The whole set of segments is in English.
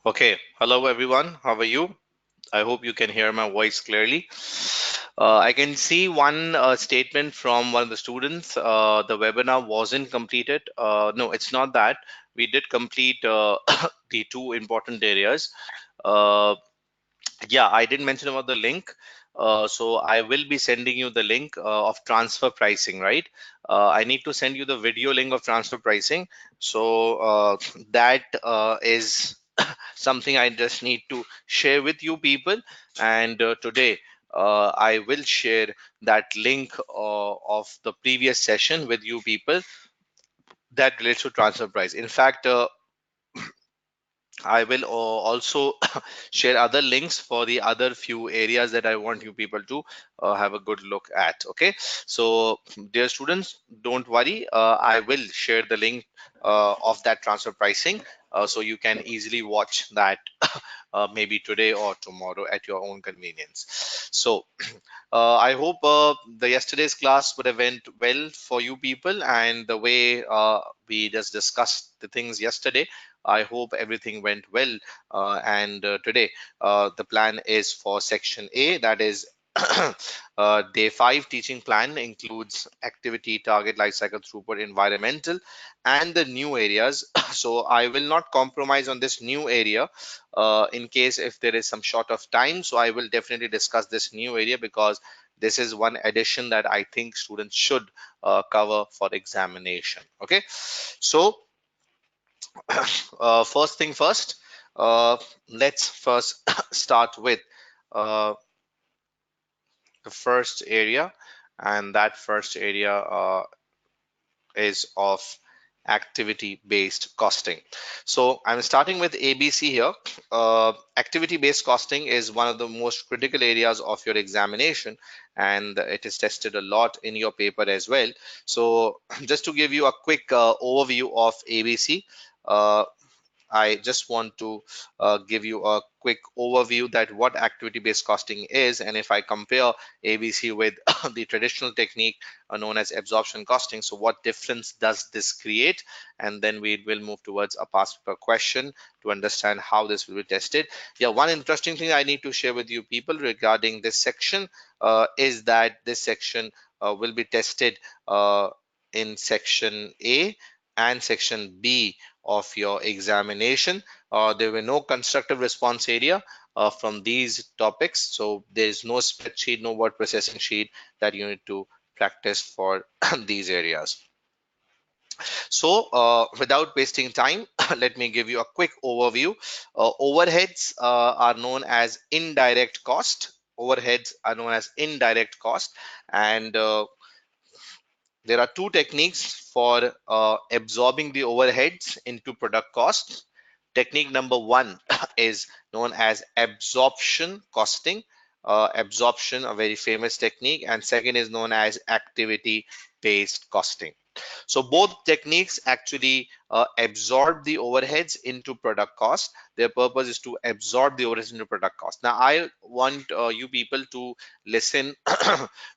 Okay, hello everyone. How are you? I hope you can hear my voice clearly. I can see one statement from one of the students. The webinar wasn't completed. No, it's not that. We did complete the two important areas. Uh, yeah, I did mention about the link. So I will be sending you the link of transfer pricing, right? I need to send you the video link of transfer pricing. So that is something I just need to share with you people. And today I will share that link of the previous session with you people that relates to transfer price. In fact, I will also share other links for the other few areas that I want you people to have a good look at. Okay, so dear students, don't worry. I will share the link of that transfer pricing so you can easily watch that maybe today or tomorrow at your own convenience. So I hope the yesterday's class would have went well for you people, and the way we just discussed the things yesterday, I hope everything went well. And today, the plan is for section A, that is day 5 teaching plan includes activity, target, life cycle, throughput, environmental, and the new areas. So I will not compromise on this new area in case if there is some short of time. So I will definitely discuss this new area because this is one addition that I think students should cover for examination. Okay, so first thing first, let's first start with uh, the first area, and that first area is of activity based costing. So I'm starting with ABC here. Activity based costing is one of the most critical areas of your examination, and it is tested a lot in your paper as well. So just to give you a quick overview of ABC, uh, I just want to give you a quick overview that what activity-based costing is, and if I compare ABC with the traditional technique known as absorption costing, so what difference does this create? And then we will move towards a past paper question to understand how this will be tested. Yeah, one interesting thing I need to share with you people regarding this section is that this section will be tested in section A and section B of your examination. There were no constructive response area from these topics. So there is no spreadsheet, no word processing sheet that you need to practice for these areas. So without wasting time, let me give you a quick overview. Overheads are known as indirect cost. Overheads are known as indirect cost, and there are two techniques for absorbing the overheads into product cost. Technique number one is known as absorption costing. Absorption, a very famous technique, and second is known as activity based costing. So both techniques actually absorb the overheads into product cost. Their purpose is to absorb the overheads into product cost. Now I want you people to listen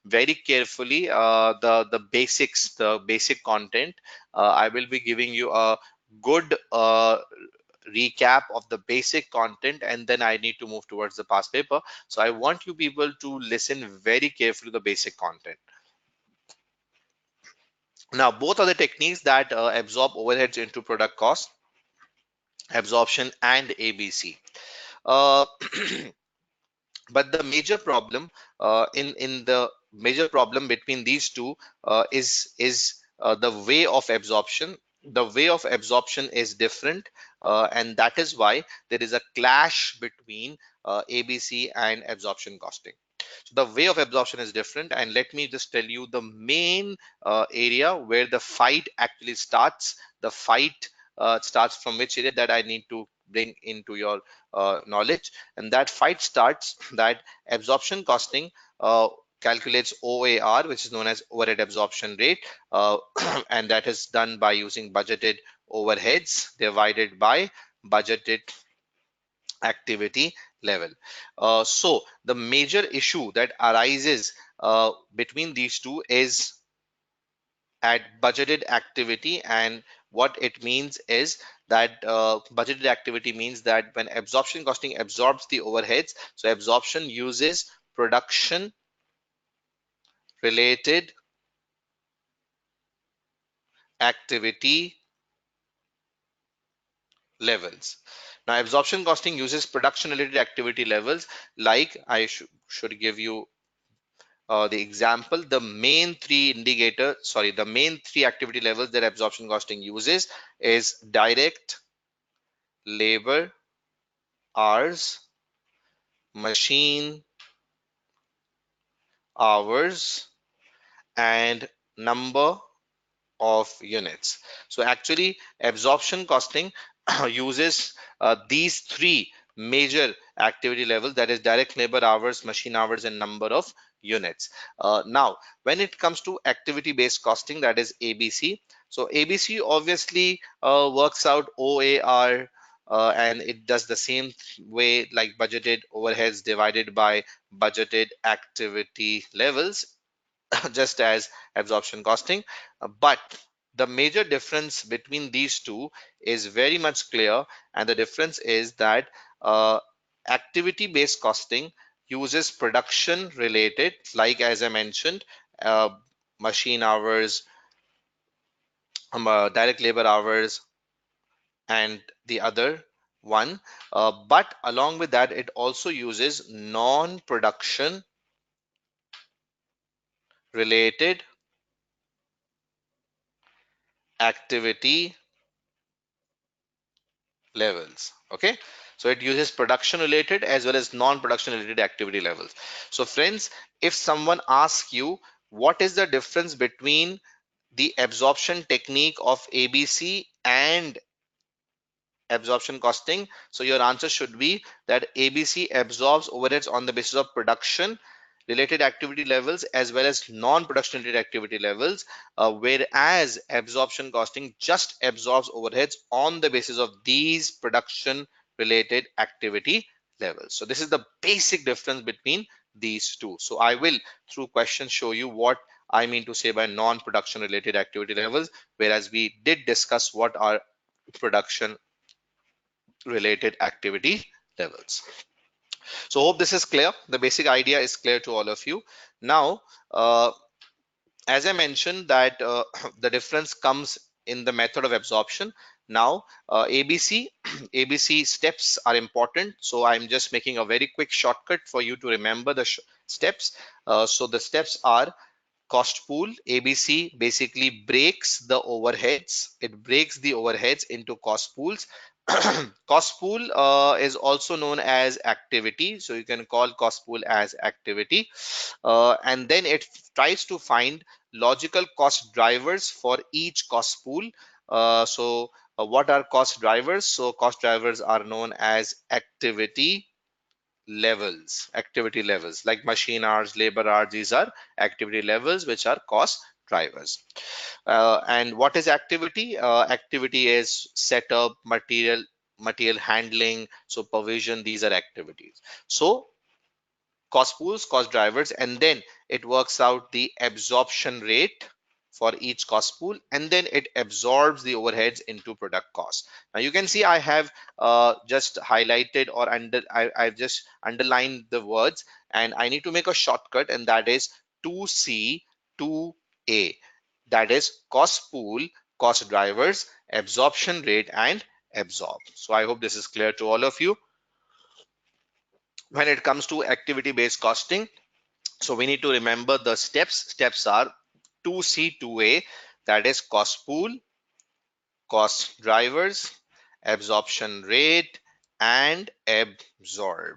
very carefully the basics, the basic content. I will be giving you a good recap of the basic content, and then I need to move towards the past paper. So I want you people to listen very carefully to the basic content. Now, both are the techniques that absorb overheads into product cost, absorption and ABC. Uh, but the major problem in the major problem between these two is the way of absorption. The way of absorption is different, and that is why there is a clash between ABC and absorption costing. So the way of absorption is different, and let me just tell you the main area where the fight actually starts. The fight starts from which area that I need to bring into your knowledge, and that fight starts that absorption costing calculates OAR, which is known as overhead absorption rate, and that is done by using budgeted overheads divided by budgeted activity level. So the major issue that arises between these two is at budgeted activity and what it means is that budgeted activity means that when absorption costing absorbs the overheads, so absorption uses production related activity levels. Now, absorption costing uses production related activity levels, like I should give you the example. The main three the main three activity levels that absorption costing uses is direct labor hours, machine hours, and number of units. So actually absorption costing uses these three major activity levels, that is direct labor hours, machine hours, and number of units. Now when it comes to activity based costing, that is ABC, so ABC obviously works out OAR, and it does the same way like budgeted overheads divided by budgeted activity levels, just as absorption costing. But the major difference between these two is very much clear, and the difference is that activity based costing uses production related, like as I mentioned, uh, machine hours, direct labor hours, and the other one. But along with that, it also uses non production related activity levels. Okay, so it uses production related as well as non-production related activity levels. So friends, if someone asks you what is the difference between the absorption technique of ABC and absorption costing, so your answer should be that ABC absorbs overheads on the basis of production related activity levels as well as non-production related activity levels, whereas absorption costing just absorbs overheads on the basis of these production related activity levels. So this is the basic difference between these two. So I will through questions show you what I mean to say by non-production related activity levels, whereas we did discuss what are production related activity levels. So hope this is clear. The basic idea is clear to all of you. Now, as I mentioned that the difference comes in the method of absorption. Now, ABC, ABC steps are important. So I'm just making a very quick shortcut for you to remember the steps. So the steps are cost pool. ABC basically breaks the overheads. It breaks the overheads into cost pools. Cost pool is also known as activity. So you can call cost pool as activity. And then it tries to find logical cost drivers for each cost pool. What are cost drivers? So cost drivers are known as activity levels like machine hours, labor hours. These are activity levels which are cost drivers. And what is activity? Activity is setup, material handling, supervision. These are activities. So cost pools, cost drivers, and then it works out the absorption rate for each cost pool, and then it absorbs the overheads into product cost. Now you can see I have just highlighted or I've just underlined the words, and I need to make a shortcut, and that is 2C 2A. That is cost pool, cost drivers, absorption rate, and absorb. So I hope this is clear to all of you. When it comes to activity based costing, so we need to remember the steps. Steps are 2C 2A, that is cost pool, cost drivers, absorption rate, and absorb.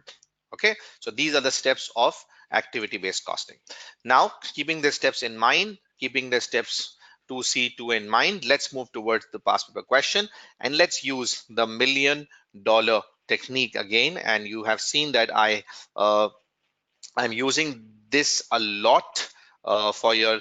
Okay, so these are the steps of activity based costing. Now, keeping the steps in mind, keeping the steps 2C 2 in mind, let's move towards the past paper question, and let's use the $1,000,000 technique again. And you have seen that I'm using this a lot for your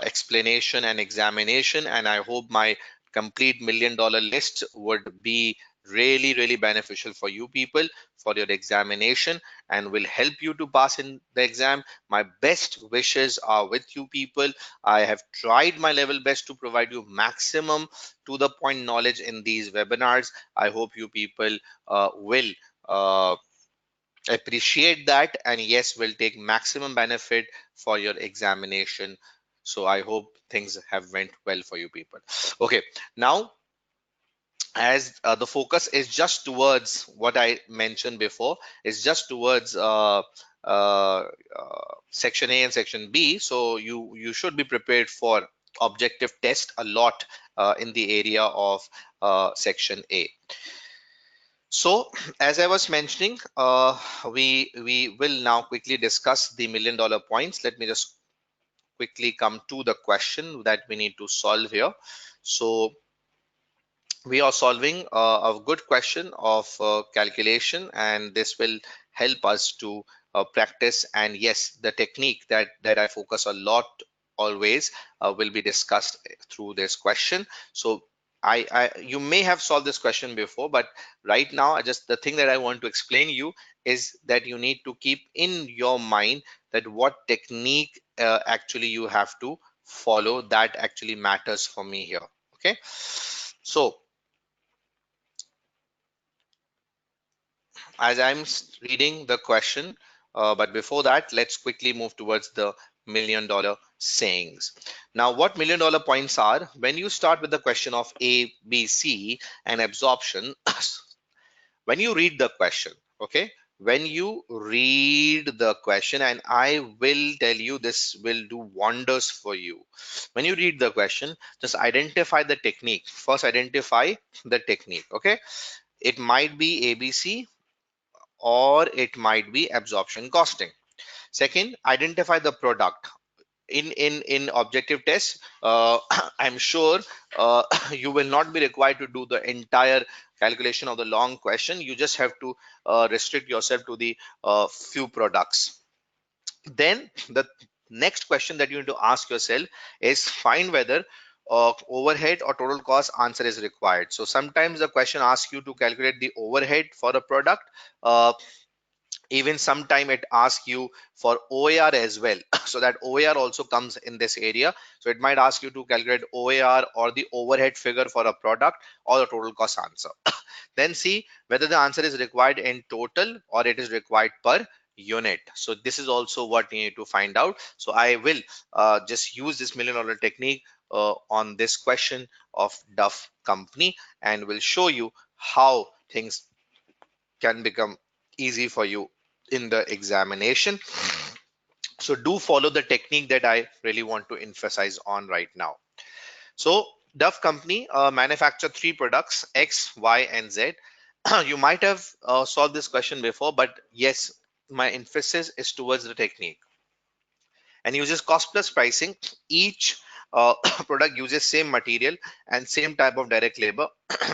explanation and examination, and I hope my complete $1,000,000 list would be really beneficial for you people, for your examination, and will help you to pass in the exam. My best wishes are with you people. I have tried my level best to provide you maximum to the point knowledge in these webinars. I hope you people will uh, appreciate that, and yes, will take maximum benefit for your examination. So I hope things have went well for you people. Okay, now as the focus is just towards what I mentioned before, is just towards section A and section B. So you should be prepared for objective test a lot in the area of section A. So as I was mentioning, we will now quickly discuss the $1,000,000 points. Let me just quickly come to the question that we need to solve here. So we are solving a good question of calculation, and this will help us to practice. And yes, the technique that I focus a lot always will be discussed through this question. So you may have solved this question before, but right now just the thing that I want to explain you is that you need to keep in your mind that what technique actually you have to follow, that actually matters for me here. Okay, so as reading the question, but before that, let's quickly move towards the $1,000,000 sayings. Now, what $1,000,000 points are? When you start with the question of A, B, C and absorption, when you read the question, okay? When you read the question, and I will tell you this will do wonders for you. When you read the question, just identify the technique. First, identify the technique, okay? It might be ABC, or it might be absorption costing. Second, identify the product. In objective test, I'm sure you will not be required to do the entire calculation of the long question. You just have to restrict yourself to the few products. Then the next question that you need to ask yourself is find whether overhead or total cost answer is required. So sometimes the question asks you to calculate the overhead for a product. Even sometime it asks you for OAR as well. So that OAR also comes in this area. So it might ask you to calculate OAR or the overhead figure for a product or the total cost answer. Then see whether the answer is required in total or it is required per unit. So this is also what you need to find out. So I will just use this $1,000,000 technique on this question of Duff company, and will show you how things can become easy for you in the examination. So do follow the technique that I really want to emphasize on right now. So Duff company manufacture three products, X, Y, and Z. You might have solved this question before, but yes, my emphasis is towards the technique, and uses cost plus pricing. Each product uses same material and same type of direct labor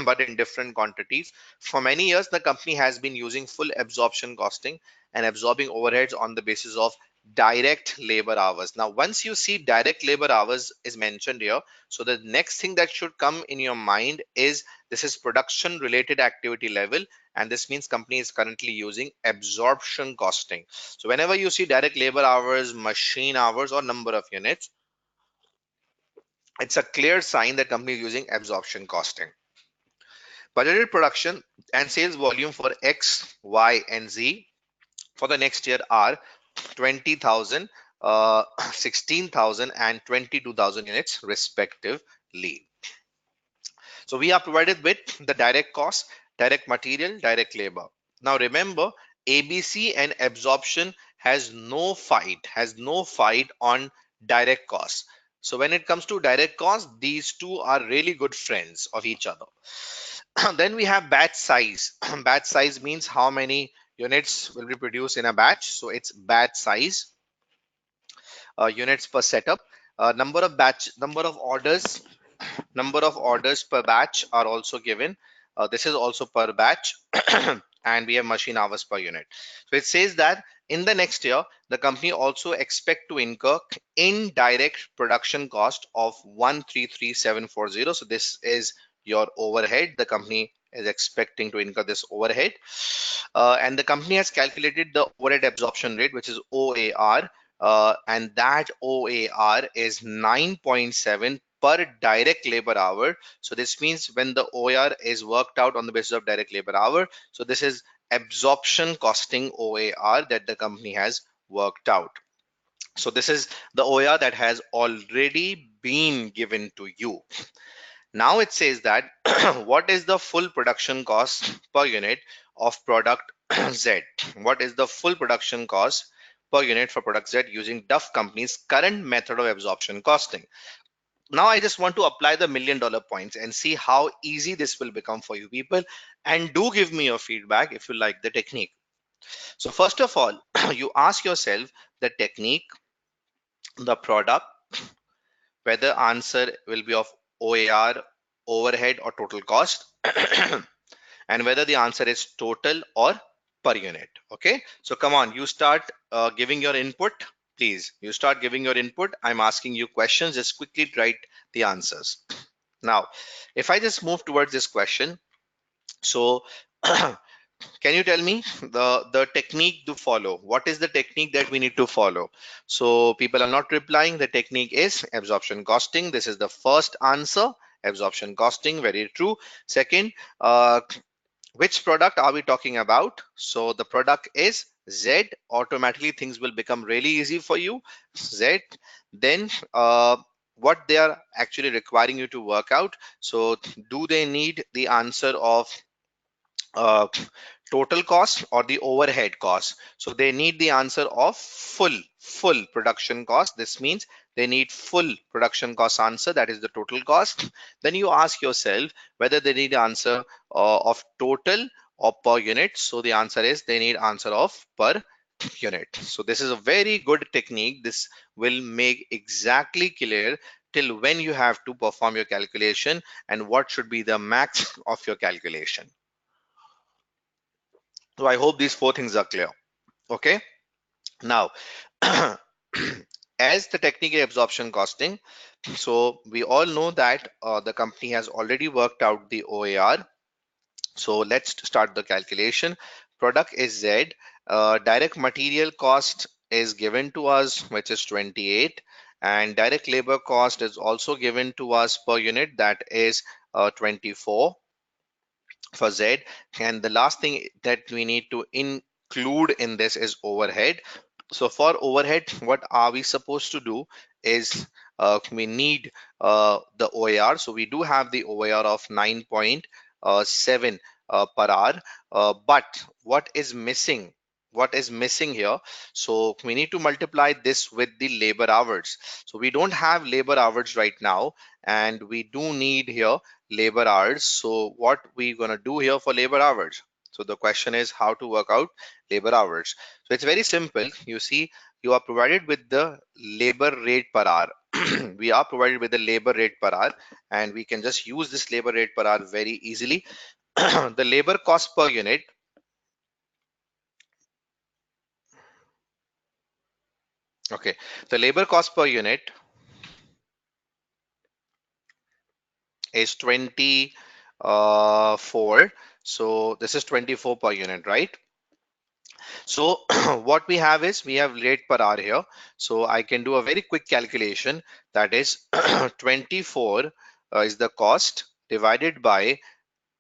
but in different quantities. For many years the company has been using full absorption costing and absorbing overheads on the basis of direct labor hours. Now once you see direct labor hours is mentioned here, so the next thing that should come in your mind is this is production related activity level, and this means company is currently using absorption costing. So whenever you see direct labor hours, machine hours, or number of units, it's a clear sign that company is using absorption costing. Budgeted production and sales volume for X, Y, and Z for the next year are 20,000, 16,000, and 22,000 units respectively. So we are provided with the direct cost, direct material, direct labor. Now remember, ABC and absorption has no fight on direct cost. So when it comes to direct cost, these two are really good friends of each other. Then we have batch size. Batch size means how many units will be produced in a batch. So it's batch size, units per setup. Number of orders per batch are also given. This is also per batch. And we have machine hours per unit. So it says that in the next year the company also expect to incur indirect production cost of 133740. So this is your overhead the company is expecting to incur this overhead. And the company has calculated the overhead absorption rate, which is OAR, and that OAR is 9.7 per direct labor hour. So this means when the OAR is worked out on the basis of direct labor hour, so this is absorption costing OAR that the company has worked out. So this is the OAR that has already been given to you. Now it says that what is the full production cost per unit of product Z? What is the full production cost per unit for product Z using Duff Company's current method of absorption costing? Now I just want to apply the $1,000,000 points and see how easy this will become for you people. And do give me your feedback if you like the technique. So first of all, you ask yourself the technique, the product, whether answer will be of OAR, overhead or total cost, and whether the answer is total or per unit. Okay, so come on, you start giving your input. Please, you start giving your input. I'm asking you questions. Just quickly write the answers. Now, if I just move towards this question, so can you tell me the technique to follow? What is the technique that we need to follow? So people are not replying. The technique is absorption costing. This is the first answer. Absorption costing, very true. Second, which product are we talking about? So the product is Z. Automatically things will become really easy for you. Z. Then what they are actually requiring you to work out. So do they need the answer of uh, total cost or the overhead cost? So they need the answer of full production cost. This means they need full production cost answer, that is the total cost. Then you ask yourself whether they need answer of total or per unit. So the answer is they need answer of per unit. So this is a very good technique. This will make exactly clear till when you have to perform your calculation and what should be the max of your calculation. So I hope these four things are clear. Okay. Now, as the technical absorption costing, so we all know that the company has already worked out the OAR. So let's start the calculation. Product is Z. Direct material cost is given to us, which is 28. And direct labor cost is also given to us per unit, that is 24 for Z. And the last thing that we need to include in this is overhead. So for overhead, what are we supposed to do is we need the OAR. So we do have the OAR of 9.7 per hour. But what is missing? What is missing here? So we need to multiply this with the labor hours. So we don't have labor hours right now, and we do need here labor hours. So what we gonna do here for labor hours? So the question is how to work out labor hours. So it's very simple. You see, you are provided with the labor rate per hour. We are provided with the labor rate per hour, and we can just use this labor rate per hour very easily. The labor cost per unit. Okay, the labor cost per unit is 24. So this is 24 per unit, right? So what we have is we have rate per hour here. So I can do a very quick calculation, that is 24 is the cost divided by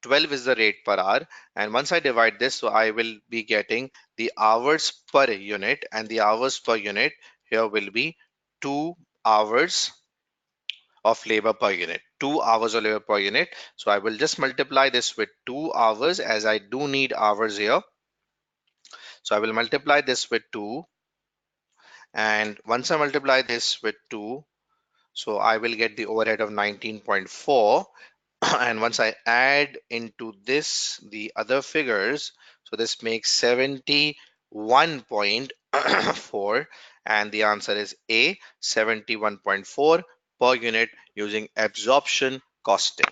12 is the rate per hour. And once I divide this, so I will be getting the hours per unit, and the hours per unit here will be 2 hours of labor per unit. 2 hours of labor per unit. So I will just multiply this with 2 hours, as I do need hours here. So I will multiply this with 2, and once I multiply this with 2, so I will get the overhead of 19.4. And once I add into this the other figures, so this makes 71.4, and the answer is A, 71.4 per unit using absorption costing.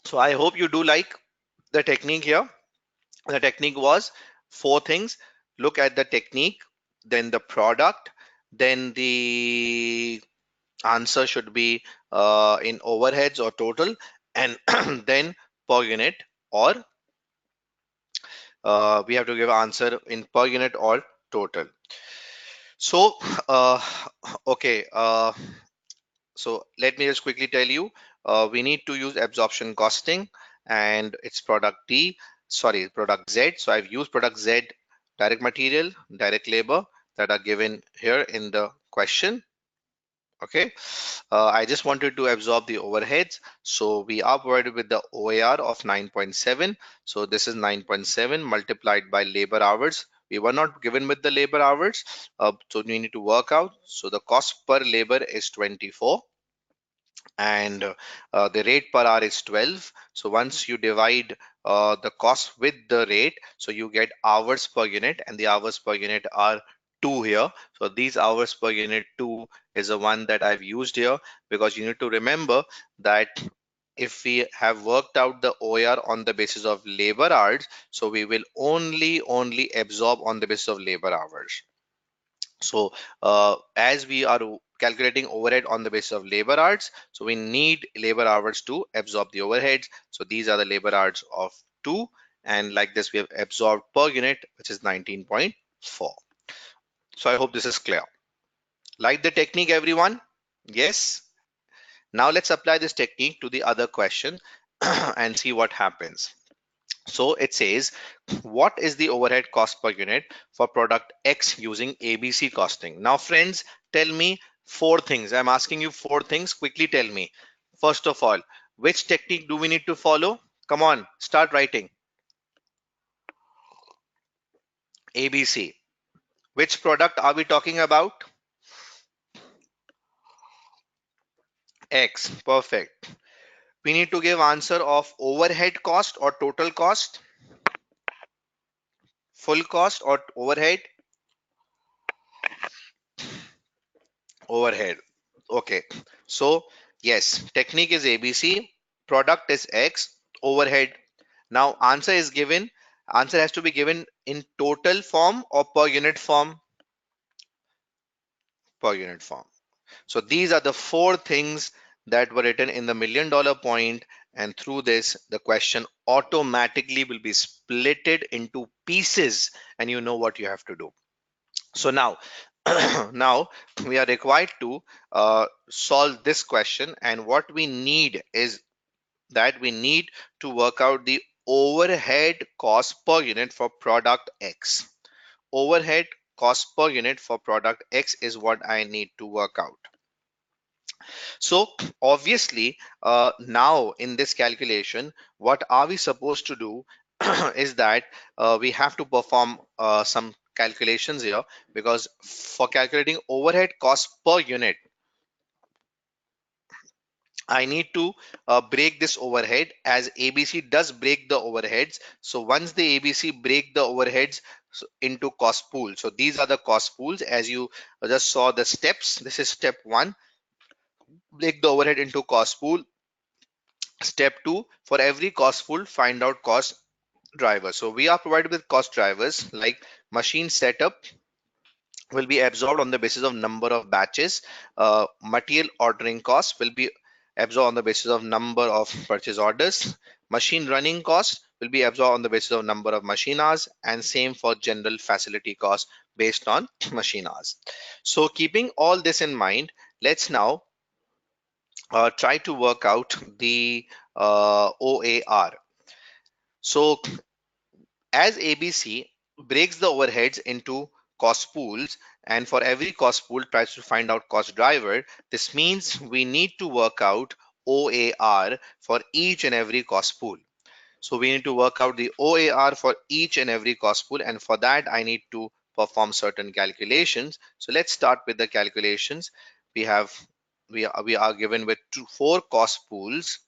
So I hope you do like the technique here. The technique was four things. Look at the technique, then the product, then the answer should be in overheads or total, and then per unit, or we have to give answer in per unit or total. So uh, okay, so let me just quickly tell you, we need to use absorption costing, and it's product D, sorry, product Z. So I've used product Z, direct material, direct labor, that are given here in the question. Okay, I just wanted to absorb the overheads. So we are provided with the OAR of 9.7. So this is 9.7 multiplied by labor hours. We were not given with the labor hours, so we need to work out. So the cost per labor is 24, and the rate per hour is 12. So once you divide the cost with the rate, so you get hours per unit, and the hours per unit are 2 here. So these hours per unit 2 is the one that I've used here, because you need to remember that if we have worked out the OR on the basis of labor hours, so we will only absorb on the basis of labor hours. So as we are calculating overhead on the basis of labor hours, so we need labor hours to absorb the overheads. So these are the labor hours of 2, and like this we have absorbed per unit, which is 19.4. So I hope this is clear. Like the technique, everyone? Yes. Now let's apply this technique to the other question and see what happens. So it says, what is the overhead cost per unit for product X using ABC costing? Now, friends, tell me 4 things. I'm asking you 4 things. Quickly tell me. First of all, which technique do we need to follow? Come on, start writing. ABC. Which product are we talking about? X. Perfect. We need to give answer of overhead cost or total cost, full cost or overhead. Overhead. Okay. So yes, technique is ABC, product is X, overhead. Now answer is given. Answer has to be given in total form or per unit form. Per unit form. So these are the 4 things that were written in the $1,000,000 point, and through this the question automatically will be splitted into pieces, and you know what you have to do. So now, now we are required to solve this question, and what we need is that we need to work out the overhead cost per unit for product X. Overhead cost per unit for product X is what I need to work out. So obviously, now in this calculation, what are we supposed to do is that we have to perform some calculations here, because for calculating overhead cost per unit, I need to break this overhead, as ABC does break the overheads. So once the ABC break the overheads into cost pool, so these are the cost pools. As you just saw the steps, this is step 1, break the overhead into cost pool. Step 2, for every cost pool, find out cost drivers. So we are provided with cost drivers like machine setup will be absorbed on the basis of number of batches. Material ordering cost will be absorbed on the basis of number of purchase orders. Machine running cost will be absorbed on the basis of number of machine hours, and same for general facility cost based on machine hours. So keeping all this in mind, let's now try to work out the OAR. So as ABC breaks the overheads into cost pools, and for every cost pool tries to find out cost driver, this means we need to work out OAR for each and every cost pool. So we need to work out the OAR for each and every cost pool, and for that I need to perform certain calculations. So let's start with the calculations. We have we are given with 4 cost pools,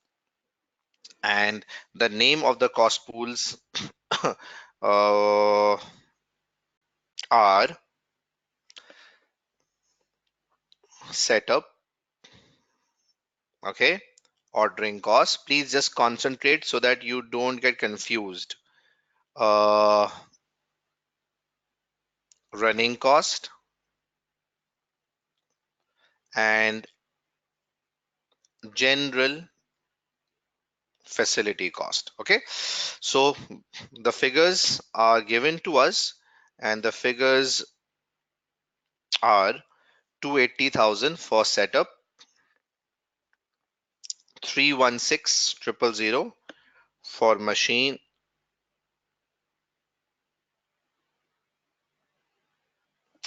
and the name of the cost pools uh, are setup, okay, ordering cost. Please just concentrate so that you don't get confused. uh Running cost and general facility cost. Okay, so the figures are given to us, and the figures are 280,000 for setup, 316,000 for machine.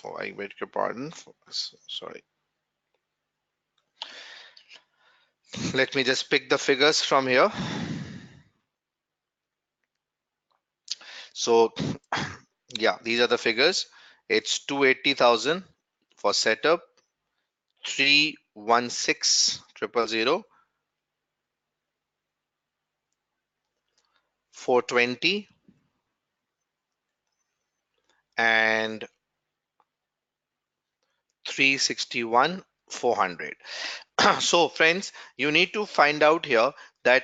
Oh, I beg your pardon. Sorry. Let me just pick the figures from here. So, yeah, these are the figures. It's 280,000 for setup, 316,000, 420, and 361, 400. So, friends, you need to find out here that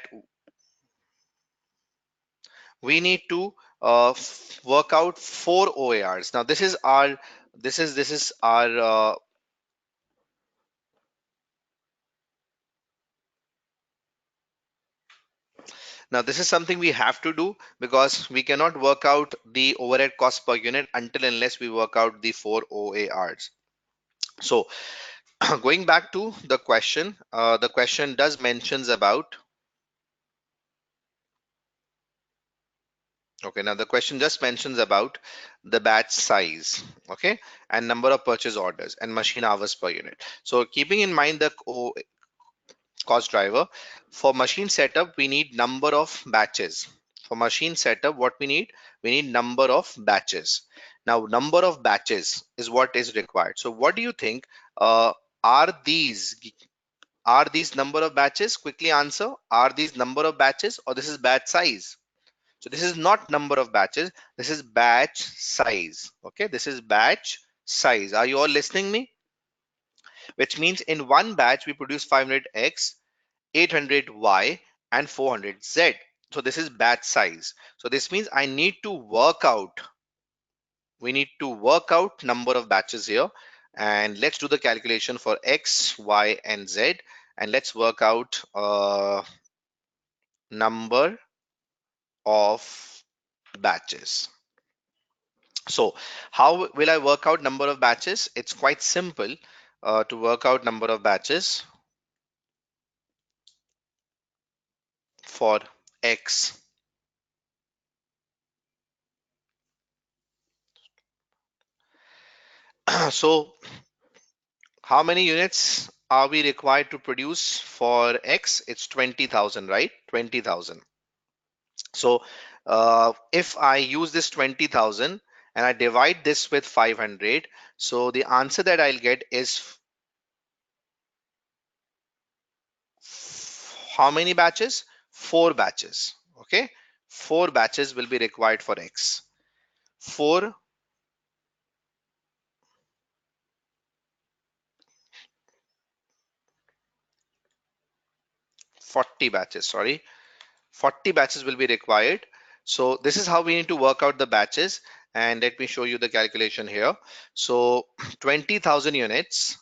we need to work out four OARs. Now, this is our now this is something we have to do because we cannot work out the overhead cost per unit until unless we work out the four OARs. So going back to the question does mentions about. Okay, now the question just mentions about the batch size, okay, and number of purchase orders and machine hours per unit. So keeping in mind the cost driver, for machine setup, we need number of batches. For machine setup, what we need number of batches. Now, number of batches is what is required. So what do you think? Are these number of batches? Quickly answer. Are these number of batches or this is batch size? So this is not number of batches. This is batch size. Okay, this is batch size. Are you all listening me? Which means in one batch we produce 500x, 800y, and 400z. So this is batch size. So this means we need to work out number of batches here. And let's do the calculation for x, y, and z. And let's work out number of batches. So how will I work out number of batches? It's quite simple to work out number of batches for x. So how many units are we required to produce for X? It's 20,000, right? 20,000. So if I use this 20,000 and I divide this with 500, so the answer that I'll get is how many batches? Four batches. Okay. Four batches will be required for X. Four 40 batches, sorry. 40 batches will be required. So this is how we need to work out the batches. And let me show you the calculation here. So 20,000 units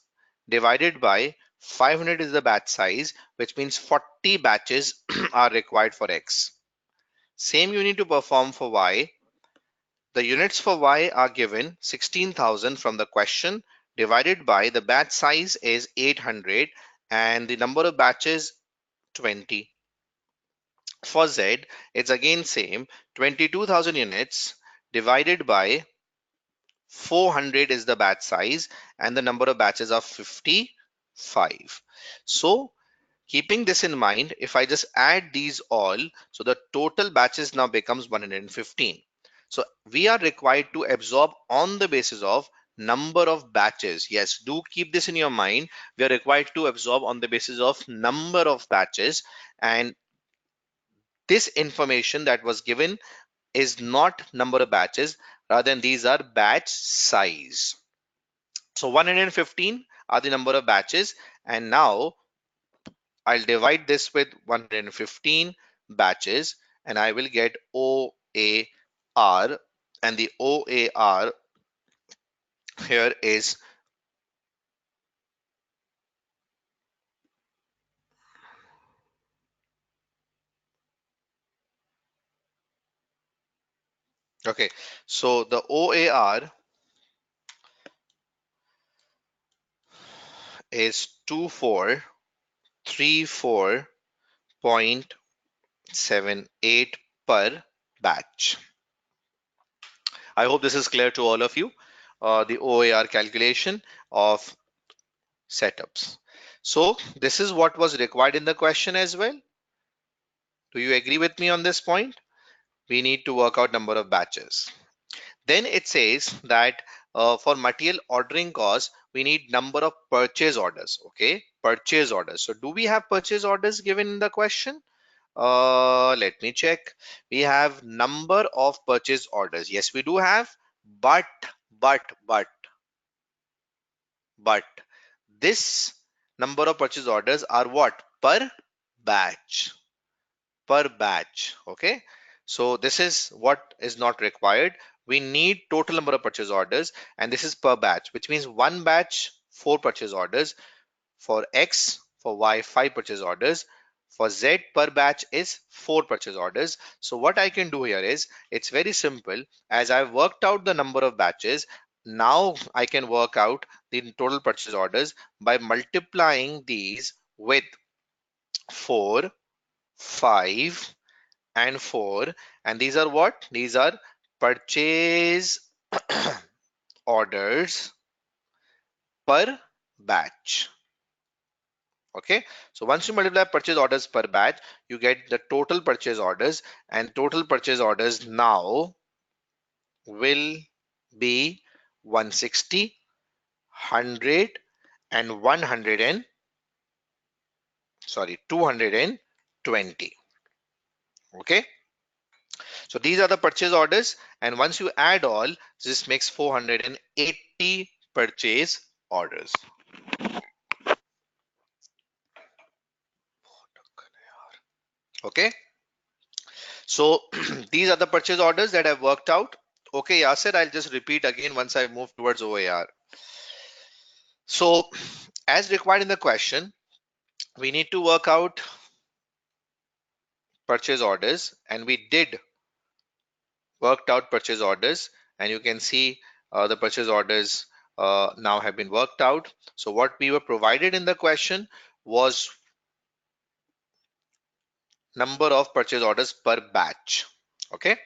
divided by 500 is the batch size, which means 40 batches are required for X. Same you need to perform for Y. The units for Y are given 16,000 from the question divided by the batch size is 800 and the number of batches 20. For Z, it's again same, 22,000 units divided by 400 is the batch size and the number of batches are 55. So keeping this in mind, if I just add these all, so the total batches now becomes 115. So we are required to absorb on the basis of number of batches. Yes, do keep this in your mind. We are required to absorb on the basis of number of batches, and this information that was given is not number of batches, rather than these are batch size. So 115 are the number of batches, and now I'll divide this with 115 batches and I will get OAR, and the OAR here is Okay, so the OAR is 2434.78 per batch. I hope this is clear to all of you. The OAR calculation of setups. So this is what was required in the question as well. Do you agree with me on this point? We need to work out number of batches. Then it says that for material ordering cost, we need number of purchase orders. Okay, purchase orders. So do we have purchase orders given in the question? Let me check. We have number of purchase orders. Yes, we do have, but but but but this number of purchase orders are what? Per batch. Per batch. Okay. So this is what is not required. We need total number of purchase orders, and this is per batch, which means one batch, four purchase orders. For X, for Y, five purchase orders. For Z, per batch is four purchase orders. So what I can do here is, it's very simple. As I've worked out the number of batches, now I can work out the total purchase orders by multiplying these with 4, 5, and 4. And these are what? These are purchase orders per batch. Okay, so once you multiply purchase orders per batch, you get the total purchase orders, and total purchase orders now will be 160, 100, and 100 and 220. Okay, so these are the purchase orders, and once you add all, this makes 480 purchase orders. Okay, so these are the purchase orders that I've worked out. Okay, Yasir, I'll just repeat again once I move towards OAR. So as required in the question, we need to work out purchase orders, and we did worked out purchase orders, and you can see the purchase orders now have been worked out. So what we were provided in the question was number of purchase orders per batch. Okay,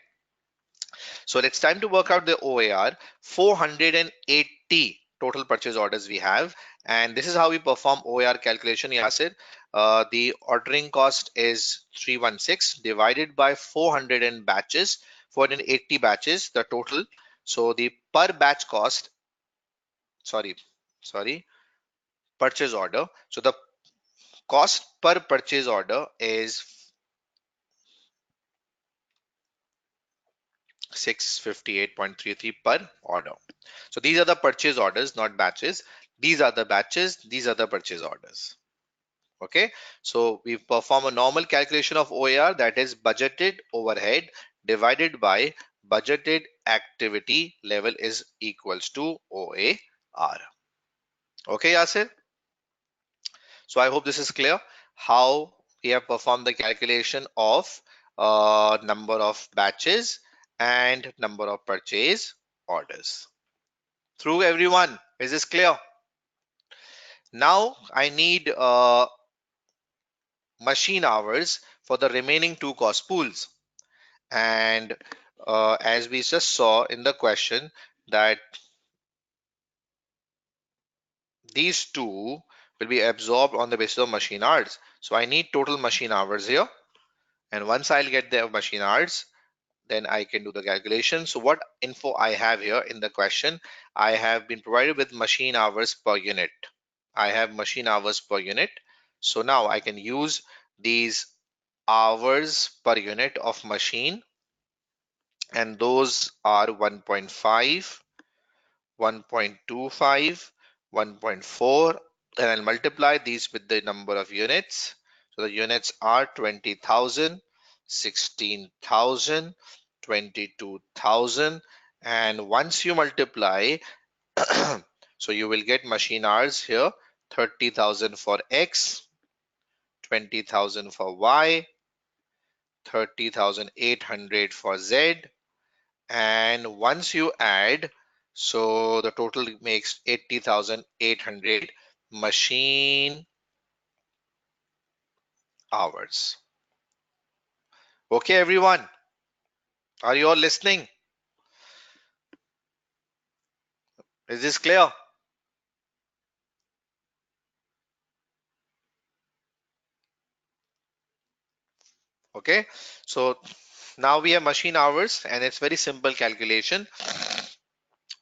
so it's time to work out the OAR. 480 total purchase orders we have, and this is how we perform OAR calculation, Yasir. The ordering cost is 316 divided by 400 and batches, 480 batches, the total. So the per batch cost, sorry, sorry, purchase order. So the cost per purchase order is 658.33 per order. So these are the purchase orders, not batches. These are the batches, these are the purchase orders. Okay, so we perform a normal calculation of OAR, that is budgeted overhead divided by budgeted activity level is equals to OAR. Okay, Yasir. So I hope this is clear how we have performed the calculation of number of batches and number of purchase orders. Through everyone, is this clear? Now I need machine hours for the remaining two cost pools. And as we just saw in the question, that these two will be absorbed on the basis of machine hours. So I need total machine hours here. And once I'll get the machine hours, then I can do the calculation. So what info I have here in the question, I have been provided with machine hours per unit. I have machine hours per unit. So now I can use these hours per unit of machine, and those are 1.5, 1.25, 1.4. Then I'll multiply these with the number of units. So the units are 20,000, 16,000, 22,000. And once you multiply, so you will get machine hours here, 30,000 for X, 20,000 for Y, 30,800 for Z, and once you add, so the total makes 80,800 machine hours. Okay, everyone, are you all listening? Is this clear? Okay, so now we have machine hours and it's very simple calculation.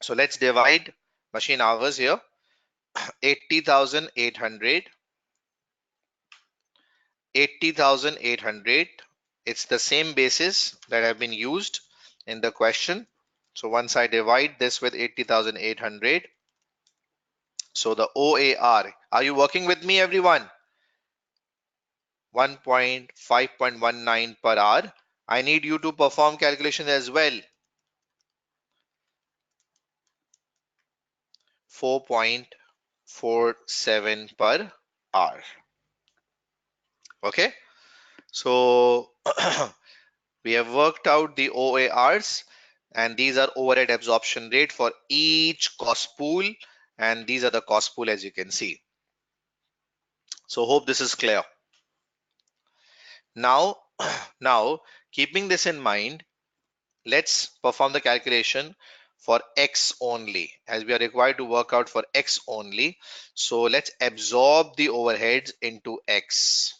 So let's divide machine hours here. 80,800, 80,800. It's the same basis that have been used in the question. So once I divide this with 80,800, so the OAR, are you working with me, everyone? 1.5.19 per hour. I need you to perform calculations as well. 4.47 per hour. Okay, so we have worked out the OARs, and these are overhead absorption rate for each cost pool, and these are the cost pool as you can see. So hope this is clear. Now, now keeping this in mind, let's perform the calculation for X only, as we are required to work out for X only. So let's absorb the overheads into X.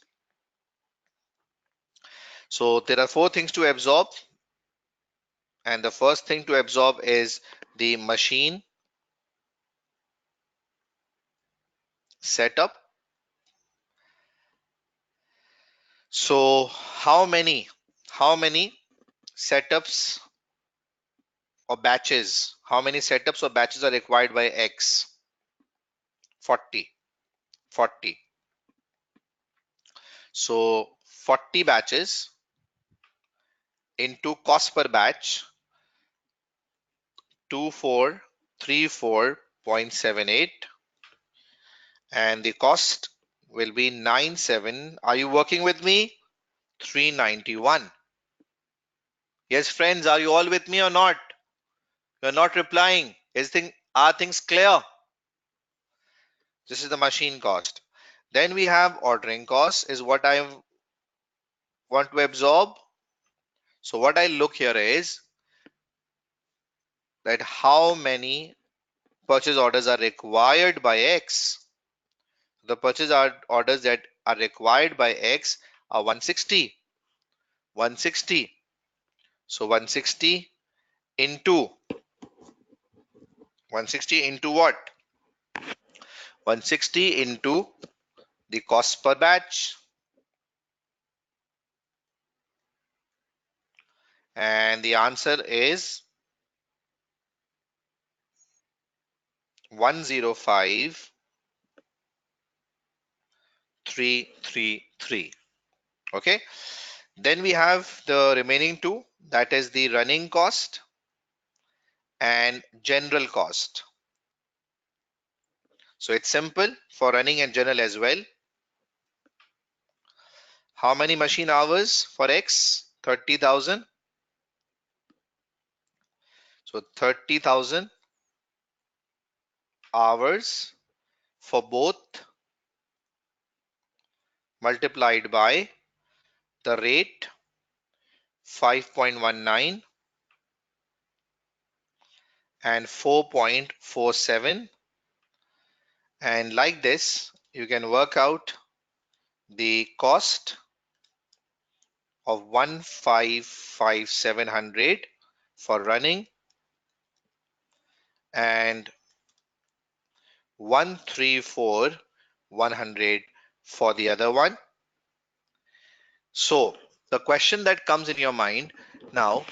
So there are four things to absorb, and the first thing to absorb is the machine setup. So how many setups or batches, how many setups or batches are required by X? 40. 40. So 40 batches into cost per batch 2434.78, and the cost will be 97. Are you working with me? 391. Yes, friends, are you all with me or not? You're not replying. Are things clear? This is the machine cost. Then we have ordering cost is what I want to absorb. So what I look here is that how many purchase orders are required by X. The orders that are required by X are 160. 160. So 160 into what? 160 into the cost per batch. And the answer is 105,333. Okay. Then we have the remaining two, that is the running cost and general cost. So it's simple for running and general as well. How many machine hours for X? 30,000. So 30,000 hours for both multiplied by the rate 5.19 and 4.47, and like this you can work out the cost of 155,700 for running and 134,100 for the other one. So the question that comes in your mind now,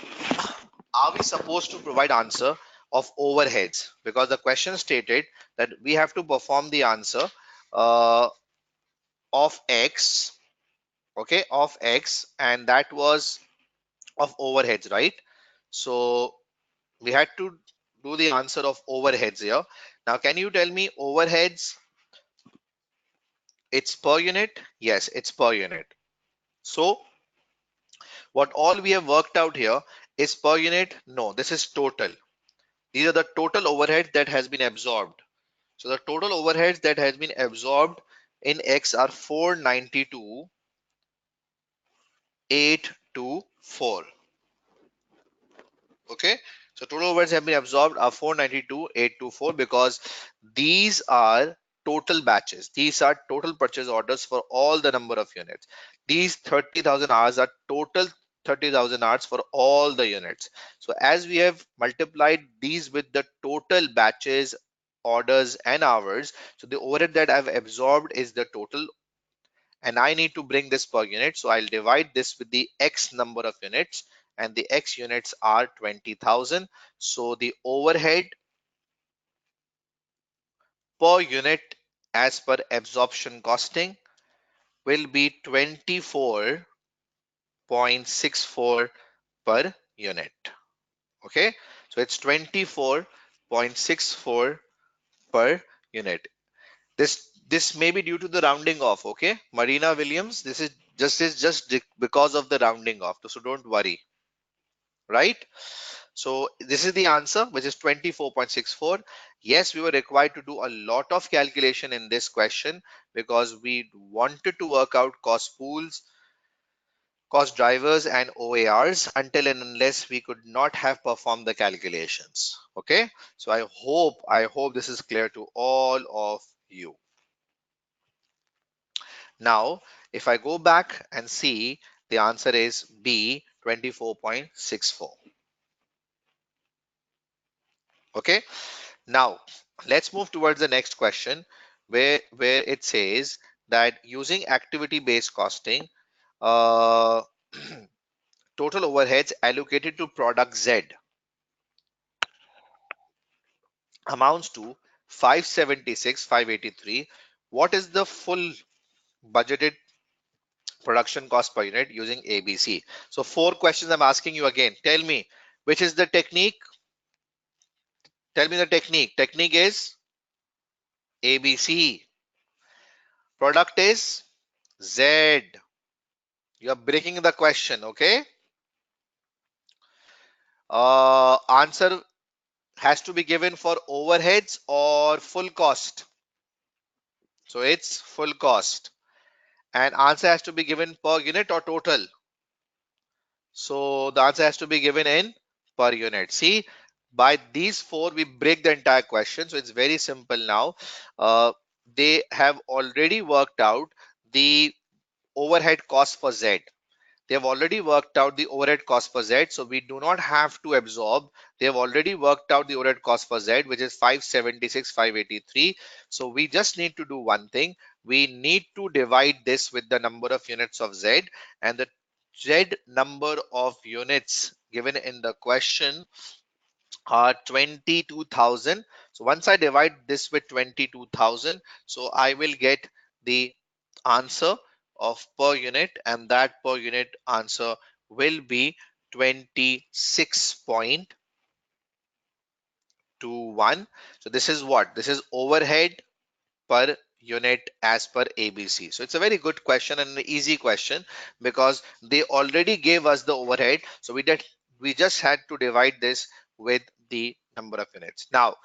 are we supposed to provide answer of overheads? Because the question stated that we have to perform the answer uh, of X, okay, of X, and that was of overheads, right? So we had to do the answer of overheads here. Now, can you tell me overheads? It's per unit? Yes, it's per unit. So what all we have worked out here is per unit? No, this is total. These are the total overheads that has been absorbed. So the total overheads that has been absorbed in X are 492,824. Okay, so total overheads have been absorbed are 492,824 because these are total batches. These are total purchase orders for all the number of units. These 30,000 hours are total 30,000 hours for all the units. So as we have multiplied these with the total batches, orders and hours, so the overhead that I've absorbed is the total, and I need to bring this per unit. So I'll divide this with the X number of units, and the X units are 20,000. So the overhead per unit as per absorption costing will be 24.64 per unit. Okay, so it's 24.64 per unit. This may be due to the rounding off. Okay, Marina Williams, this is just because of the rounding off, so don't worry, right? So this is the answer, which is 24.64. Yes, we were required to do a lot of calculation in this question because we wanted to work out cost pools, cost drivers and OARs until and unless we could not have performed the calculations. Okay, so I hope this is clear to all of you. Now, if I go back and see, the answer is B, 24.64. Okay, now let's move towards the next question where it says that using activity based costing, uh, total overheads allocated to product Z amounts to 576, 583. What is the full budgeted production cost per unit using ABC? So four questions I'm asking you again. Tell me, which is the technique? Tell me the technique. Technique is ABC. Product is Z. You are breaking the question, okay? Answer has to be given for overheads or full cost. So it's full cost. And answer has to be given per unit or total. So the answer has to be given in per unit. See, by these four, we break the entire question. So it's very simple now. They have already worked out the overhead cost for Z. They have already worked out the overhead cost for Z, so we do not have to absorb. They have already worked out the overhead cost for Z, which is 576, 583. So we just need to do one thing. We need to divide this with the number of units of Z, and the Z number of units given in the question are 22,000. So once I divide this with 22,000, so I will get the answer of per unit, and that per unit answer will be 26.21. So this is what? This is overhead per unit as per ABC. So it's a very good question and an easy question because they already gave us the overhead. So we just had to divide this with the number of units. Now,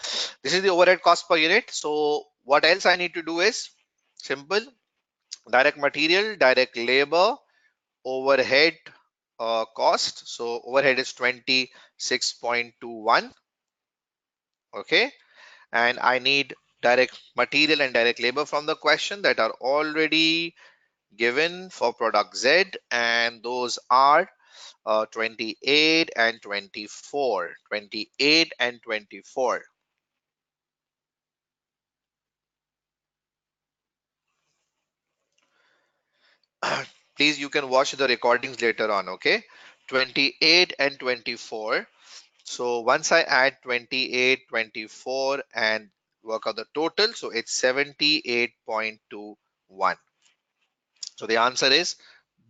this is the overhead cost per unit. So what else I need to do is simple: direct material, direct labor, overhead cost. So overhead is 26.21. Okay, and I need direct material and direct labor from the question that are already given for product Z, and those are 28 and 24. 28 and 24. Please, you can watch the recordings later on. Okay, 28 and 24. So once I add 28, 24 and work out the total, so it's 78.21. So the answer is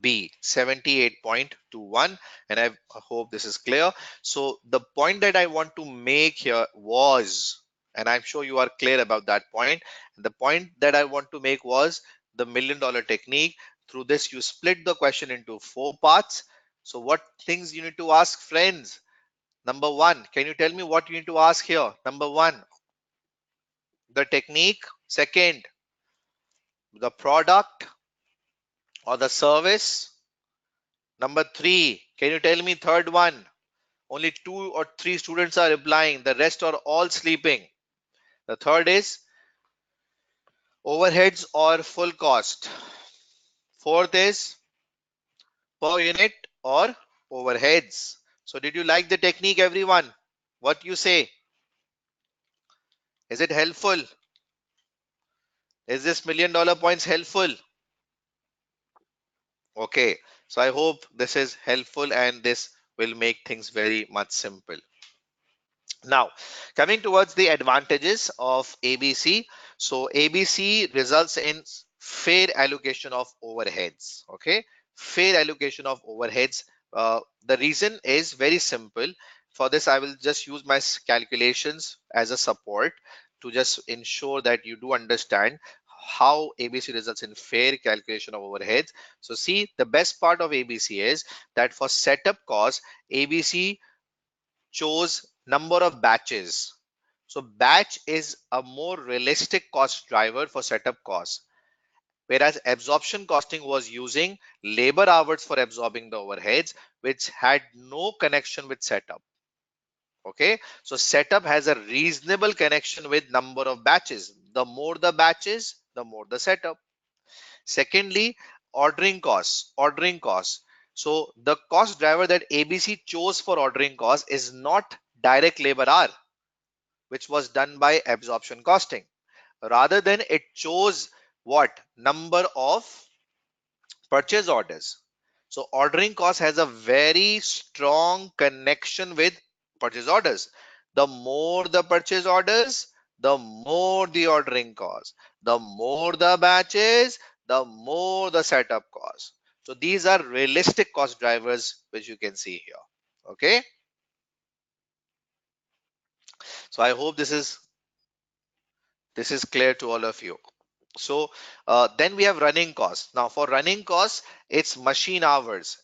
B, 78.21, and I hope this is clear. So the point that I want to make here was, and I'm sure you are clear about that point, the point that I want to make was the $1 million technique. Through this, you split the question into four parts. So what things you need to ask, friends? Number one, can you tell me what you need to ask here? Number one, the technique. Second, the product or the service. Number three, can you tell me third one? Only 2 or 3 students are replying. The rest are all sleeping. The third is overheads or full cost. Fourth is per unit or overheads. So did you like the technique, everyone? What you say? Is it helpful? Is this $1,000,000 points helpful? Okay. So I hope this is helpful and this will make things very much simple. Now, coming towards the advantages of ABC. So ABC results in fair allocation of overheads. Okay, fair allocation of overheads. The reason is very simple. For this, I will just use my calculations as a support to just ensure that you do understand how ABC results in fair calculation of overheads. So see, the best part of ABC is that for setup cost, ABC chose number of batches. So batch is a more realistic cost driver for setup costs, whereas absorption costing was using labor hours for absorbing the overheads, which had no connection with setup. Okay, so setup has a reasonable connection with number of batches. The more the batches, the more the setup. Secondly, ordering costs. So the cost driver that ABC chose for ordering costs is not direct labor hour, which was done by absorption costing. Rather than it chose what? Number of purchase orders. So ordering cost has a very strong connection with purchase orders. The more the purchase orders, the more the ordering cost. The more the batches, the more the setup cost. So these are realistic cost drivers which you can see here. Okay. So I hope this is clear to all of you. So then we have running costs. Now for running costs, it's machine hours.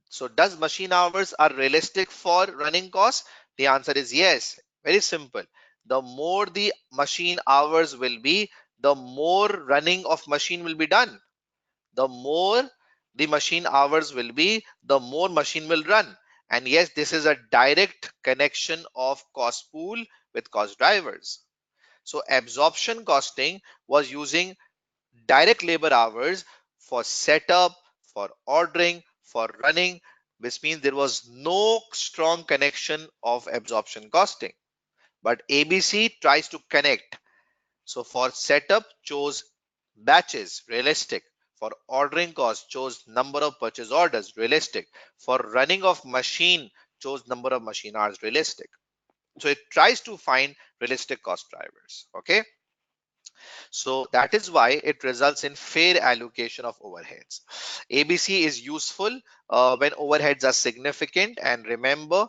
So does machine hours are realistic for running costs? The answer is yes. Very simple. The more the machine hours will be, the more running of machine will be done. The more the machine hours will be, the more machine will run. And yes, this is a direct connection of cost pool with cost drivers. So absorption costing was using direct labor hours for setup, for ordering, for running, which means there was no strong connection of absorption costing. But ABC tries to connect. So for setup, chose batches, realistic. For ordering cost, chose number of purchase orders, realistic. For running of machine, chose number of machine hours, realistic. So it tries to find realistic cost drivers. Okay. So that is why it results in fair allocation of overheads. ABC is useful when overheads are significant, and remember,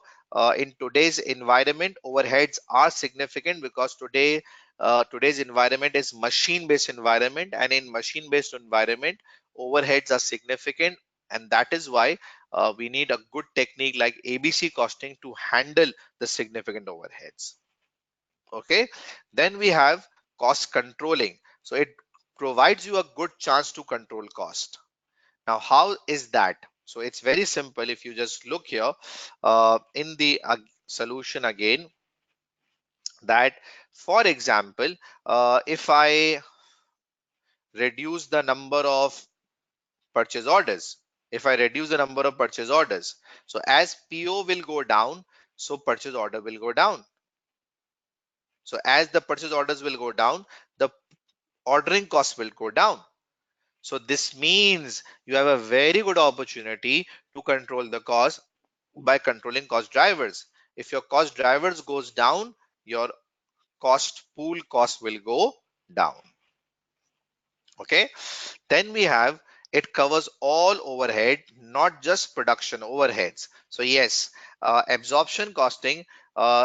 in today's environment, overheads are significant because today's environment is machine-based environment, and in machine-based environment, overheads are significant, and that is why we need a good technique like ABC costing to handle the significant overheads. Okay, then we have cost controlling. So it provides you a good chance to control cost. Now how is that? So it's very simple. If you just look here in the solution again, that for example, if I reduce the number of purchase orders, if I reduce the number of purchase orders, so as PO will go down, so purchase order will go down. So as the purchase orders will go down, the ordering costs will go down. So this means you have a very good opportunity to control the cost by controlling cost drivers. If your cost drivers goes down, your cost pool cost will go down. Okay. Then we have, it covers all overhead, not just production overheads. So yes, absorption costing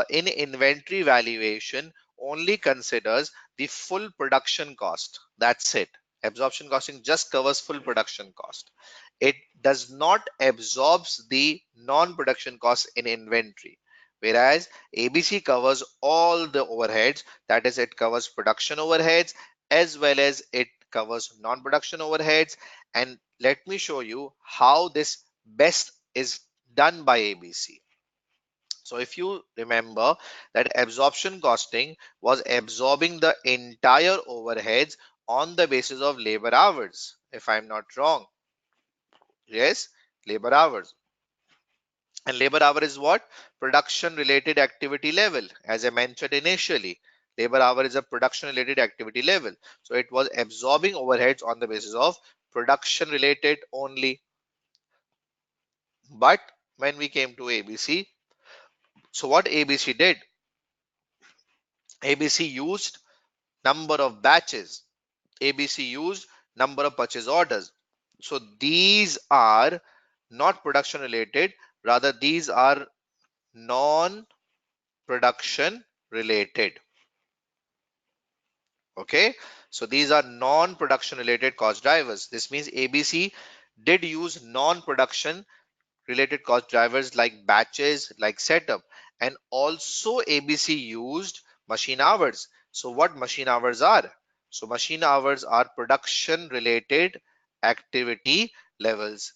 in inventory valuation only considers the full production cost. That's it. Absorption costing just covers full production cost. it does not absorbs the non-production costs in inventory. Whereas ABC covers all the overheads, that is, it covers production overheads as well as it covers non-production overheads. And let me show you how this best is done by ABC. So if you remember that absorption costing was absorbing the entire overheads on the basis of labor hours, if I'm not wrong. Yes, labor hours. And labor hour is what? Production related activity level. As I mentioned initially, labor hour is a production related activity level. So it was absorbing overheads on the basis of production related only. But when we came to ABC, so what ABC did? ABC used number of batches. ABC used number of purchase orders. So these are not production related, rather these are non production related. Okay, so these are non-production related cost drivers. This means ABC did use non-production related cost drivers like batches, like setup, and also ABC used machine hours. So what machine hours are? So machine hours are production related activity levels.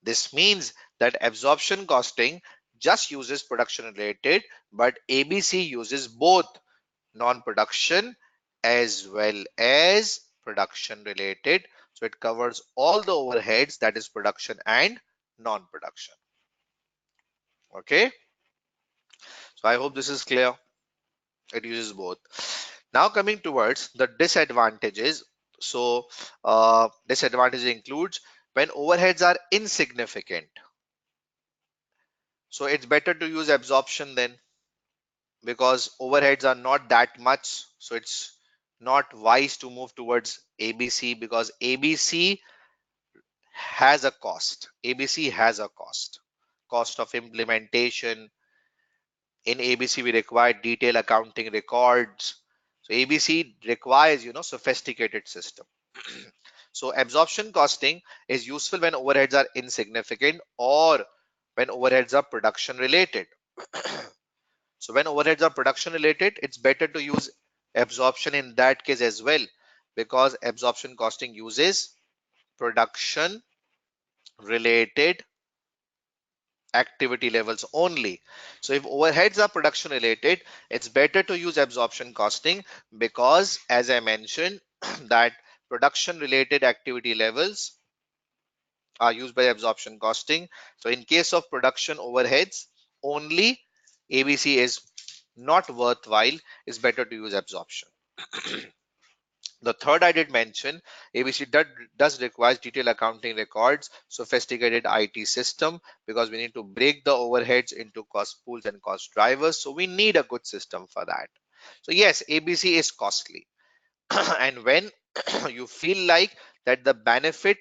This means that absorption costing just uses production related, but ABC uses both non-production as well as production related. So it covers all the overheads, that is production and non-production. Okay, so I hope this is clear. It uses both. Now coming towards the disadvantages. So disadvantage includes when overheads are insignificant. So it's better to use absorption then, because overheads are not that much. So it's not wise to move towards ABC, because ABC has a cost. ABC has a cost of implementation. In ABC, we require detailed accounting records. So ABC requires, sophisticated system. So absorption costing is useful when overheads are insignificant or when overheads are production related. So when overheads are production related, it's better to use absorption in that case as well, because absorption costing uses production related activity levels only. So if overheads are production related, it's better to use absorption costing, because as I mentioned that production related activity levels are used by absorption costing. So in case of production overheads only, ABC is not worthwhile. It's better to use absorption. The third I did mention, ABC does require detailed accounting records, sophisticated IT system, because we need to break the overheads into cost pools and cost drivers. So we need a good system for that. So yes, ABC is costly. And when you feel like that the benefit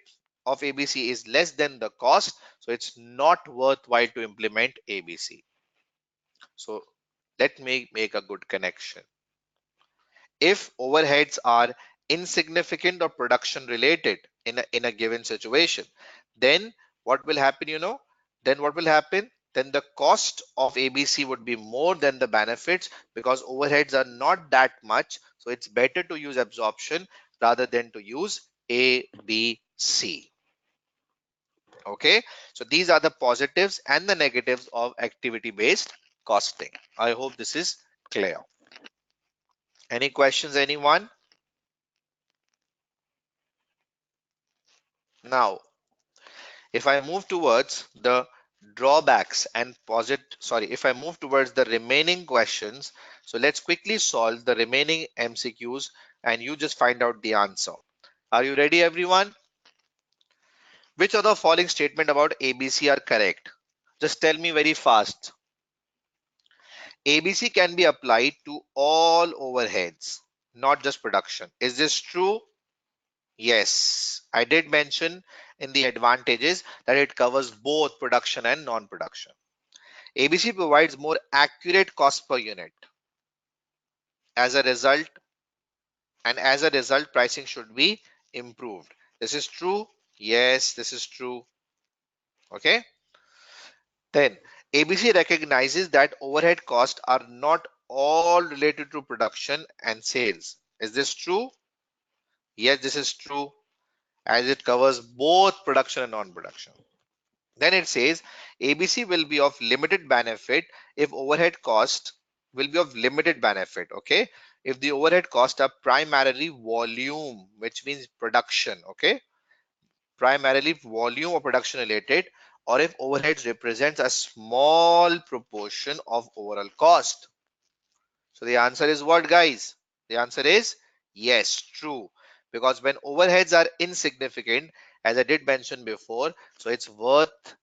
of ABC is less than the cost, so it's not worthwhile to implement ABC. So let me make a good connection. If overheads are insignificant or production related in a given situation, then what will happen, then what will happen, then the cost of ABC would be more than the benefits, because overheads are not that much. So it's better to use absorption rather than to use ABC. Okay, so these are the positives and the negatives of activity based costing. I hope this is clear. Any questions, anyone? Now if I move towards the drawbacks and if I move towards the remaining questions, so let's quickly solve the remaining MCQs and you just find out the answer. Are you ready, everyone? Which of the following statement about ABC are correct? Just tell me very fast. ABC can be applied to all overheads, not just production. Is this true? Yes, I did mention in the advantages that it covers both production and non-production. ABC provides more accurate cost per unit. As a result, pricing should be improved. This is true. Yes, this is true. Okay. Then ABC recognizes that overhead costs are not all related to production and sales. Is this true? Yes, this is true, as it covers both production and non-production. Then it says ABC will be of limited benefit if overhead costs will be of limited benefit. Okay. If the overhead costs are primarily volume, which means production. Okay. Primarily volume or production related, or if overheads represents a small proportion of overall cost. So the answer is what, guys? The answer is yes, true. Because when overheads are insignificant, as I did mention before, so it's worth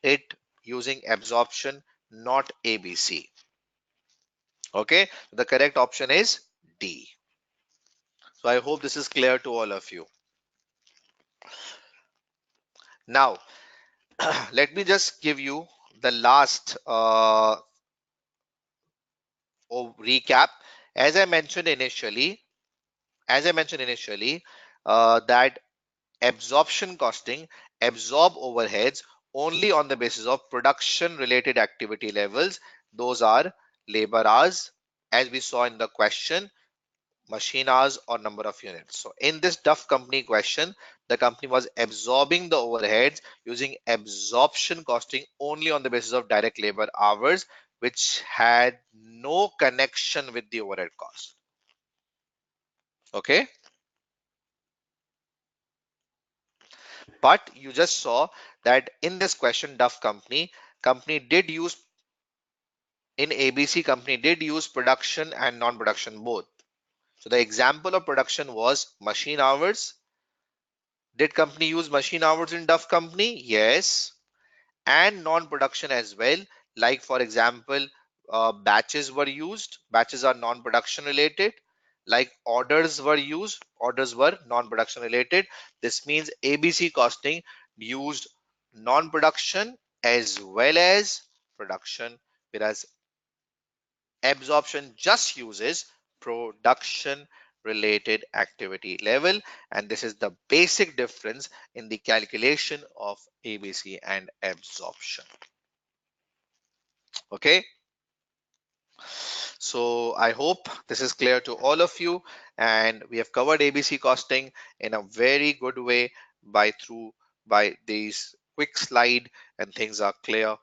it using absorption, not ABC. Okay, the correct option is D. So I hope this is clear to all of you. Now, let me just give you the last recap. As I mentioned initially, that absorption costing absorb overheads only on the basis of production related activity levels. Those are labor hours, as we saw in the question, machine hours, or number of units. So in this Duff company question, the company was absorbing the overheads using absorption costing only on the basis of direct labor hours, which had no connection with the overhead cost. Okay. But you just saw that in this question, Duff company did use, in ABC company did use production and non-production both. So the example of production was machine hours. Did company use machine hours in Duff company? Yes. And non-production as well. Like for example, batches were used. Batches are non-production related. Like orders were used. Orders were non-production related. This means ABC costing used non-production as well as production, whereas absorption just uses production related activity level, and this is the basic difference in the calculation of ABC and absorption. Okay, so I hope this is clear to all of you, and we have covered ABC costing in a very good way by these quick slide, and things are clear.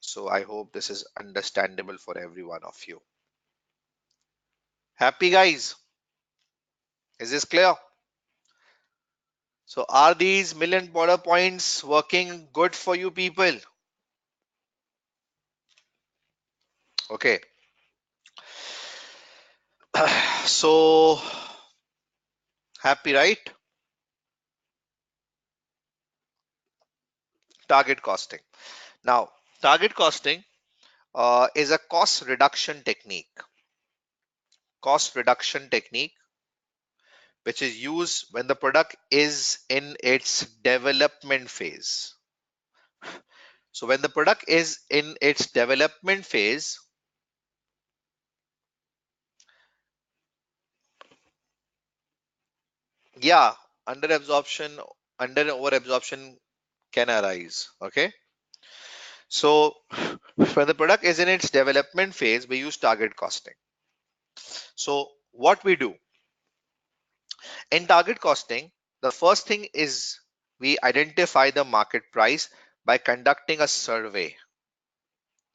So I hope this is understandable for every one of you. Happy, guys? Is this clear? So are these $1,000,000 points working good for you people? Okay. So happy, right? Target costing. Now, target costing is a cost reduction technique. Cost reduction technique which is used when the product is in its development phase. So when the product is in its development phase, yeah, under absorption, under over absorption can arise. Okay. So when the product is in its development phase, we use target costing. So what we do in target costing, the first thing is we identify the market price by conducting a survey.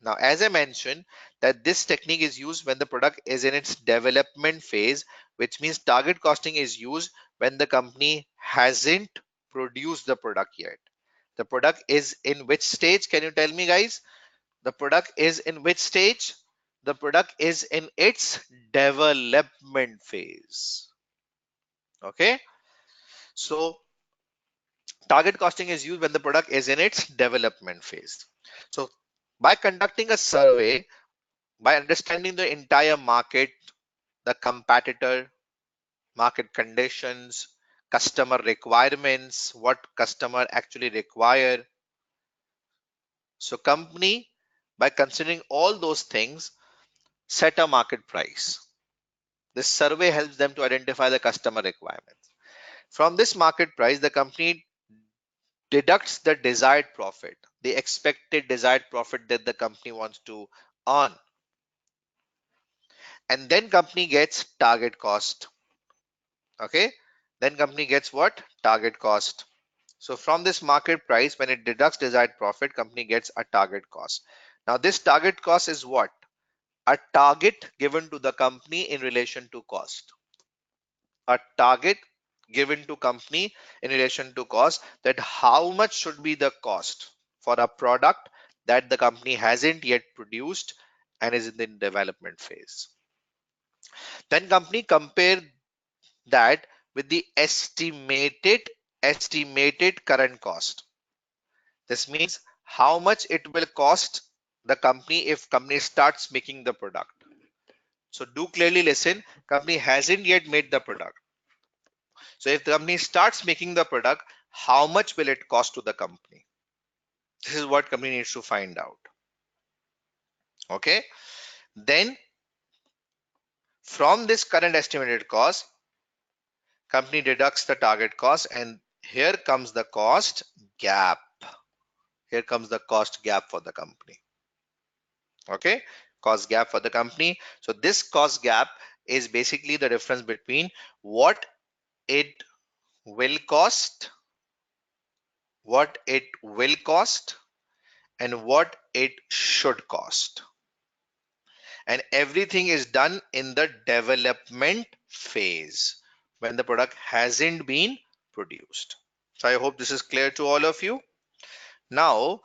Now, as I mentioned, that this technique is used when the product is in its development phase, which means target costing is used when the company hasn't produced the product yet. The product is in which stage? Can you tell me, guys? The product is in which stage? The product is in its development phase. Okay. So target costing is used when the product is in its development phase. So by conducting a survey, by understanding the entire market, the competitor, market conditions, customer requirements, what customer actually require. So company, by considering all those things, set a market price. This survey helps them to identify the customer requirements. From this market price, the company deducts the desired profit. the expected desired profit that the company wants to earn. And then company gets target cost. Okay. Then company gets what? Target cost. So from this market price, when it deducts desired profit, company gets a target cost. Now this target cost is what? A target given to the company in relation to cost. A target given to company in relation to cost, that how much should be the cost for a product that the company hasn't yet produced and is in the development phase. Then company compare that with the estimated current cost. This means how much it will cost the company if company starts making the product. So do clearly listen, company hasn't yet made the product. So if the company starts making the product, how much will it cost to the company? This is what company needs to find out. Okay. Then from this current estimated cost, company deducts the target cost, and here comes the cost gap. Here comes the cost gap for the company. Okay. Cost gap for the company. So this cost gap is basically the difference between what it will cost, what it will cost, and what it should cost. And everything is done in the development phase when the product hasn't been produced. So I hope this is clear to all of you. Now,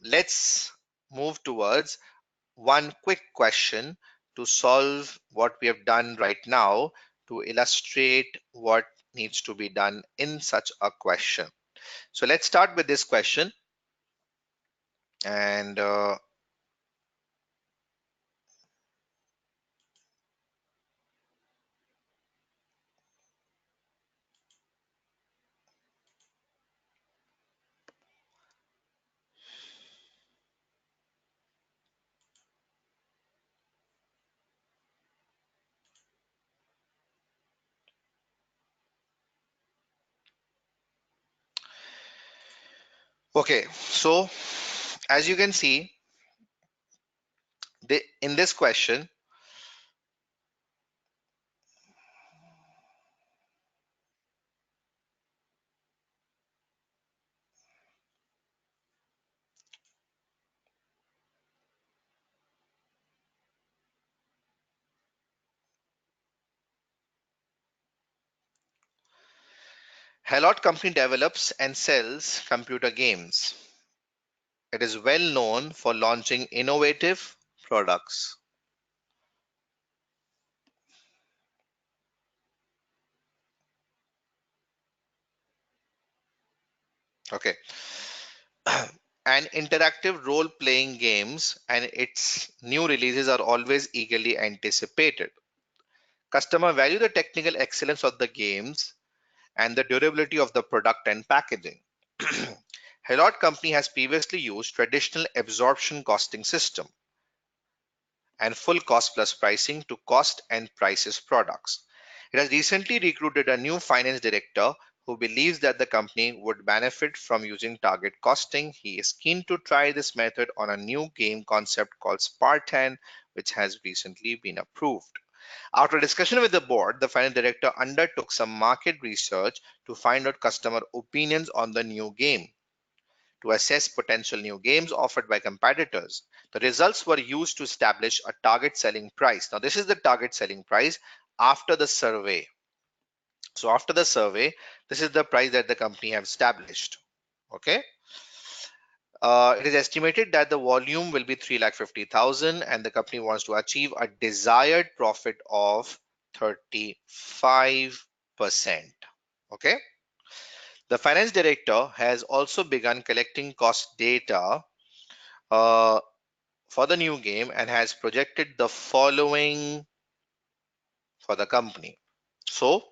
let's move towards one quick question to solve what we have done right now, to illustrate what needs to be done in such a question. So let's start with this question. And okay, so as you can see, in this question, Helot company develops and sells computer games. It is well known for launching innovative products. Okay. And interactive role-playing games and its new releases are always eagerly anticipated. Customer value the technical excellence of the games and the durability of the product and packaging. Helot company has previously used traditional absorption costing system and full cost plus pricing to cost and prices products. It has recently recruited a new finance director who believes that the company would benefit from using target costing. He is keen to try this method on a new game concept called Spartan, which has recently been approved. After discussion with the board, the finance director undertook some market research to find out customer opinions on the new game, to assess potential new games offered by competitors. The results were used to establish a target selling price. Now, this is the target selling price after the survey. So after the survey, this is the price that the company have established. Okay. It is estimated that the volume will be 3,50,000 and the company wants to achieve a desired profit of 35%. Okay. The finance director has also begun collecting cost data uh, for the new game and has projected the following for the company. So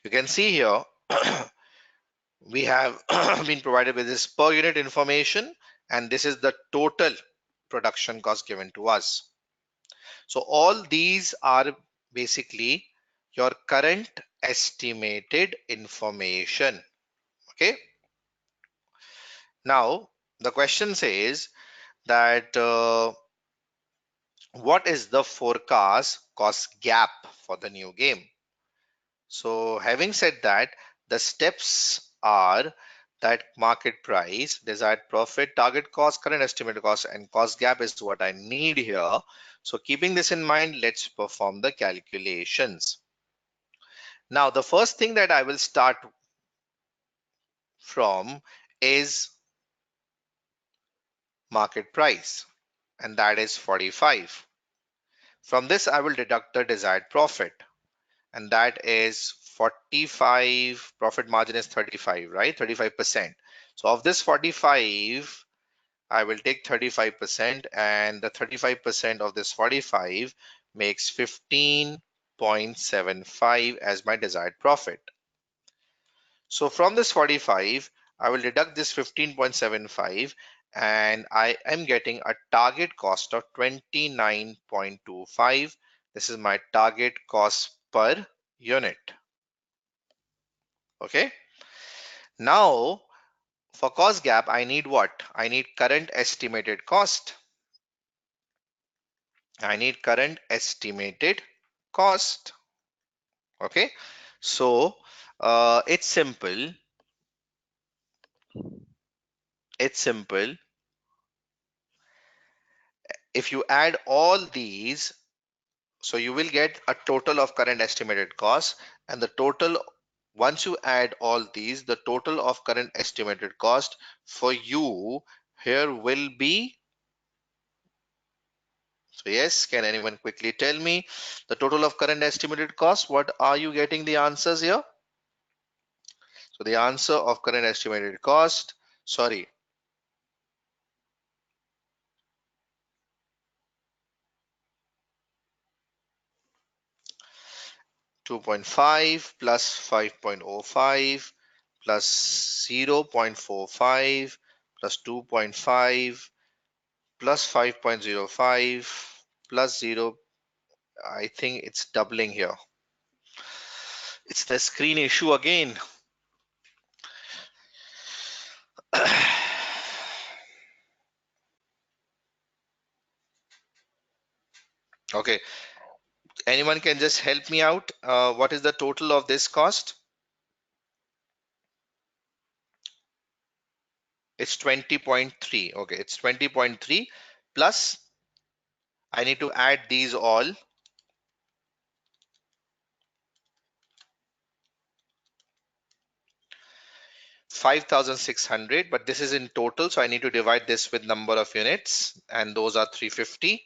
you can see here we have been provided with this per unit information, and this is the total production cost given to us. So all these are basically your current estimated information. Okay. Now, the question says that what is the forecast cost gap for the new game? So having said that, the steps are that market price, desired profit, target cost, current estimated cost, and cost gap is what I need here. So keeping this in mind, let's perform the calculations. Now, the first thing that I will start from is market price, and that is 45. From this, I will deduct the desired profit, and that is 45. Profit margin is 35, right? 35%. So of this 45, I will take 35%, and the 35% of this 45 makes 15.75 as my desired profit. So from this 45, I will deduct this 15.75, and I am getting a target cost of 29.25. This is my target cost per unit. Okay. Now for cost gap, I need what? I need current estimated cost. I need current estimated cost. Okay. So it's simple. It's simple. If you add all these, so you will get a total of current estimated cost, and the total, once you add all these, the total of current estimated cost for you here will be, so yes, can anyone quickly tell me the total of current estimated cost? What are you getting the answers here? So the answer of current estimated cost, sorry, 2.5 plus 5.05 plus 0.45 plus 2.5 plus 5.05 plus 0. I think it's doubling here. It's the screen issue again. Okay, anyone can just help me out? What is the total of this cost? It's 20.3. Okay, it's 20.3 plus I need to add these all. 5,600, but this is in total, so I need to divide this with number of units, and those are 350.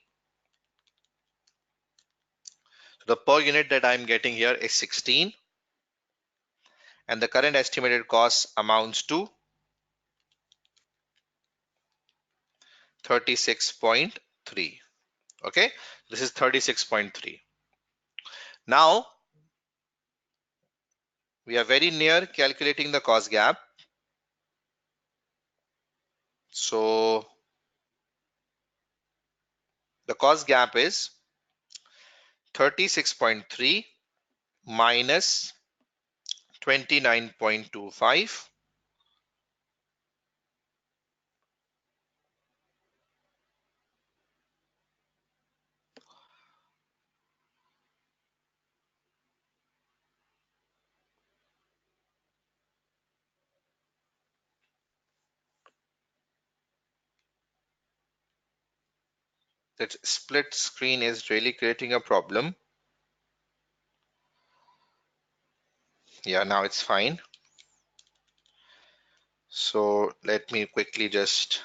So the per unit that I'm getting here is 16, and the current estimated cost amounts to 36.3. Okay, this is 36.3. Now we are very near calculating the cost gap. So the cost gap is 36.3 minus 29.25. That split screen is really creating a problem. Yeah, now it's fine. So let me quickly just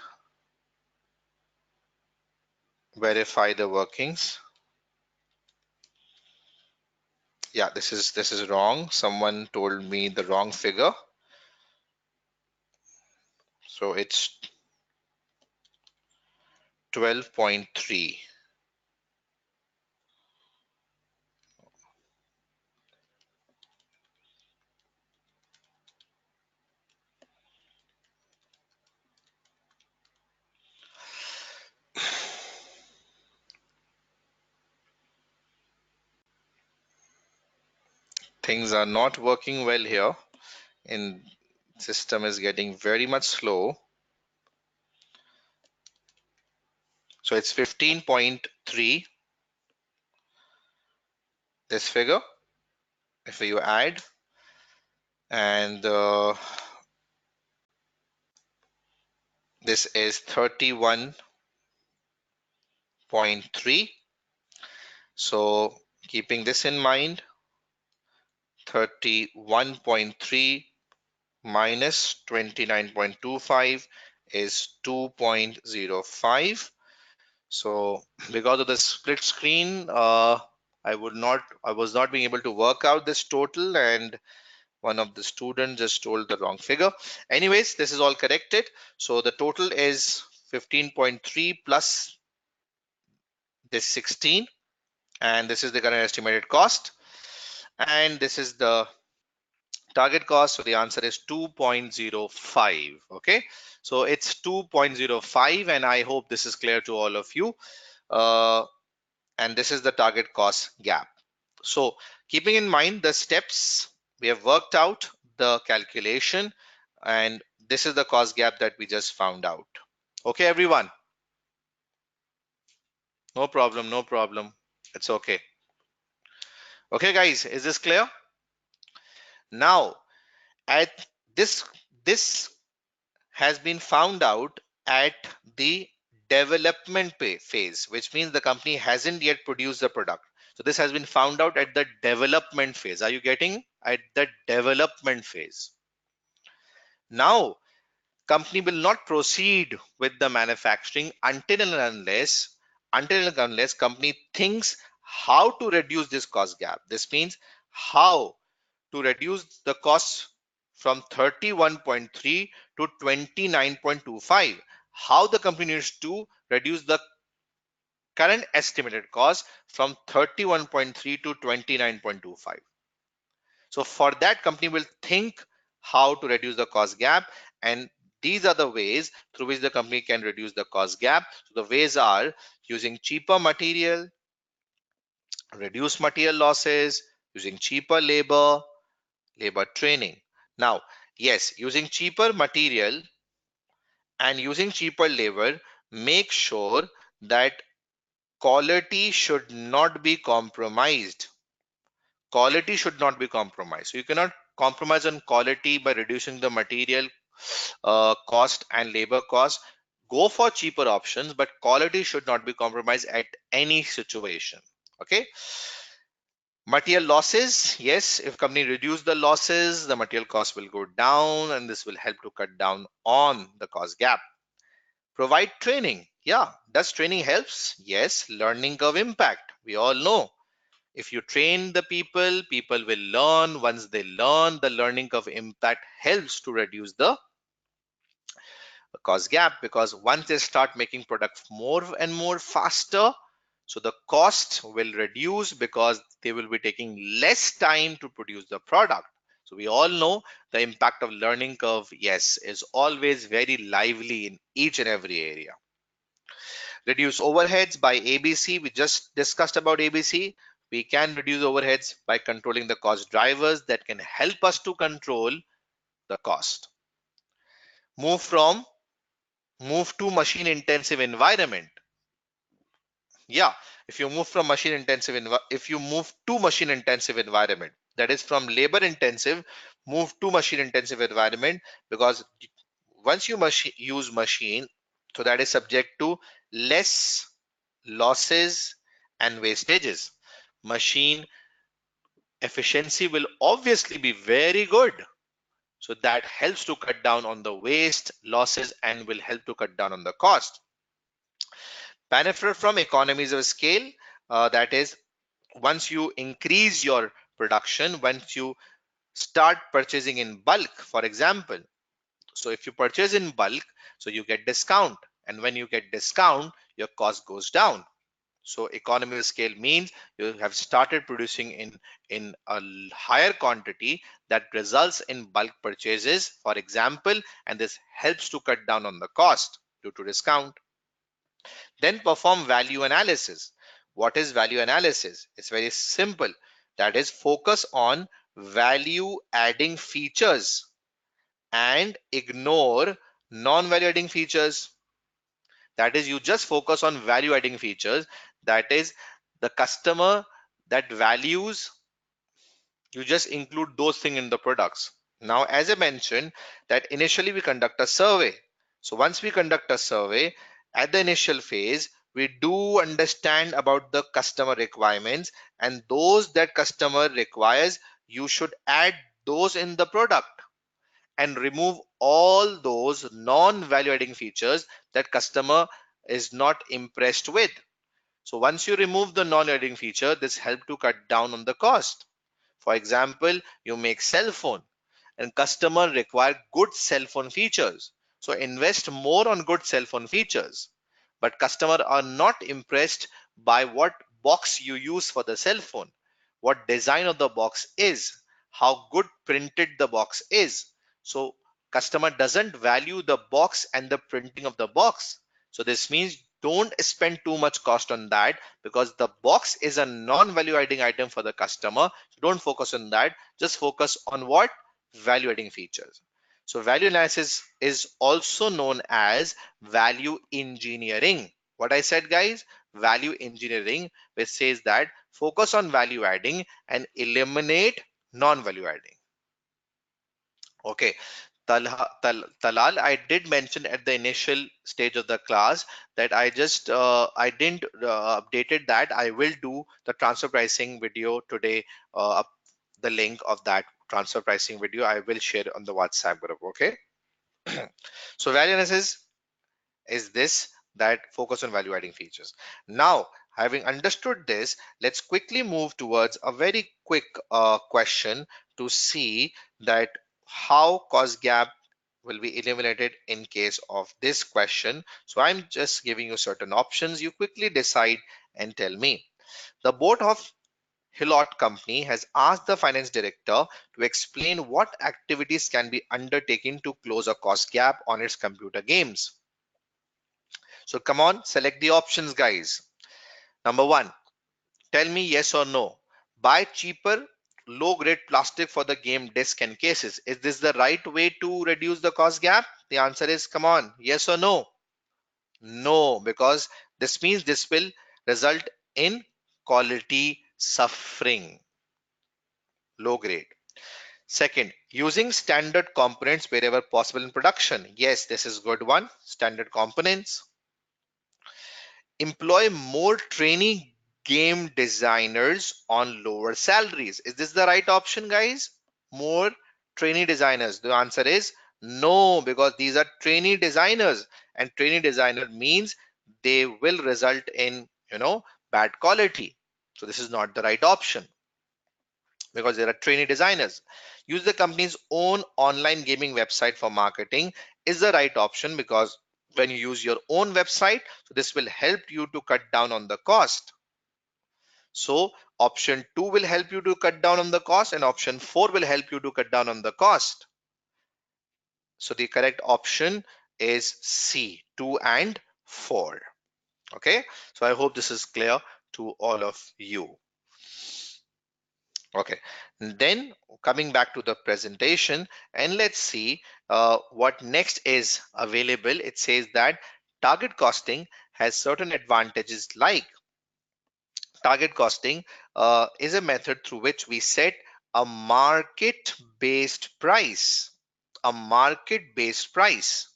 verify the workings. Yeah, this is wrong. Someone told me the wrong figure. So it's 12.3. Things are not working well here, and system is getting very much slow. So it's 15.3, this figure, if you add, and this is 31.3. So keeping this in mind, 31.3 minus 29.25 is 2.05. So because of the split screen, I was not being able to work out this total, and one of the students just told the wrong figure. Anyways, this is all corrected. So the total is 15.3 plus this 16, and this is the current estimated cost, and this is the target cost. So the answer is 2.05. Okay, so it's 2.05, and I hope this is clear to all of you. And this is the target cost gap. So keeping in mind the steps, we have worked out the calculation, and this is the cost gap that we just found out. Okay, everyone. No problem, no problem. It's okay. Okay, guys, is this clear? Now, at this has been found out at the development phase, which means the company hasn't yet produced the product. So this has been found out at the development phase. Are you getting? At the development phase. Now, company will not proceed with the manufacturing until and unless company thinks how to reduce this cost gap. This means how to reduce the cost from 31.3 to 29.25. How the company needs to reduce the current estimated cost from 31.3 to 29.25. So for that, company will think how to reduce the cost gap, and these are the ways through which the company can reduce the cost gap. So the ways are using cheaper material, reduce material losses, using cheaper labor training. Now, yes, using cheaper material and using cheaper labor, make sure that quality should not be compromised. Quality should not be compromised. So you cannot compromise on quality by reducing the material cost and labor cost. Go for cheaper options, but quality should not be compromised at any situation. Okay. Material losses, yes, if company reduce the losses, the material cost will go down, and this will help to cut down on the cost gap. Provide training. Yeah, does training helps? Yes. Learning curve impact, we all know. If you train the people, people will learn. Once they learn, the learning curve impact helps to reduce the cost gap, because once they start making products more and more faster, so the cost will reduce because they will be taking less time to produce the product. So we all know the impact of learning curve, yes, is always very lively in each and every area. Reduce overheads by ABC. We just discussed about ABC. We can reduce overheads by controlling the cost drivers that can help us to control the cost. Move to machine intensive environment. Yeah, if you move to machine intensive environment, that is from labor intensive, move to machine intensive environment, because once you use machine, so that is subject to less losses and wastages. Machine efficiency will obviously be very good. So that helps to cut down on the waste, losses, and will help to cut down on the cost. Benefit from economies of scale, that is, once you increase your production, once you start purchasing in bulk, for example. So if you purchase in bulk, so you get discount, and when you get discount, your cost goes down. So economy of scale means you have started producing in a higher quantity that results in bulk purchases, for example, and this helps to cut down on the cost due to discount. Then perform value analysis. What is value analysis? It's very simple. That is, focus on value adding features and ignore non-value adding features. That is, you just focus on value adding features. That is, the customer that values, you just include those things in the products. Now, as I mentioned, that initially we conduct a survey. So once we conduct a survey, at the initial phase, we do understand about the customer requirements, and those that customer requires, you should add those in the product and remove all those non-value adding features that customer is not impressed with. So once you remove the non-adding feature, this help to cut down on the cost. For example, you make cell phone and customer require good cell phone features. So invest more on good cell phone features. But customer are not impressed by what box you use for the cell phone, what design of the box is, how good printed the box is. So customer doesn't value the box and the printing of the box. So this means don't spend too much cost on that, because the box is a non-value adding item for the customer. Don't focus on that. Just focus on what? Value adding features. So value analysis is also known as value engineering. What I said, guys, value engineering, which says that focus on value adding and eliminate non-value adding. Okay. Talal, I did mention at the initial stage of the class that I didn't updated that I will do the transfer pricing video today. The link of that transfer pricing video I will share on the WhatsApp group. Okay. So value analysis is this, that focus on value adding features. Now, having understood this, let's quickly move towards a very quick question to see that how cost gap will be eliminated in case of this question. So I'm just giving you certain options. You quickly decide and tell me. The board of Hillot Company has asked the finance director to explain what activities can be undertaken to close a cost gap on its computer games. So come on, select the options, guys. Number one, tell me yes or no. Buy cheaper, low grade plastic for the game disc and cases. Is this the right way to reduce the cost gap? The answer is, come on, yes or no? No, because this means this will result in quality suffering. Low grade. Second, using standard components wherever possible in production. Yes, this is good one. Standard components. Employ more trainee game designers on lower salaries. Is this the right option, guys? More trainee designers. The answer is no, because these are trainee designers, and trainee designer means they will result in, bad quality. So this is not the right option, because there are trainee designers. Use the company's own online gaming website for marketing is the right option, because when you use your own website, so this will help you to cut down on the cost. So option 2 will help you to cut down on the cost, and option 4 will help you to cut down on the cost. So the correct option is C, 2 and 4. Okay, so I hope this is clear to all of you. Okay, then coming back to the presentation, and let's see what next is available. It says that target costing has certain advantages, like target costing is a method through which we set a market-based price. A market-based price.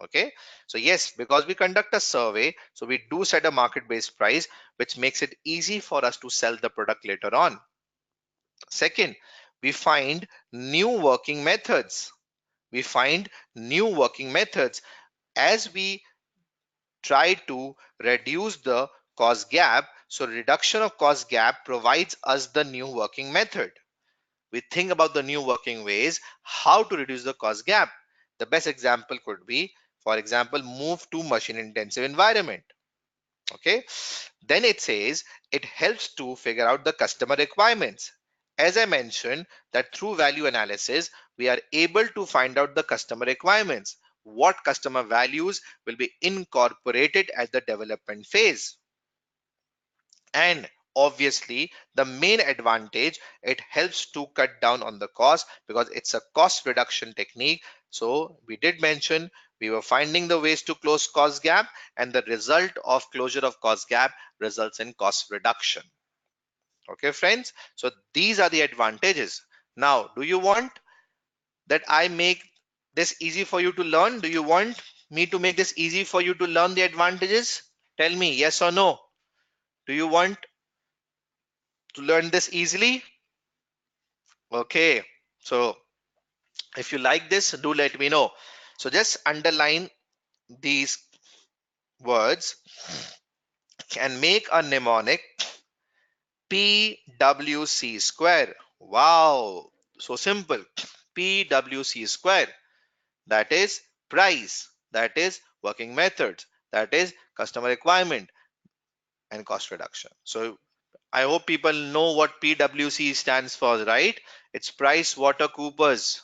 Okay, so yes, because we conduct a survey, so we do set a market-based price, which makes it easy for us to sell the product later on. Second, we find new working methods. We find new working methods as we try to reduce the cost gap. So reduction of cost gap provides us the new working method. We think about the new working ways, how to reduce the cost gap. The best example could be, for example, move to machine intensive environment. Okay, then it says it helps to figure out the customer requirements. As I mentioned, that through value analysis we are able to find out the customer requirements. What customer values will be incorporated at the development phase. And obviously the main advantage, it helps to cut down on the cost, because it's a cost reduction technique. So we did mention we were finding the ways to close cost gap, and the result of closure of cost gap results in cost reduction. Okay, friends. So these are the advantages. Now, do you want that I make this easy for you to learn? Do you want me to make this easy for you to learn the advantages? Tell me yes or no. Do you want to learn this easily? Okay. So if you like this, do let me know. So just underline these words and make a mnemonic PWC square. Wow. So simple. PWC square. That is price. That is working methods. That is customer requirement and cost reduction. So I hope people know what PWC stands for, right? It's Price Water Coopers,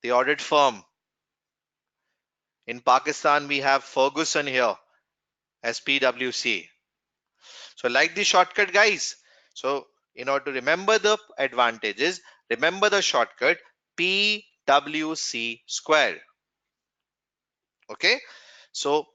the audit firm. In Pakistan, we have Ferguson here as PWC. So like the shortcut, guys. So in order to remember the advantages, remember the shortcut PWC square. Okay. So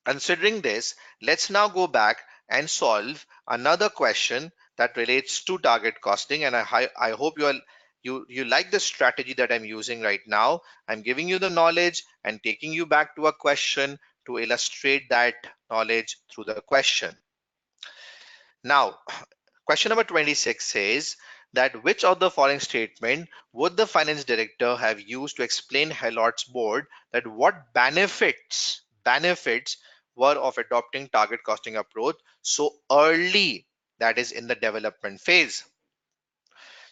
considering this, let's now go back and solve another question that relates to target costing. And I hope you like the strategy that I'm using right now. I'm giving you the knowledge and taking you back to a question to illustrate that knowledge through the question. Now, question number 26 says that which of the following statement would the finance director have used to explain Hellott's board that what benefits were of adopting target costing approach so early, that is in the development phase.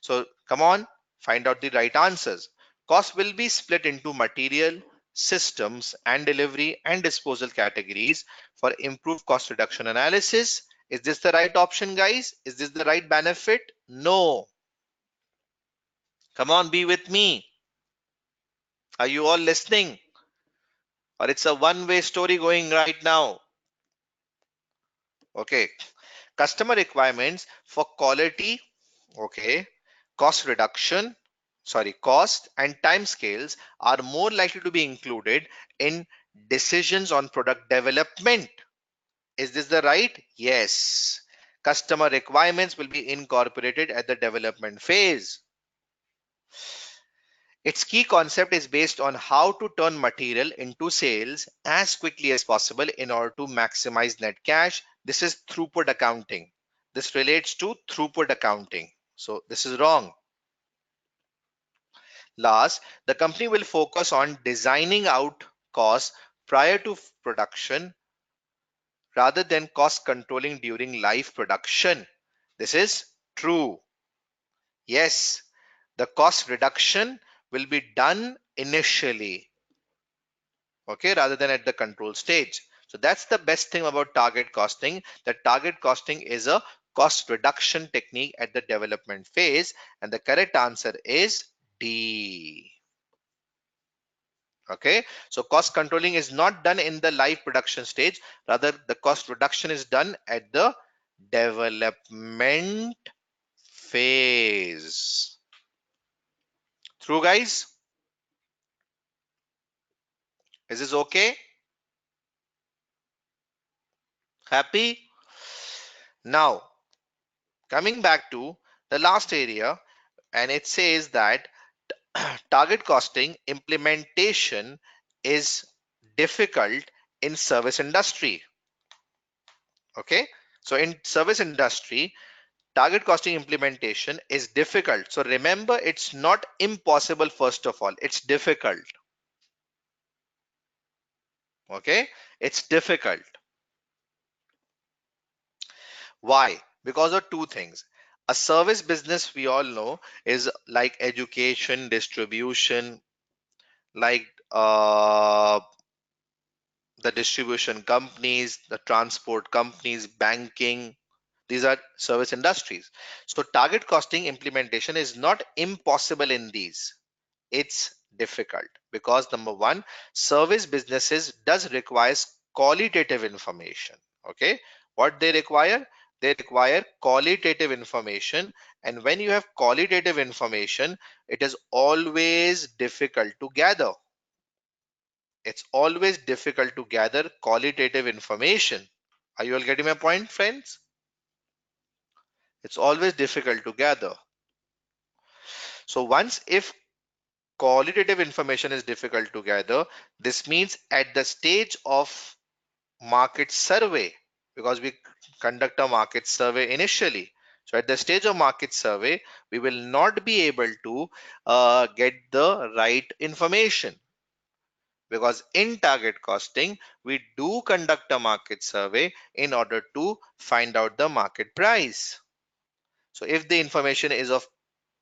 So come on, find out the right answers. Cost will be split into material, systems, and delivery and disposal categories for improved cost reduction analysis. Is this the right option, guys? Is this the right benefit? No. Come on, be with me. Are you all listening? Or it's a one-way story going right now? Okay. Customer requirements for quality, okay, cost reduction, cost and time scales are more likely to be included in decisions on product development. Is this the right? Yes. Customer requirements will be incorporated at the development phase. Its key concept is based on how to turn material into sales as quickly as possible in order to maximize net cash. This is throughput accounting. This relates to throughput accounting. So this is wrong. Last, the company will focus on designing out costs prior to production rather than cost controlling during live production. This is true. Yes, the cost reduction will be done initially, okay, rather than at the control stage. So that's the best thing about target costing. That target costing is a cost reduction technique at the development phase, and the correct answer is D. Okay, so cost controlling is not done in the live production stage, rather the cost reduction is done at the development phase. True, guys? Is this okay? Happy? Now, coming back to the last area, and it says that target costing implementation is difficult in service industry. Okay, so in service industry, target costing implementation is difficult. So remember, it's not impossible. First of all, it's difficult. Okay, it's difficult. Why? Because of two things. A service business, we all know, is like education, distribution, like the distribution companies, the transport companies, banking. These are service industries. So target costing implementation is not impossible in these. It's difficult because number one, service businesses does requires qualitative information. Okay, what they require qualitative information, And when you have qualitative information, it is always difficult to gather. It's always difficult to gather qualitative information. Are you all getting my point, friends? It's always difficult to gather. So once if qualitative information is difficult to gather, this means at the stage of market survey, because we conduct a market survey initially. So at the stage of market survey, we will not be able to get the right information, because in target costing, we do conduct a market survey in order to find out the market price. So if the information is of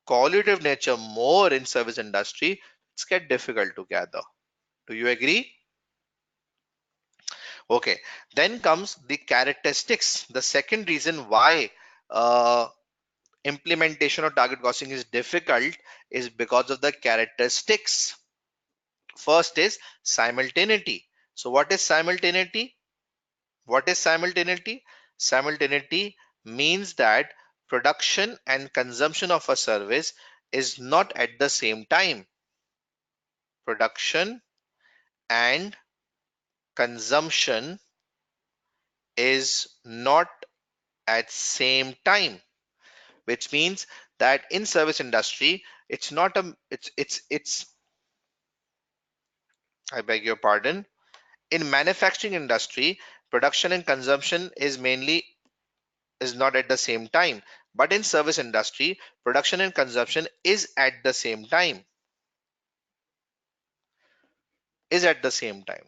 qualitative nature more in service industry, it's get difficult to gather. Do you agree? Okay, then comes the characteristics. The second reason why implementation of target costing is difficult is because of the characteristics. First is simultaneity. So what is simultaneity? What is simultaneity? Simultaneity means that production and consumption of a service is not at the same time. Production and consumption is not at same time, which means that in service industry, it's not a it's I beg your pardon. In manufacturing industry, production and consumption is not at the same time. But in service industry, production and consumption is at the same time. Is at the same time.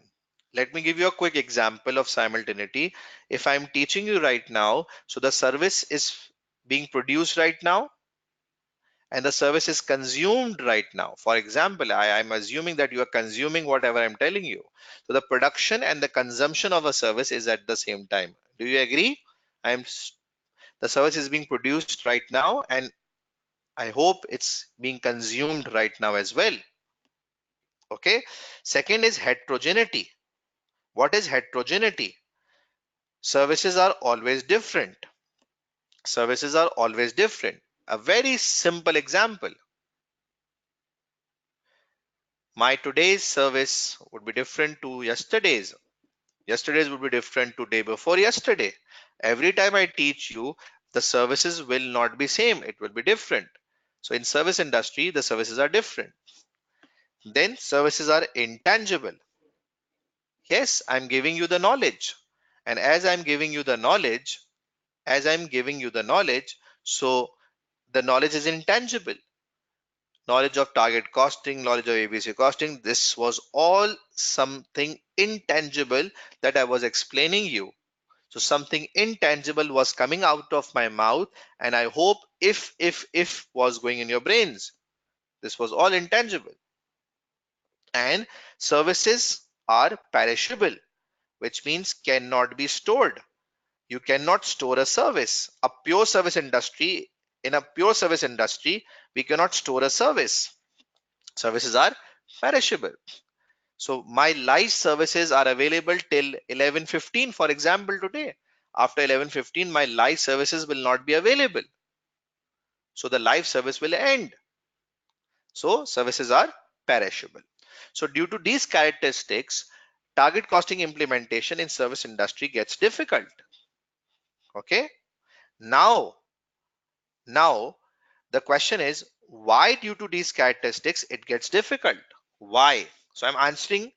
Let me give you a quick example of simultaneity. If I'm teaching you right now, so the service is being produced right now and the service is consumed right now. For example, I'm assuming that you are consuming whatever I'm telling you. So the production and the consumption of a service is at the same time. Do you agree? I'm the service is being produced right now and I hope it's being consumed right now as well. Okay. Second is heterogeneity. What is heterogeneity? Services are always different. Services are always different. A very simple example. My today's service would be different to yesterday's. Yesterday's would be different to day before yesterday. Every time I teach you, the services will not be same. It will be different. So in service industry, the services are different. Then services are intangible. Yes, I'm giving you the knowledge. And as I'm giving you the knowledge, so the knowledge is intangible. Knowledge of target costing, knowledge of ABC costing, this was all something intangible that I was explaining you. So something intangible was coming out of my mouth, and I hope if was going in your brains. This was all intangible. And services are perishable, which means cannot be stored. You cannot store a service. A pure service industry, in a pure service industry, we cannot store a service. Services are perishable. So my live services are available till 11:15, for example, today. After 11:15, my live services will not be available. So the live service will end. So services are perishable. So due to these characteristics, target costing implementation in service industry gets difficult. Okay. Now, now the question is why due to these characteristics it gets difficult? Why? So I'm answering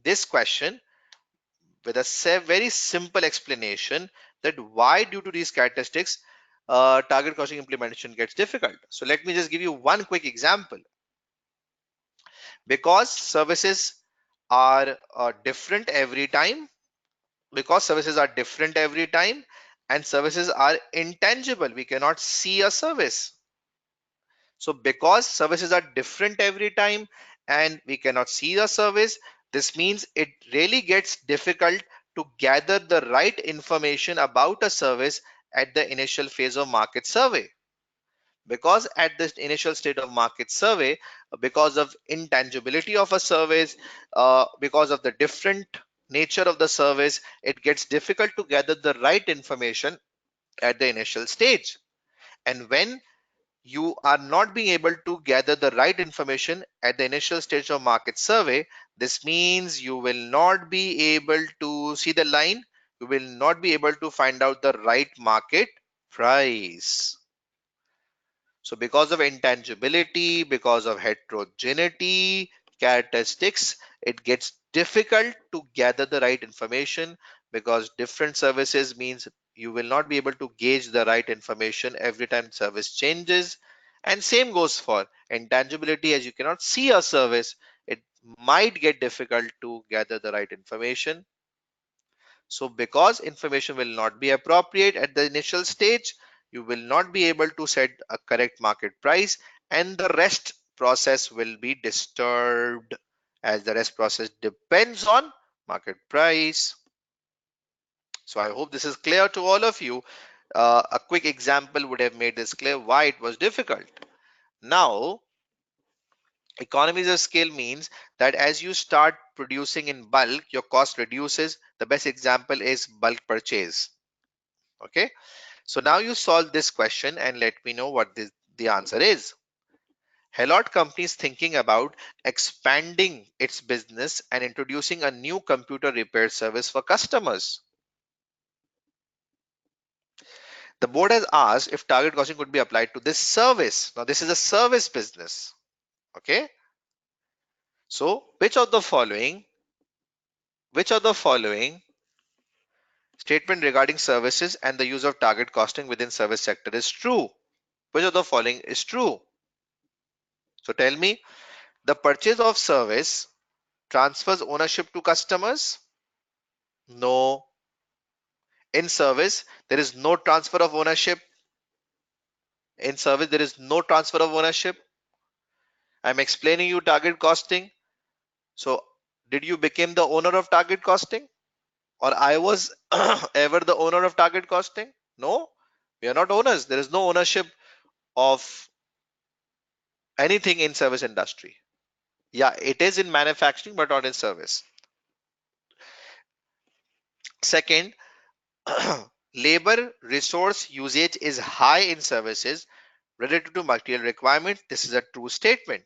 this question with a very simple explanation that why due to these characteristics target costing implementation gets difficult. So let me just give you one quick example. Because services are different every time, because services are different every time and services are intangible, we cannot see a service. So because services are different every time and we cannot see the service, this means it really gets difficult to gather the right information about a service at the initial phase of market survey. Because at this initial state of market survey, because of intangibility of a service, because of the different nature of the service, it gets difficult to gather the right information at the initial stage. And when you are not being able to gather the right information at the initial stage of market survey, this means you will not be able to see the line, you will not be able to find out the right market price. So because of intangibility, because of heterogeneity characteristics, it gets difficult to gather the right information, because different services means you will not be able to gauge the right information every time service changes. And same goes for intangibility. As you cannot see a service, it might get difficult to gather the right information. So because information will not be appropriate at the initial stage, you will not be able to set a correct market price, and the rest process will be disturbed, as the rest process depends on market price. So I hope this is clear to all of you. A quick example would have made this clear why it was difficult. Now, economies of scale means that as you start producing in bulk, your cost reduces. The best example is bulk purchase. Okay. So now you solve this question and let me know what the answer is. Helot company is thinking about expanding its business and introducing a new computer repair service for customers. The board has asked if target costing could be applied to this service. Now this is a service business. Okay. So which of the following statement regarding services and the use of target costing within service sector is true? Which of the following is true? So tell me, the purchase of service transfers ownership to customers? No. In service, there is no transfer of ownership. In service, there is no transfer of ownership. I'm explaining you target costing. So, did you become the owner of target costing? Or I was ever the owner of target costing? No, we are not owners. There is no ownership of anything in service industry. Yeah, it is in manufacturing, but not in service. Second, labor resource usage is high in services related to material requirement. This is a true statement.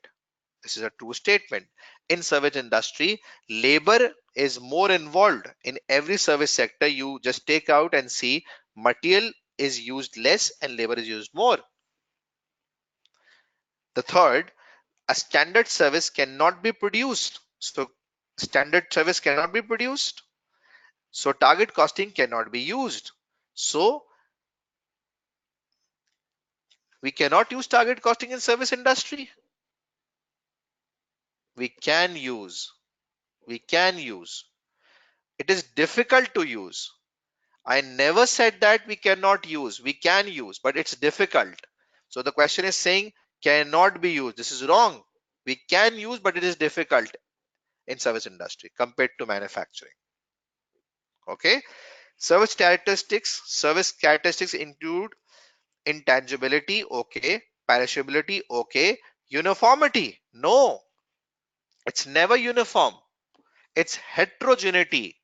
This is a true statement. In service industry, labor is more involved. In every service sector, you just take out and see material is used less and labor is used more. The third, a standard service cannot be produced. So standard service cannot be produced. So target costing cannot be used. So we cannot use target costing in service industry. We can use. We can use. It is difficult to use. I never said that we cannot use. We can use, but it's difficult. So the question is saying cannot be used. This is wrong. We can use, but it is difficult in service industry compared to manufacturing. Okay. Service characteristics include intangibility. Okay. Perishability. Okay. Uniformity. No, it's never uniform. It's heterogeneity.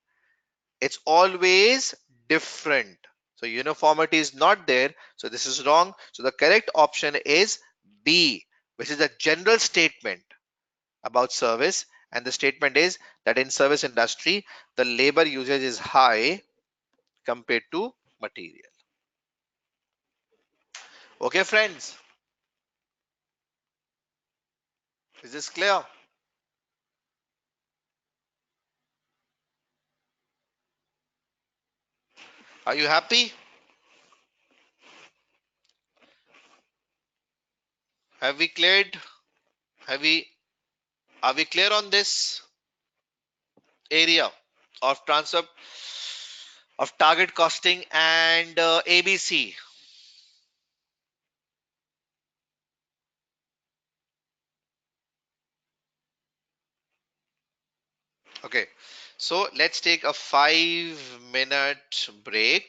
It's always different. So uniformity is not there. So this is wrong. So the correct option is B, which is a general statement about service. And the statement is that in service industry, the labor usage is high compared to material. Okay, friends, is this clear? Are you happy? Have we cleared? Have we? Are we clear on this area of transfer of target costing and ABC? Okay, so let's take a 5-minute break,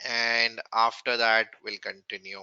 and after that, we'll continue.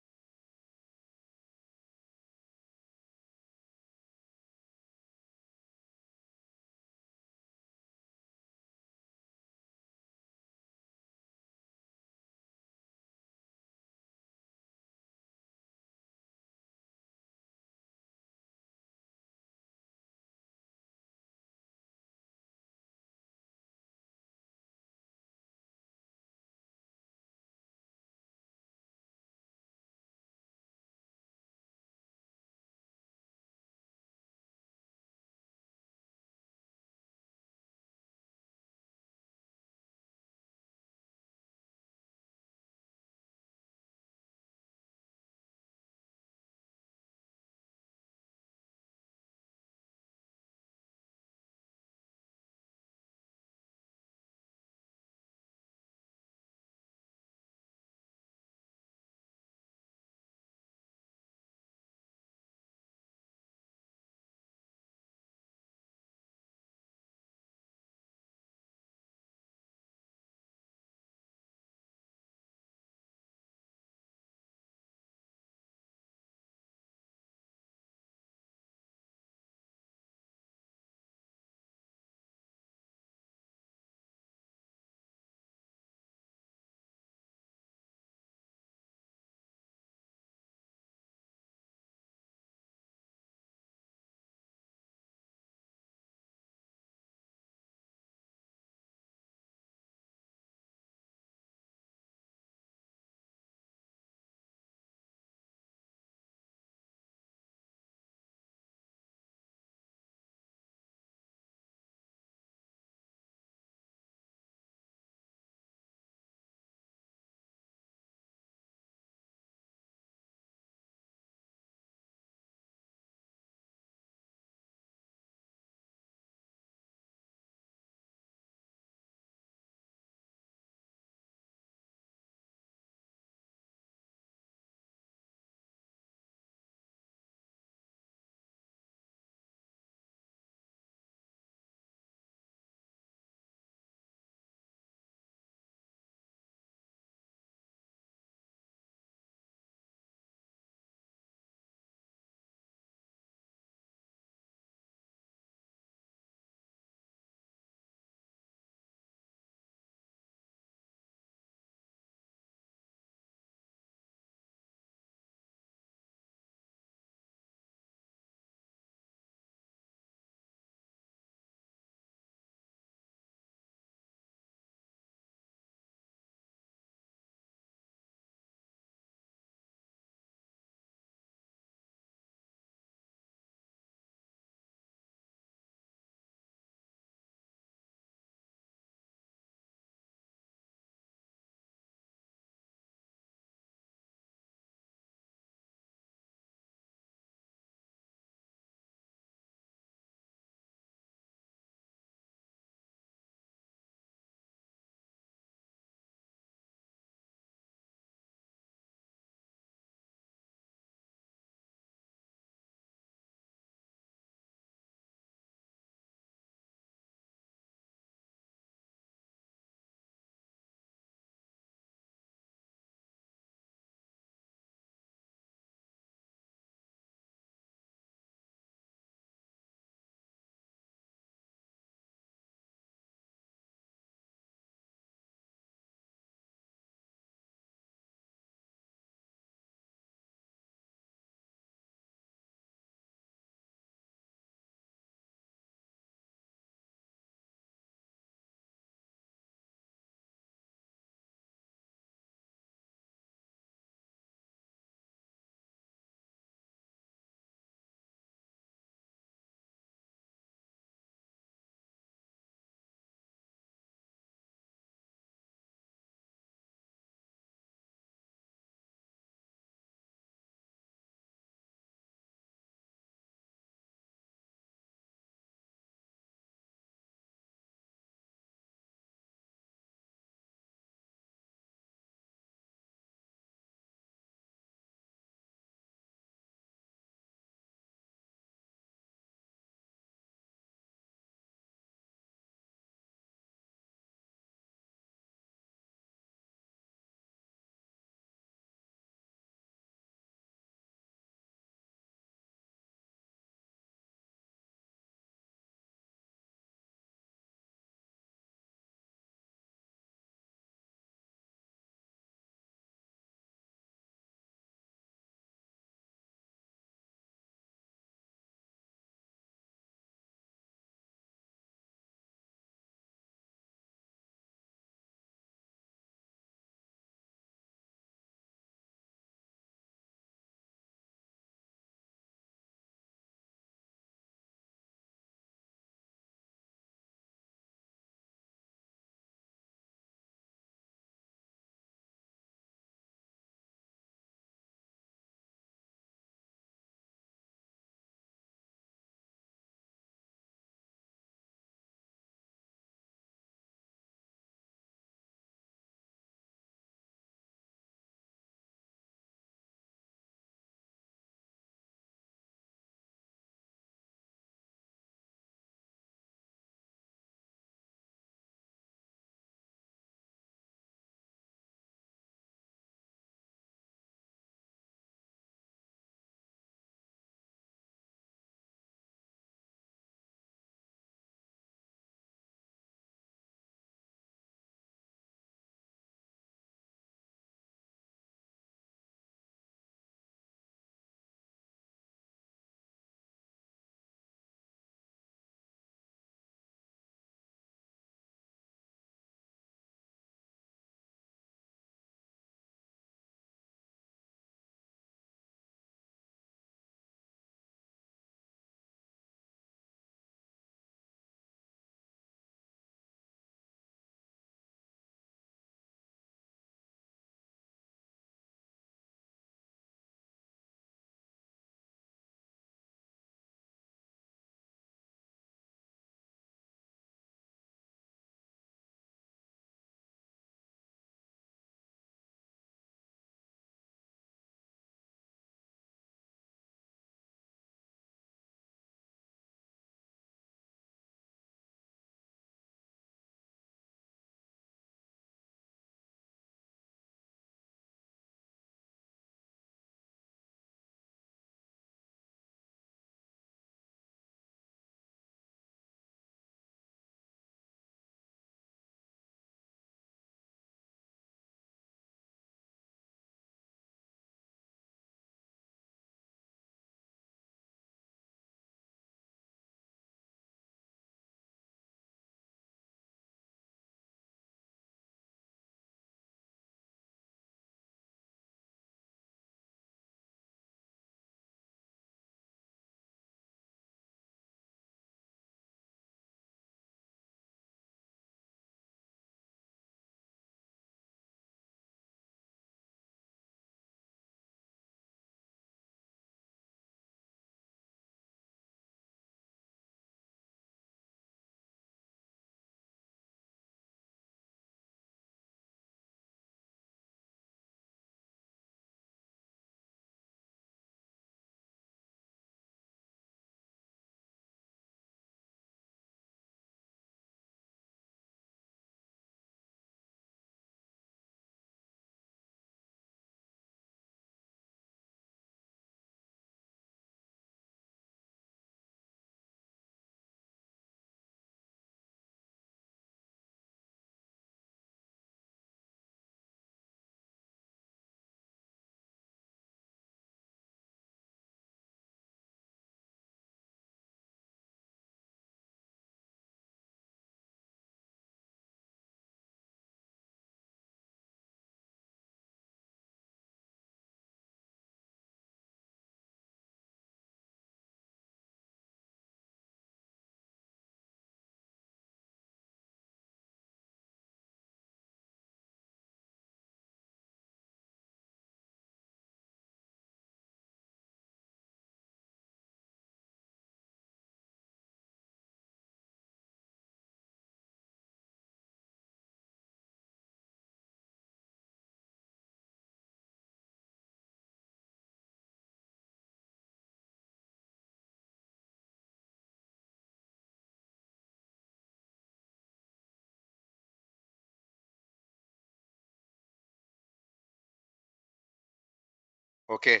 Okay,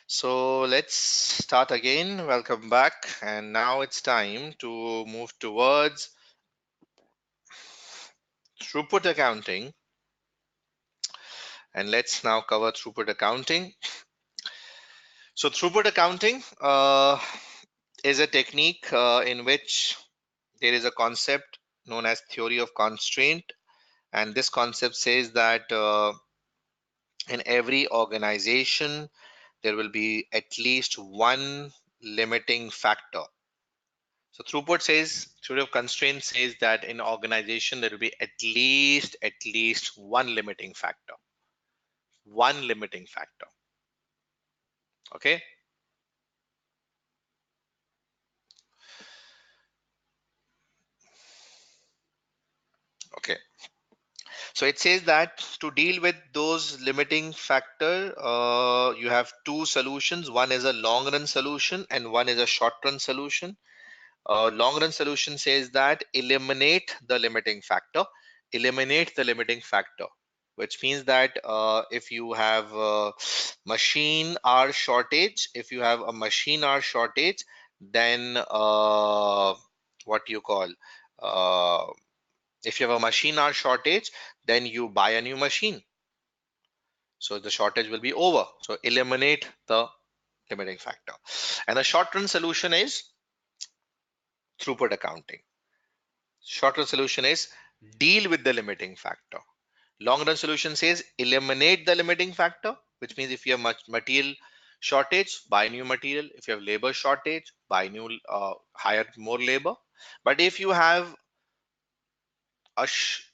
so let's start again. Welcome back. And now it's time to move towards throughput accounting. And let's now cover throughput accounting. So, throughput accounting is a technique in which there is a concept known as theory of constraint. And this concept says that in every organization, there will be at least one limiting factor. So theory of constraint says that in organization there will be at least one limiting factor. One limiting factor. Okay. Okay. So it says that to deal with those limiting factor, you have two solutions. One is a long run solution and one is a short run solution. Long run solution says that eliminate the limiting factor, which means that if you have a machine hour shortage, then what you call uh, if you have a machine hour shortage, then you buy a new machine. So the shortage will be over. So eliminate the limiting factor. And the short run solution is throughput accounting. Short run solution is deal with the limiting factor. Long run solution says eliminate the limiting factor, which means if you have much material shortage, buy new material. If you have labor shortage, buy new, hire more labor. But if you have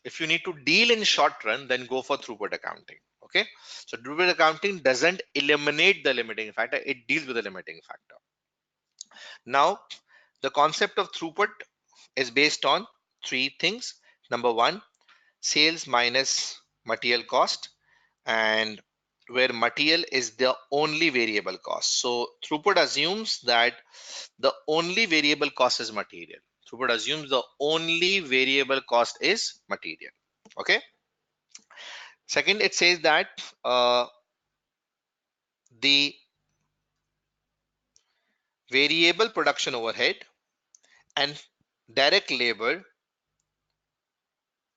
if you need to deal in short run, then go for throughput accounting. Okay, so throughput accounting doesn't eliminate the limiting factor; it deals with the limiting factor. Now, the concept of throughput is based on three things. Number one, sales minus material cost, and where material is the only variable cost. So throughput assumes that the only variable cost is material. Throughput assumes the only variable cost is material. Okay. Second, it says that the variable production overhead and direct labor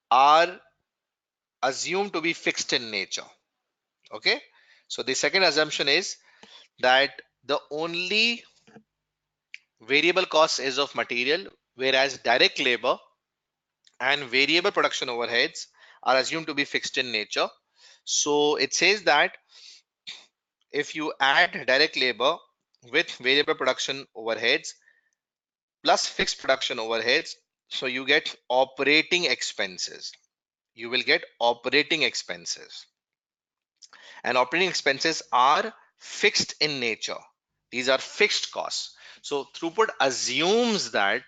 are assumed to be fixed in nature. Okay. So the second assumption is that the only variable cost is of material, whereas direct labor and variable production overheads are assumed to be fixed in nature. So it says that if you add direct labor with variable production overheads plus fixed production overheads, so you get operating expenses. You will get operating expenses. And operating expenses are fixed in nature. These are fixed costs. So throughput assumes that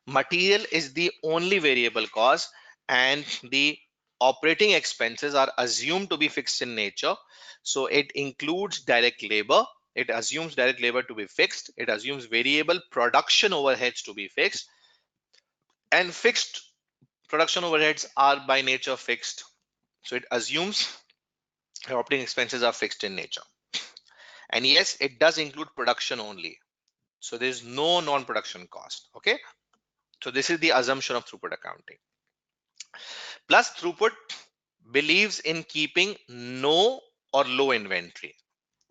material is the only variable cost and the operating expenses are assumed to be fixed in nature. So it includes direct labor. It assumes direct labor to be fixed. It assumes variable production overheads to be fixed, and fixed production overheads are by nature fixed. So it assumes operating expenses are fixed in nature. And yes, it does include production only. So there is no non-production cost. Okay. So this is the assumption of throughput accounting. Plus, throughput believes in keeping no or low inventory.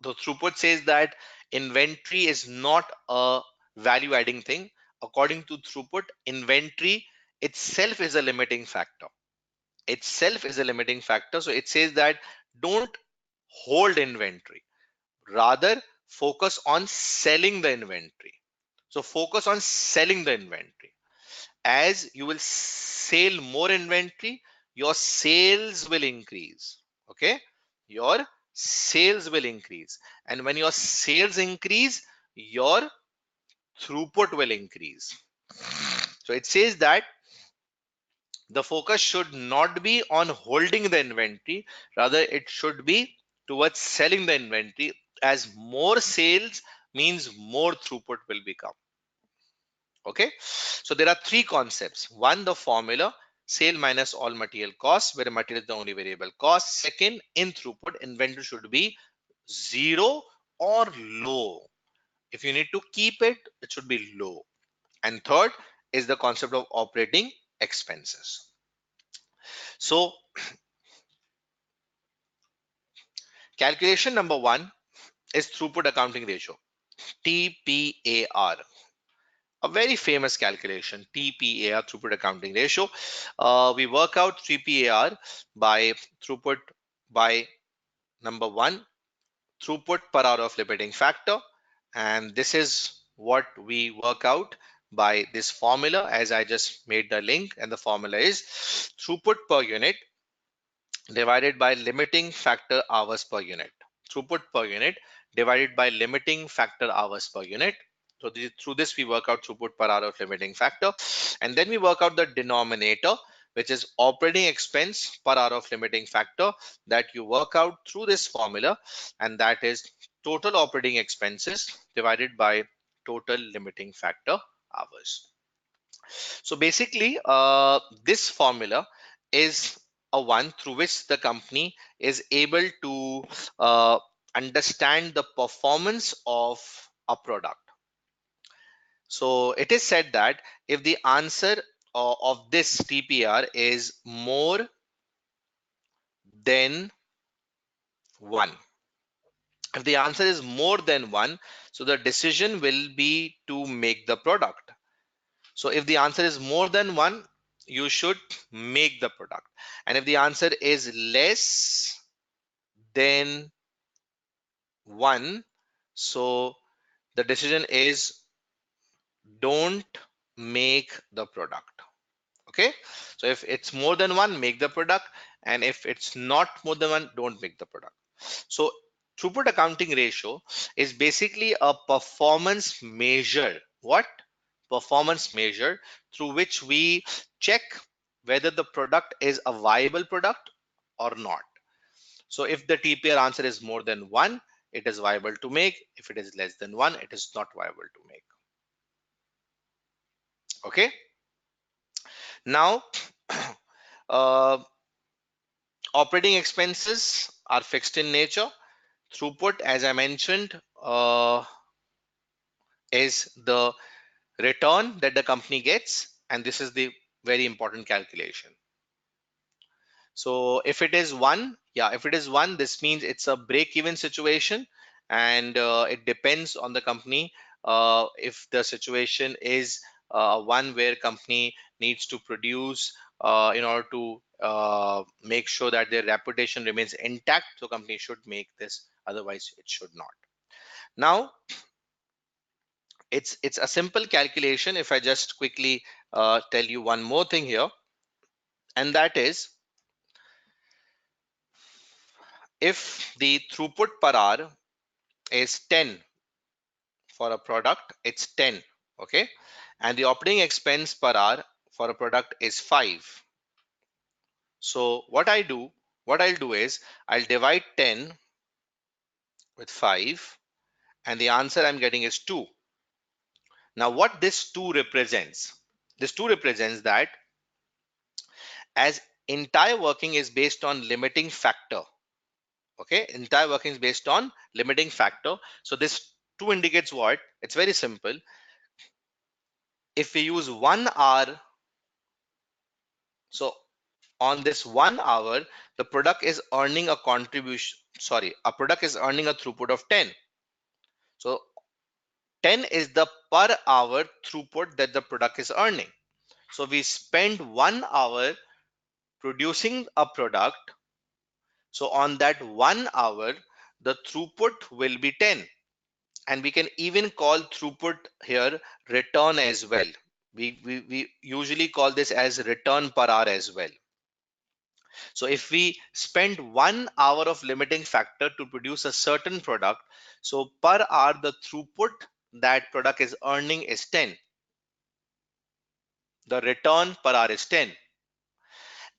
The throughput says that inventory is not a value adding thing. According to throughput, inventory itself is a limiting factor. Itself is a limiting factor. So it says that don't hold inventory. Rather, focus on selling the inventory. So focus on selling the inventory. As you will sell more inventory, your sales will increase. Okay, your sales will increase, and when your sales increase, your throughput will increase. So it says that the focus should not be on holding the inventory, rather it should be towards selling the inventory, as more sales means more throughput will become. Okay, so there are three concepts. One, the formula. sale minus all material costs, where material is the only variable cost. Second, in throughput, inventory should be zero or low. If you need to keep it, it should be low. And third is the concept of operating expenses. So calculation number one is throughput accounting ratio, TPAR. A very famous calculation, TPAR, throughput accounting ratio. We work out TPAR by throughput by number one, throughput per hour of limiting factor. And this is what we work out by this formula, as I just made the link, and the formula is throughput per unit divided by limiting factor hours per unit. Throughput per unit divided by limiting factor hours per unit. So through this, we work out throughput per hour of limiting factor. And then we work out the denominator, which is operating expense per hour of limiting factor, that you work out through this formula. And that is total operating expenses divided by total limiting factor hours. So basically, this formula is a one through which the company is able to understand the performance of a product. So it is said that if the answer of this TPR is more than 1, if the answer is more than 1, so the decision will be to make the product. So if the answer is more than 1, you should make the product. And if the answer is less than 1, so the decision is don't make the product. Okay. So if it's more than 1, make the product. And if it's not more than 1, don't make the product. So throughput accounting ratio is basically a performance measure. What? Performance measure through which we check whether the product is a viable product or not. So if the TPR answer is more than 1, it is viable to make. If it is less than 1, it is not viable to make. Okay. Now, uh, operating expenses are fixed in nature. Throughput, as I mentioned, is the return that the company gets, and this is the very important calculation. So if it is 1, yeah, if it is 1, this means it's a break even situation, and it depends on the company. If the situation is one where company needs to produce in order to make sure that their reputation remains intact, so company should make this, otherwise it should not. Now it's a simple calculation. If I just quickly tell you one more thing here, and that is, if the throughput per hour is 10 for a product, it's 10. Okay. And the operating expense per hour for a product is 5. So what I'll do is I'll divide 10 with 5, and the answer I'm getting is 2. Now what this 2 represents, this 2 represents that as entire working is based on limiting factor. Okay, entire working is based on limiting factor. So this 2 indicates what? It's very simple. If we use 1 hour, so on this 1 hour, the product is earning a contribution, sorry, a product is earning a throughput of 10. So 10 is the per hour throughput that the product is earning. So we spend 1 hour producing a product. So on that 1 hour, the throughput will be 10. And we can even call throughput here return as well. We usually call this as return per hour as well. So if we spend 1 hour of limiting factor to produce a certain product, so per hour the throughput that product is earning is 10. The return per hour is 10.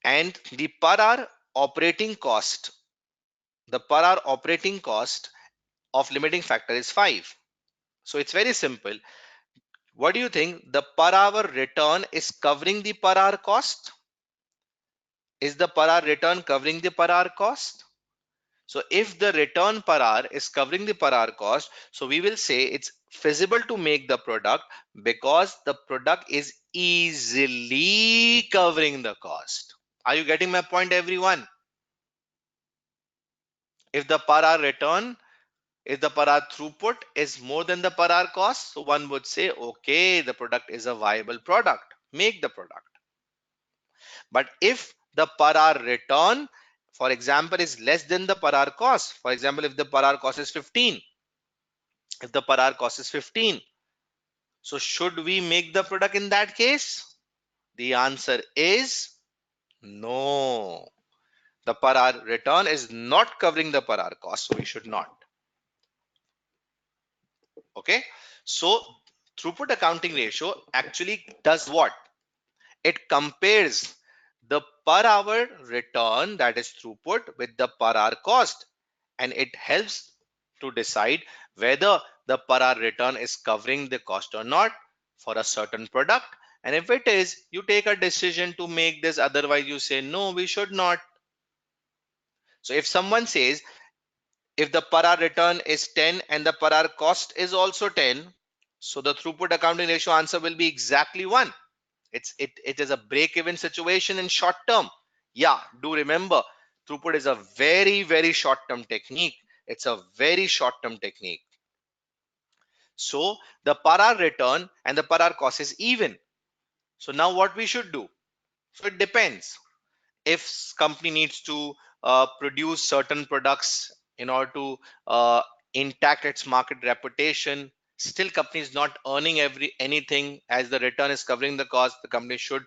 And the per hour operating cost, the per hour operating cost of limiting factor is 5. So it's very simple. What do you think? The per hour return is covering the per hour cost? Is the per hour return covering the per hour cost? So if the return per hour is covering the per hour cost, so we will say it's feasible to make the product because the product is easily covering the cost. Are you getting my point, everyone? If the per hour return, if the per hour throughput is more than the per hour cost, so one would say, okay, the product is a viable product. Make the product. But if the per hour return, for example, is less than the per hour cost, for example, if the per hour cost is 15, if the per hour cost is 15, so should we make the product in that case? The answer is no. The per hour return is not covering the per hour cost, so we should not. Okay. So throughput accounting ratio actually does what? It compares the per hour return, that is throughput, with the per hour cost, and it helps to decide whether the per hour return is covering the cost or not for a certain product. And if it is, you take a decision to make this, otherwise you say no, we should not. So if someone says if the per hour return is 10 and the per hour cost is also 10, so the throughput accounting ratio answer will be exactly 1. It is a break even situation in short term. Yeah, do remember, throughput is a very short term technique. It's a very short term technique. So the per hour return and the per hour cost is even. So now what we should do? So it depends. If company needs to produce certain products in order to intact its market reputation, still company is not earning anything, as the return is covering the cost, the company should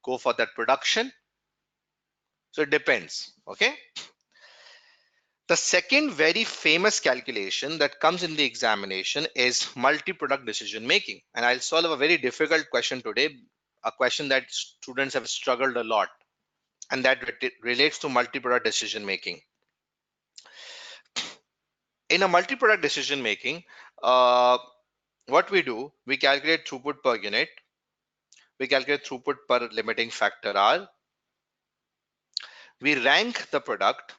go for that production. So it depends. Okay. The second very famous calculation that comes in the examination is multi-product decision making. And I'll solve a very difficult question today, a question that students have struggled a lot, and that relates to multi-product decision making. In a multi-product decision making, what we do, we calculate throughput per unit, we calculate throughput per limiting factor R, we rank the product,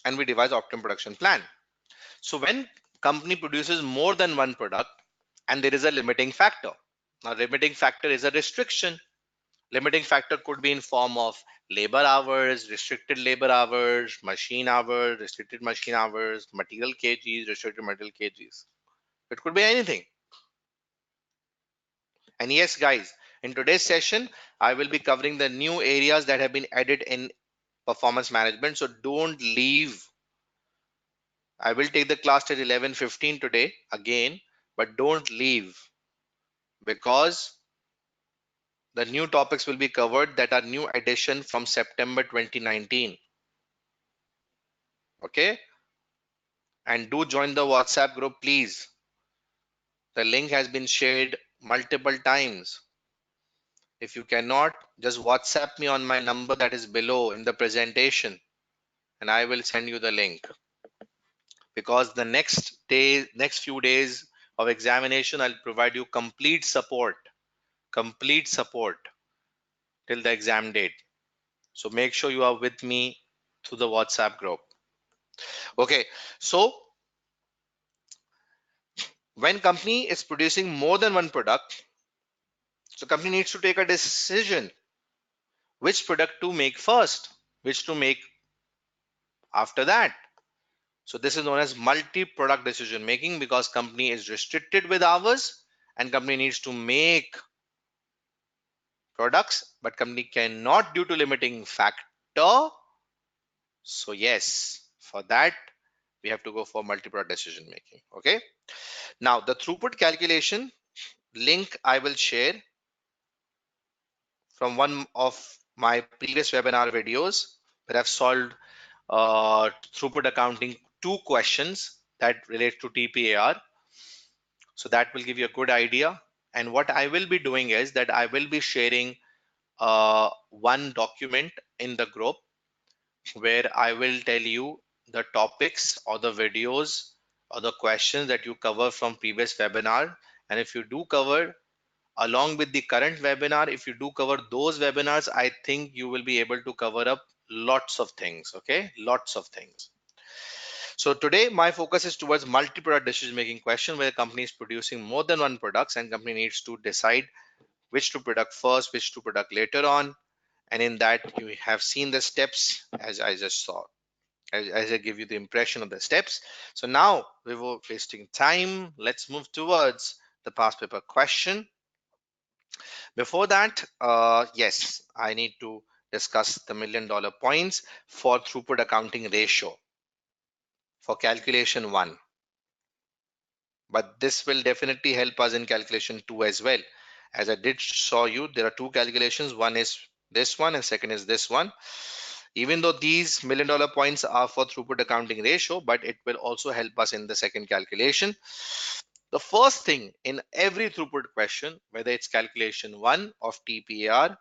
and we devise optimum production plan. So when company produces more than one product and there is a limiting factor, now limiting factor is a restriction. Limiting factor could be in form of labor hours, restricted labor hours, machine hours, restricted machine hours, material kgs, restricted material kgs. It could be anything. And yes, guys, in today's session, I will be covering the new areas that have been added in performance management. So don't leave. I will take the class at 11:15 today again, but don't leave, because the new topics will be covered that are new addition from September 2019. Okay. And do join the WhatsApp group, please. The link has been shared multiple times. If you cannot, just WhatsApp me on my number that is below in the presentation, and I will send you the link. Because the next few days of examination, I'll provide you complete support till the exam date. So make sure you are with me through the WhatsApp group. Okay, so when company is producing more than one product, so company needs to take a decision which product to make first, which to make after that. So this is known as multi-product decision making, because company is restricted with hours and company needs to make products, but company cannot due to limiting factor. So yes, for that we have to go for multi-product decision making. Okay. Now the throughput calculation link I will share from one of my previous webinar videos where I've solved throughput accounting 2 questions that relate to TPAR. So that will give you a good idea. And what I will be doing is that I will be sharing one document in the group where I will tell you the topics or the videos or the questions that you cover from previous webinar. And if you do cover along with the current webinar, if you do cover those webinars, I think you will be able to cover up lots of things. Okay, lots of things. So today my focus is towards multi-product decision making question, where a company is producing more than one products and company needs to decide which to product first, which to product later on. And in that you have seen the steps as I just saw, as I give you the impression of the steps. So now we were wasting time. Let's move towards the past paper question. Before that, yes, I need to discuss the $1,000,000 points for throughput accounting ratio for calculation one. But this will definitely help us in calculation two as well. As I did show you, there are two calculations. One is this one and second is this one. Even though these $1,000,000 points are for throughput accounting ratio, but it will also help us in the second calculation. The first thing in every throughput question, whether it's calculation one of TPAR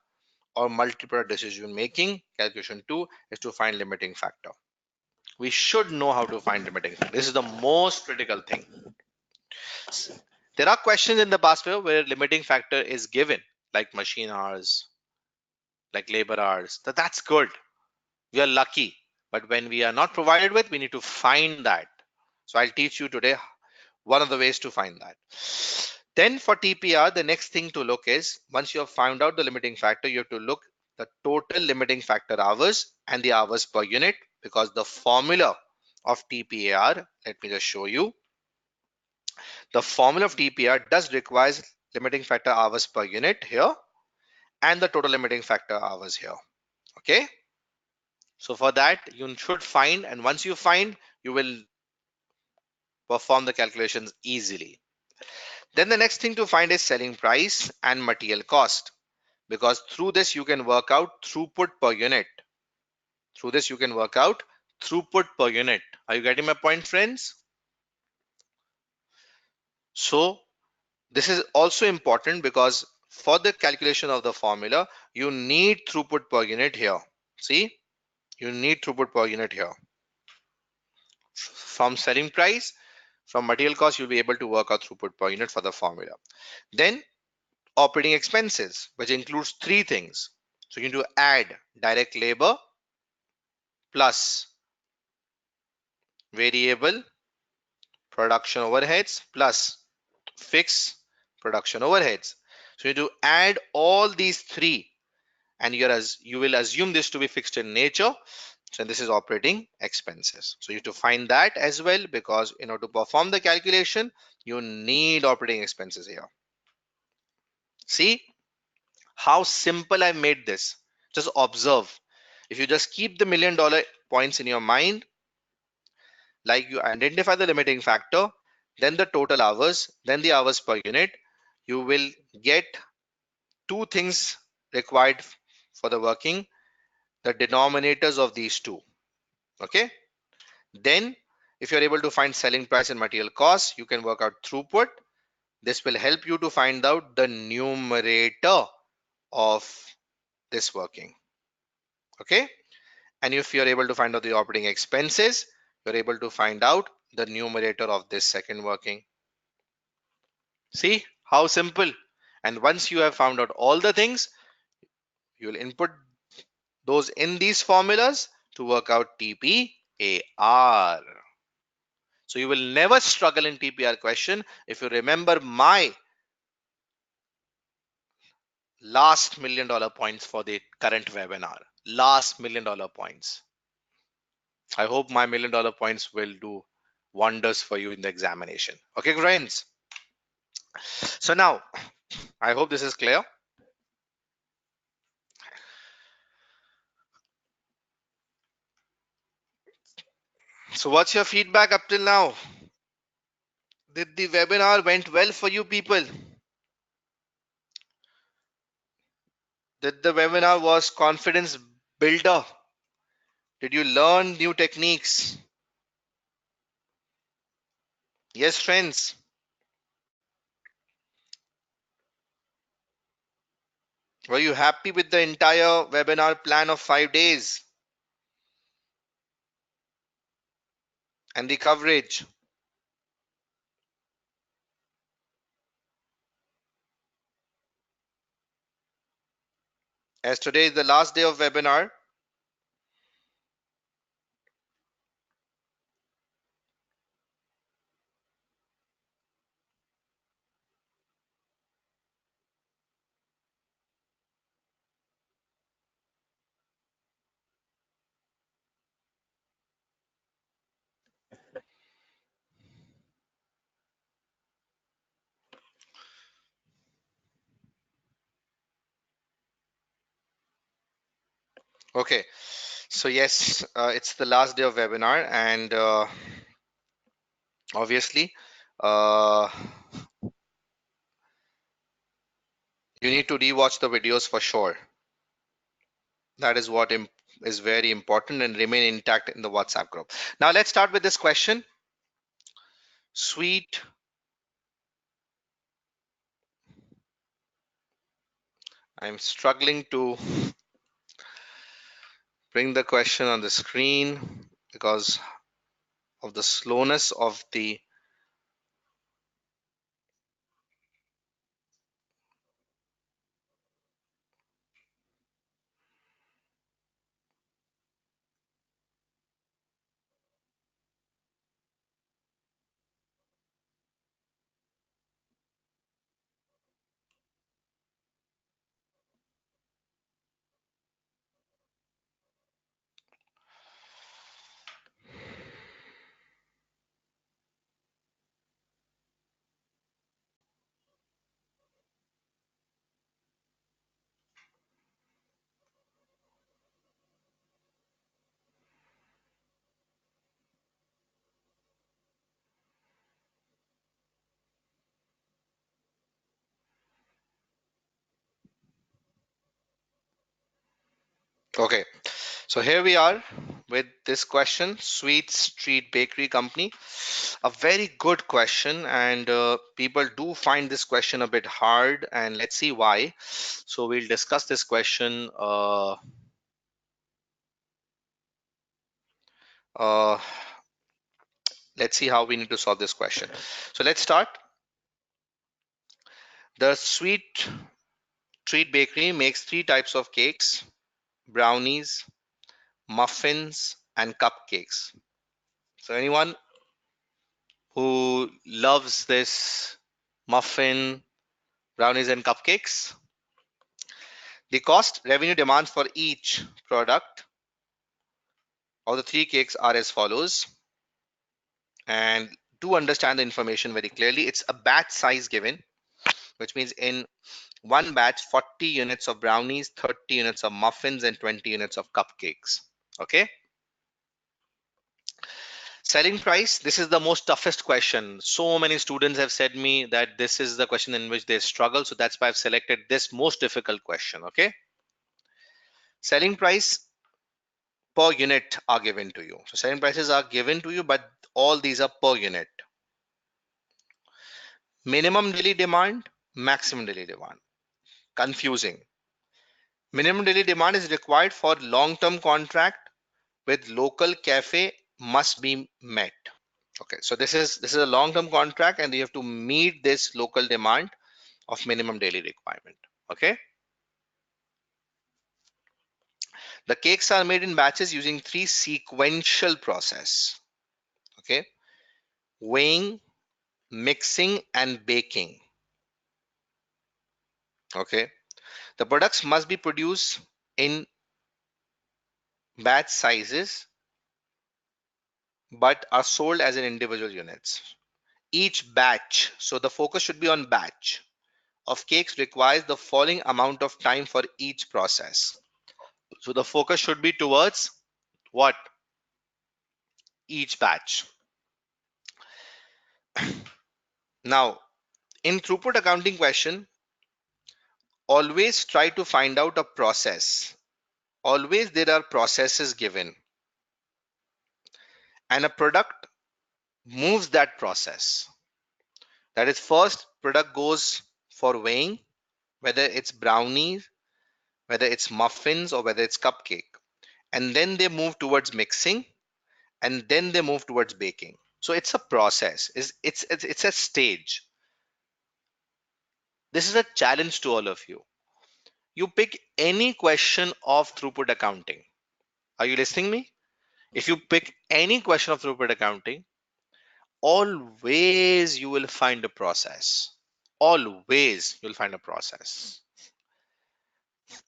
or multi-product decision making, calculation two is to find limiting factor. We should know how to find limiting factor. This is the most critical thing. There are questions in the past paper where limiting factor is given, like machine hours, like labor hours. That's good. We are lucky. But when we are not provided with, we need to find that. So I'll teach you today one of the ways to find that. Then for TPR, the next thing to look is, once you have found out the limiting factor, you have to look the total limiting factor hours and the hours per unit, because the formula of TPAR, let me just show you. The formula of TPR does require limiting factor hours per unit here and the total limiting factor hours here. Okay. So for that, you should find, and once you find, you will perform the calculations easily. Then the next thing to find is selling price and material cost, because through this you can work out throughput per unit. Through this you can work out throughput per unit. Are you getting my point, friends? So this is also important because for the calculation of the formula, you need throughput per unit here. See, you need throughput per unit here. From selling price, from material cost, you'll be able to work out throughput per unit for the formula. Then operating expenses, which includes three things. So you need to add direct labor plus variable production overheads plus fixed production overheads. So you need to add all these three, and you will assume this to be fixed in nature. So this is operating expenses. So you have to find that as well, because in order to perform the calculation, you need operating expenses here. See how simple I made this. Just observe. If you just keep the $1,000,000 points in your mind, like you identify the limiting factor, then the total hours, then the hours per unit, you will get two things required for the working, the denominators of these two. Okay. Then if you're able to find selling price and material cost, you can work out throughput. This will help you to find out the numerator of this working. Okay. And if you're able to find out the operating expenses, you're able to find out the numerator of this second working. See how simple. And once you have found out all the things, you will input those in these formulas to work out TPAR. So you will never struggle in TPR question if you remember my last $1,000,000 points for the current webinar. Last $1,000,000 points. I hope my $1,000,000 points will do wonders for you in the examination. Okay, friends. So now, I hope this is clear. So what's your feedback up till now? Did the webinar went well for you people? Did the webinar was confidence builder? Did you learn new techniques? Yes, friends. Were you happy with the entire webinar plan of 5 days and the coverage? As today is the last day of webinar. Okay, so yes, it's the last day of webinar, and obviously, uh, you need to rewatch the videos for sure. That is what is very important, and remain intact in the WhatsApp group. Now let's start with this question. Sweet. I'm struggling to bring the question on the screen because of the slowness of the. Okay, so here we are with this question. Sweet Street Bakery Company, a very good question, and people do find this question a bit hard, and let's see why. So we'll discuss this question. Uh, let's see how we need to solve this question. So let's start. The Sweet Treat Bakery makes three types of cakes: brownies, muffins, and cupcakes. So anyone who loves this muffin, brownies, and cupcakes? The cost revenue demands for each product of the three cakes are as follows. And to understand the information very clearly, it's a batch size given, which means in one batch, 40 units of brownies, 30 units of muffins, and 20 units of cupcakes. Okay. Selling price, this is the most toughest question. So many students have said me that this is the question in which they struggle. So that's why I've selected this most difficult question. Okay. Selling price per unit are given to you. So selling prices are given to you, but all these are per unit. Minimum daily demand, maximum daily demand. Confusing. Minimum daily demand is required for long-term contract with local cafe must be met. Okay, so this is a long-term contract, and you have to meet this local demand of minimum daily requirement. Okay, the cakes are made in batches using three sequential process. Okay, weighing, mixing, and baking. Okay, the products must be produced in batch sizes but are sold as in individual units. Each batch, so the focus should be on batch of cakes requires the following amount of time for each process. So the focus should be towards what? Each batch. Now, in throughput accounting question, always try to find out a process. Always there are processes given, and a product moves that process. That is, first product goes for weighing, whether it's brownies, whether it's muffins, or whether it's cupcake. And then they move towards mixing, and then they move towards baking. So it's a process. It's a stage. This is a challenge to all of you. You pick any question of throughput accounting. Are you listening me? If you pick any question of throughput accounting, always you will find a process. Always you'll find a process.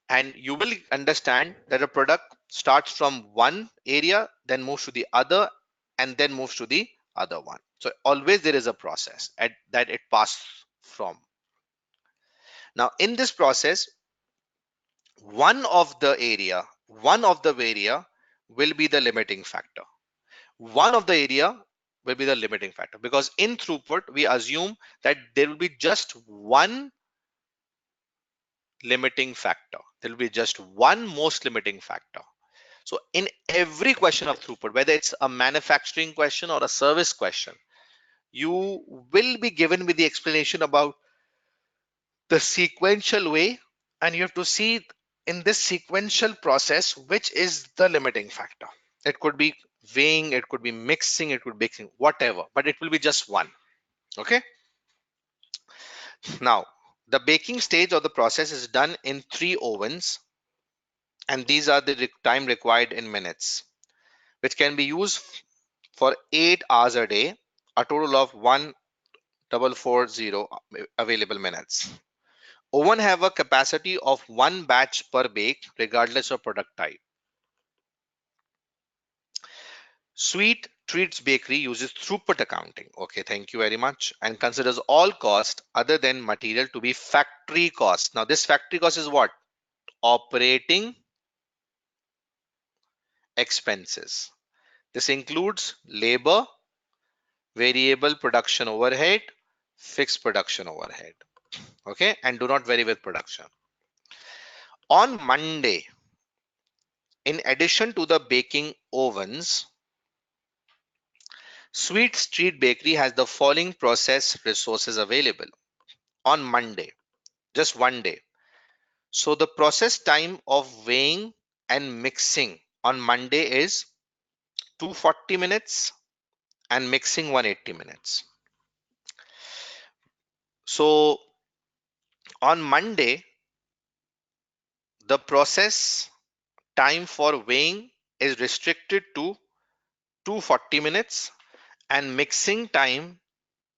And you will understand that a product starts from one area, then moves to the other, and then moves to the other one. So always there is a process that it passes from. Now in this process, one of the area will be the limiting factor. One of the area will be the limiting factor, because in throughput we assume that there will be just one limiting factor. There will be just one most limiting factor. So in every question of throughput, whether it's a manufacturing question or a service question, you will be given with the explanation about the sequential way, and you have to see in this sequential process which is the limiting factor. It could be weighing, it could be mixing, it could be baking, whatever, but it will be just one. Okay. Now the baking stage of the process is done in 3 ovens, and these are the time required in minutes, which can be used for 8 hours a day, a total of 1440 available minutes. Oven have a capacity of one batch per bake regardless of product type. Sweet Treats Bakery uses throughput accounting. Okay, thank you very much. And considers all cost other than material to be factory cost. Now this factory cost is what? Operating expenses. This includes labor, variable production overhead, fixed production overhead. Okay, and do not vary with production. On Monday, in addition to the baking ovens, Sweet Street Bakery has the following process resources available on Monday, just one day. So the process time of weighing and mixing on Monday is 240 minutes and mixing 180 minutes. So on Monday, the process time for weighing is restricted to 240 minutes, and mixing time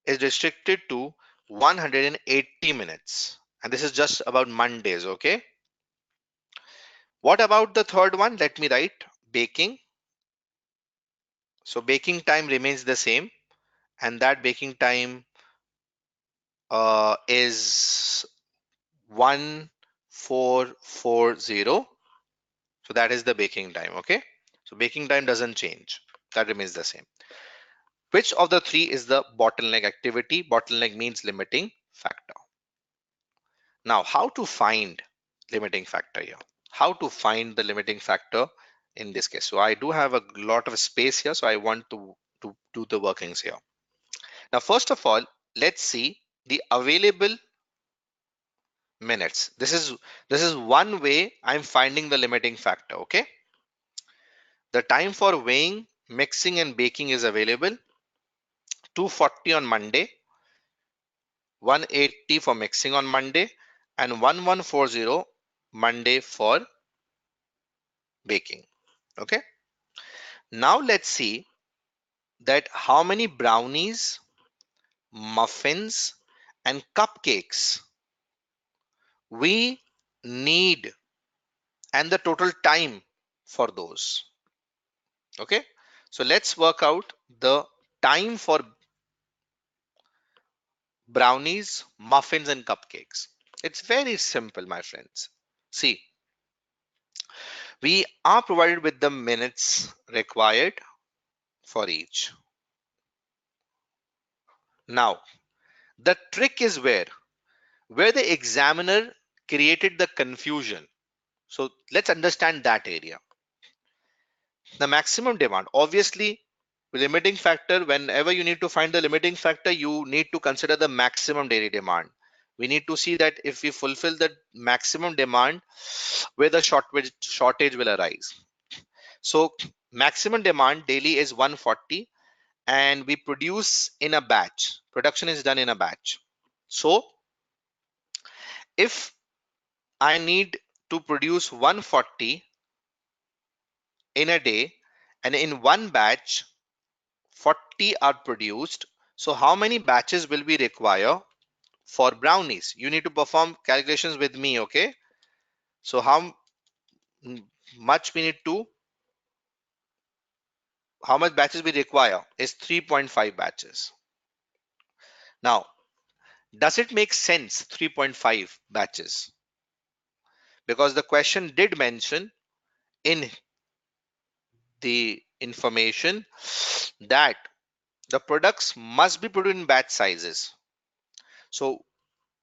is restricted to 180 minutes. And this is just about Mondays. Okay. What about the third one? Let me write baking. So baking time remains the same, and that baking time is 1440. So that is the baking time. Okay. So baking time doesn't change. That remains the same. Which of the three is the bottleneck activity? Bottleneck means limiting factor. Now, how to find limiting factor here? How to find the limiting factor in this case? So I do have a lot of space here, so I want to do the workings here. Now, first of all, let's see the available minutes. This is one way I'm finding the limiting factor. Okay. The time for weighing, mixing, and baking is available. 240 on Monday, 180 for mixing on Monday, and 1140 Monday for baking. Okay. Now let's see that how many brownies, muffins, and cupcakes we need and the total time for those. Okay. So let's work out the time for brownies, muffins, and cupcakes. It's very simple, my friends. See, we are provided with the minutes required for each. Now, the trick is where the examiner created the confusion. So let's understand that area. The maximum demand, obviously, limiting factor, whenever you need to find the limiting factor, you need to consider the maximum daily demand. We need to see that if we fulfill the maximum demand, where the shortage will arise. So maximum demand daily is 140, and we produce in a batch. Production is done in a batch. So if I need to produce 140 in a day, and in one batch 40 are produced. So how many batches will we require for brownies? You need to perform calculations with me, okay? So much we need to, how much batches we require is 3.5 batches. Now, does it make sense 3.5 batches? Because the question did mention in the information that the products must be produced in batch sizes. So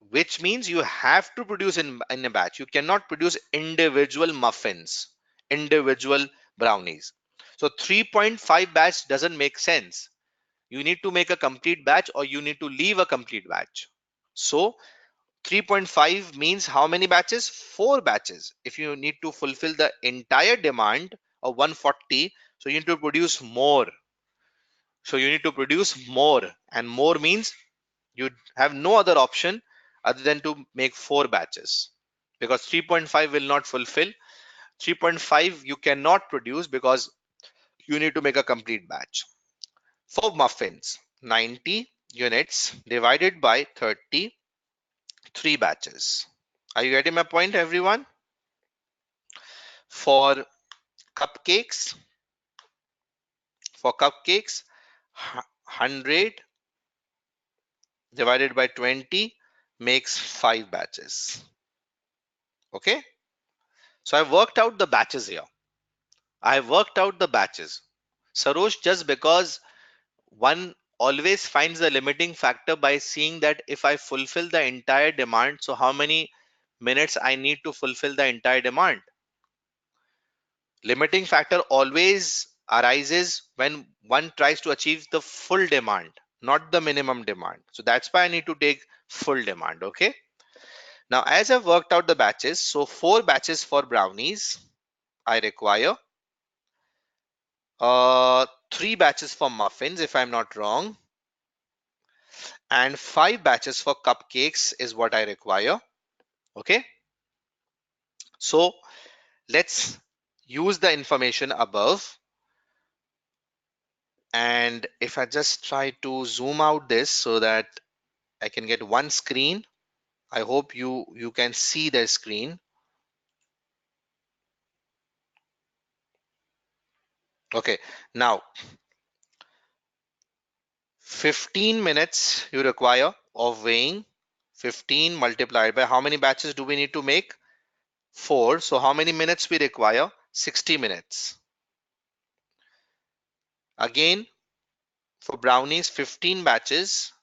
which means you have to produce in a batch. You cannot produce individual muffins, individual brownies. So 3.5 batch doesn't make sense. You need to make a complete batch or you need to leave a complete batch. So 3.5 means how many batches? 4 batches. If you need to fulfill the entire demand of 140, so you need to produce more. So you need to produce more, and more means you have no other option other than to make 4 batches, because 3.5 will not fulfill. 3.5 you cannot produce because you need to make a complete batch. For muffins, 90 units divided by 30, 3 batches. Are you getting my point, everyone? For cupcakes, for cupcakes, 100 divided by 20 makes 5 batches. Okay, so I worked out the batches here. I worked out the batches. Sarosh, just because one always finds the limiting factor by seeing that if I fulfill the entire demand, so how many minutes I need to fulfill the entire demand. Limiting factor always arises when one tries to achieve the full demand, not the minimum demand. So that's why I need to take full demand. Okay. Now, as I've worked out the batches, so 4 batches for brownies, I require 3 batches for muffins, if I'm not wrong, and 5 batches for cupcakes is what I require. Okay. So let's use the information above. And if I just try to zoom out this so that I can get one screen, I hope you can see the screen. Okay, now 15 minutes you require of weighing. 15 multiplied by how many batches do we need to make? 4. So how many minutes we require? 60 minutes. Again, for brownies, 15 batches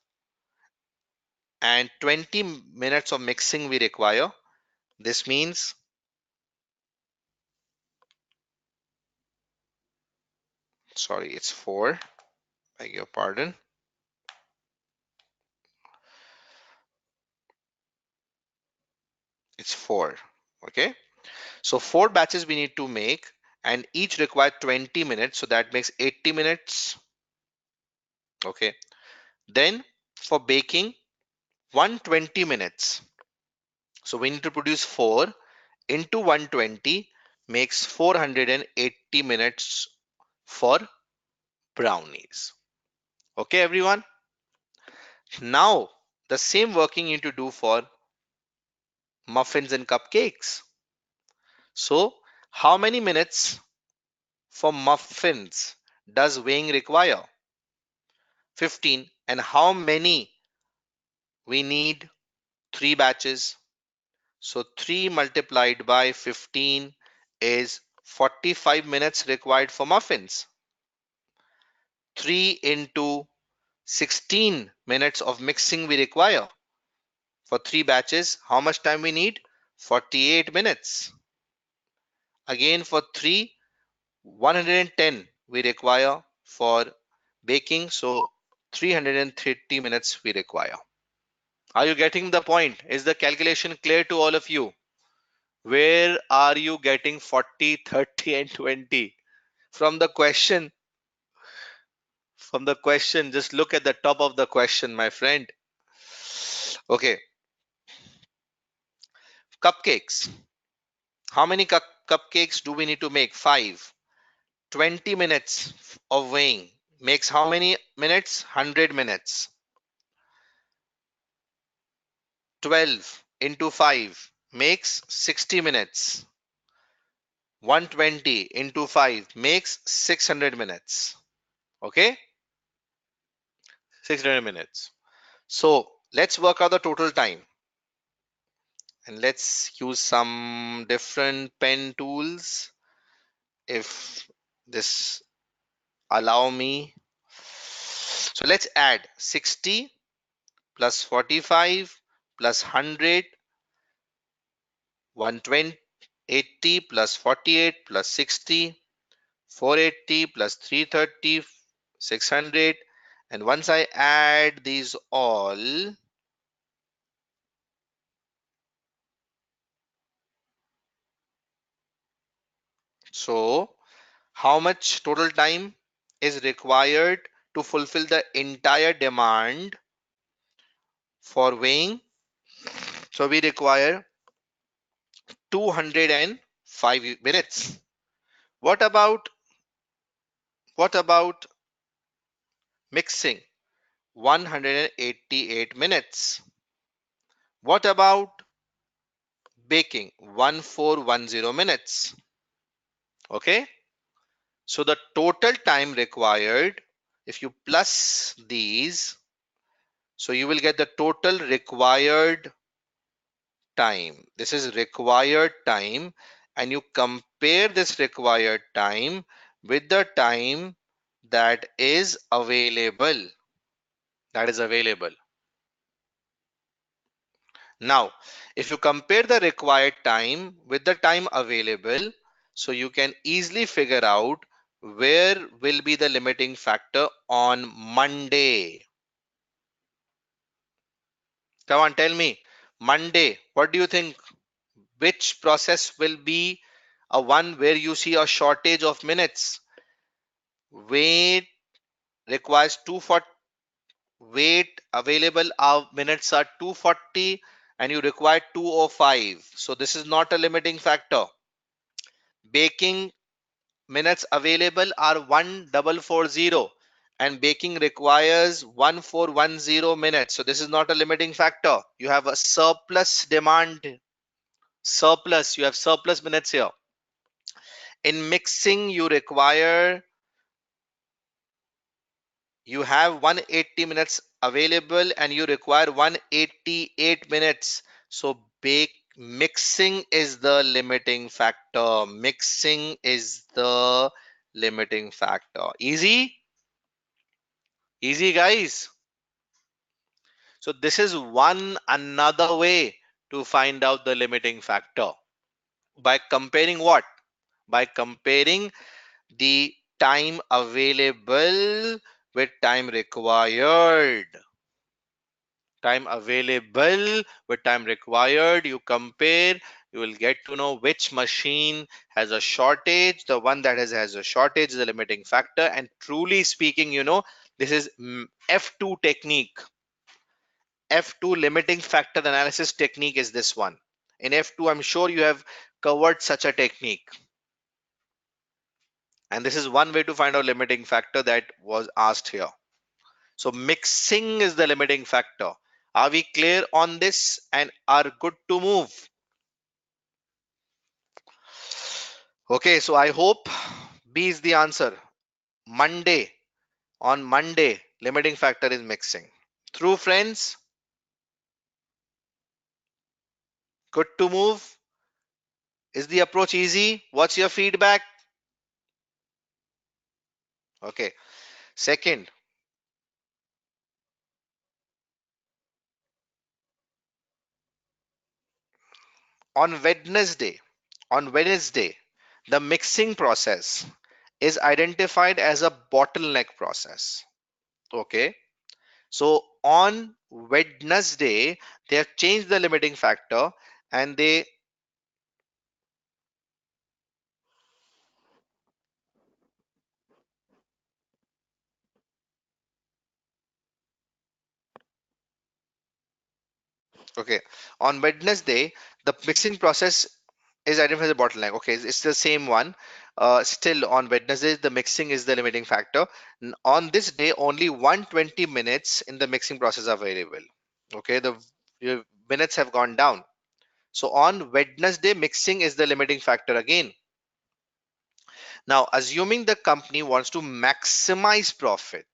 and 20 minutes of mixing we require. This means, sorry, it's 4. Beg your pardon. It's 4. Okay. So 4 batches we need to make and each require 20 minutes. So that makes 80 minutes. Okay. Then for baking, 120 minutes. So we need to produce 4 into 120 makes 480 minutes for brownies. Okay, everyone. Now the same working you need to do for muffins and cupcakes. So how many minutes for muffins does weighing require? 15. And how many we need? 3 batches. So 3 multiplied by 15 is 45 minutes required for muffins. 3 into 16 minutes of mixing we require. For 3 batches, how much time we need? 48 minutes. Again for 3, 110 we require for baking. So 330 minutes we require. Are you getting the point? Is the calculation clear to all of you? Where are you getting 40, 30, and 20? From the question. From the question. Just look at the top of the question, my friend. Okay. Cupcakes. How many cupcakes do we need to make? 5. 20 minutes of weighing makes how many minutes? 100 minutes. 12 into 5 makes 60 minutes. 120 into 5 makes 600 minutes. Okay? 600 minutes. So let's work out the total time. And let's use some different pen tools if this allow me. So let's add 60 plus 45 plus 100, 120, 80 plus 48 plus 60, 480 plus 330, 600. And once I add these all, so how much total time is required to fulfill the entire demand for weighing? So we require 205 minutes. What about what about mixing? 188 minutes. What about baking? 1410 minutes. Okay? So the total time required, if you plus these, so you will get the total required time. This is required time, and you compare this required time with the time that is available. That is available. Now, if you compare the required time with the time available, so you can easily figure out where will be the limiting factor on Monday. Come on, tell me. Monday, what do you think? Which process will be a one where you see a shortage of minutes? Wait requires 240. Wait available minutes are 240 and you require 205. So this is not a limiting factor. Baking minutes available are 1440 and baking requires 1410 minutes. So this is not a limiting factor. You have a surplus demand. Surplus. You have surplus minutes here. In mixing, you have 180 minutes available and you require 188 minutes. So mixing is the limiting factor. Mixing is the limiting factor. Easy? Easy, guys. So this is one another way to find out the limiting factor. By comparing what? By comparing the time available with time required. Time available with time required, you compare, you will get to know which machine has a shortage. The one that has a shortage is a limiting factor, and truly speaking, this is F2 technique. F2 limiting factor analysis technique is this one. In F2, I'm sure you have covered such a technique, and this is one way to find out limiting factor that was asked here. So mixing is the limiting factor. Are we clear on this and are good to move? Okay, so I hope B is the answer. Monday, on Monday, limiting factor is mixing. True, friends? Good to move? Is the approach easy? What's your feedback? Okay. Second, on Wednesday, the mixing process is identified as a bottleneck process. Okay. So on Wednesday, they have changed the limiting factor and they okay. On Wednesday, The mixing process is identified as a bottleneck. Okay, it's the same one. Still on Wednesday, the mixing is the limiting factor. On this day, only 120 minutes in the mixing process are available. Okay, the minutes have gone down. So on Wednesday, mixing is the limiting factor again. Now, assuming the company wants to maximize profit,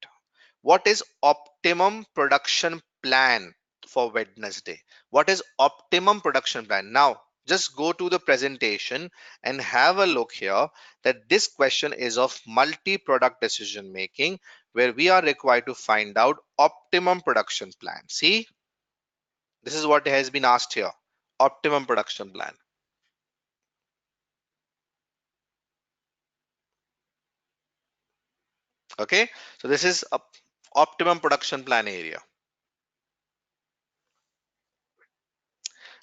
what is optimum production plan for Wednesday? What is optimum production plan? Now, just go to the presentation and have a look here that this question is of multi-product decision making where we are required to find out optimum production plan. See, this is what has been asked here. Optimum production plan. Okay, so this is a optimum production plan area.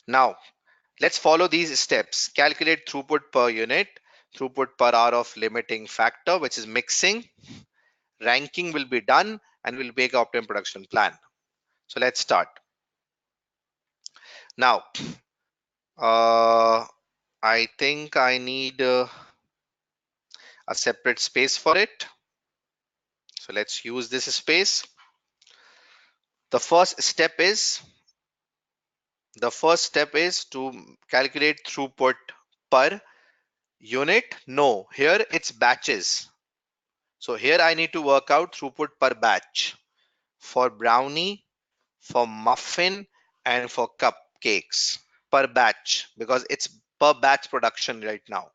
Now, let's follow these steps. Calculate throughput per unit, throughput per hour of limiting factor, which is mixing. Ranking will be done and we'll make an optimum production plan. So let's start. Now, I think I need a separate space for it. So let's use this space. The first step is to calculate throughput per unit. No, here it's batches. So here I need to work out throughput per batch for brownie, for muffin, and for cupcakes per batch because it's per batch production right now.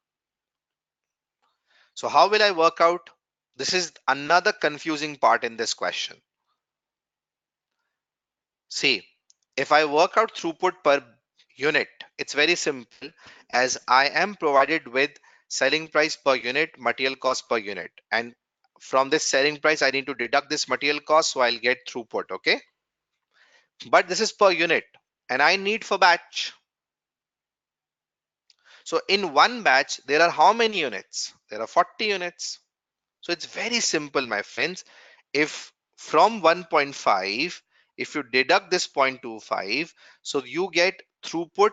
So how will I work out? This is another confusing part in this question. See, if I work out throughput per unit, it's very simple as I am provided with selling price per unit, material cost per unit. And from this selling price, I need to deduct this material cost so I'll get throughput. Okay. But this is per unit and I need for batch. So in one batch, there are how many units? There are 40 units. So it's very simple, my friends. If from 1.5, if you deduct this 0.25, so you get throughput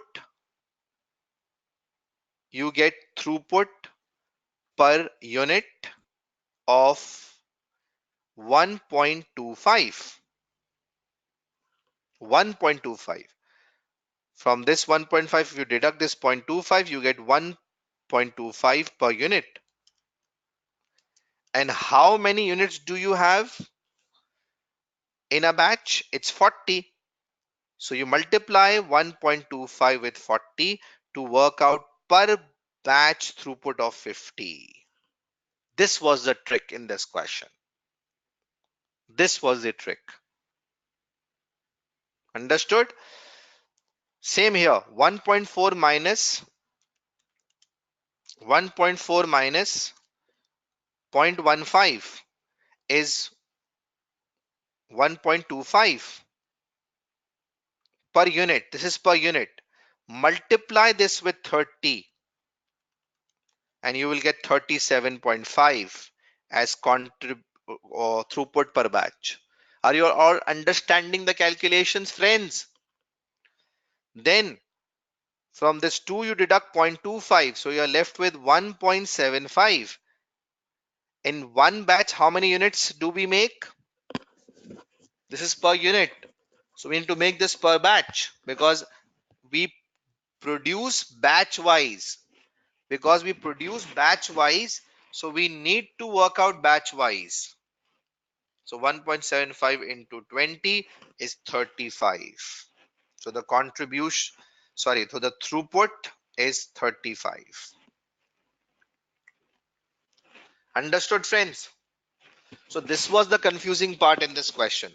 per unit of 1.25. 1.25. From this 1.5, if you deduct this 0.25, you get 1.25 per unit. And how many units do you have in a batch? It's 40. So you multiply 1.25 with 40 to work out per batch throughput of 50. This was the trick in this question. This was the trick. Understood? Same here. 1.4 minus 1.4 minus 0.15 is 1.25 per unit. This is per unit. Multiply this with 30 and you will get 37.5 as throughput per batch. Are you all understanding the calculations, friends? Then from this 2 you deduct 0.25, so you are left with 1.75. In one batch, how many units do we make? This is per unit. So we need to make this per batch because we produce batch wise. Because we produce batch wise, so we need to work out batch wise. So 1.75 into 20 is 35. So the contribution, sorry, so the throughput is 35. Understood, friends? So this was the confusing part in this question.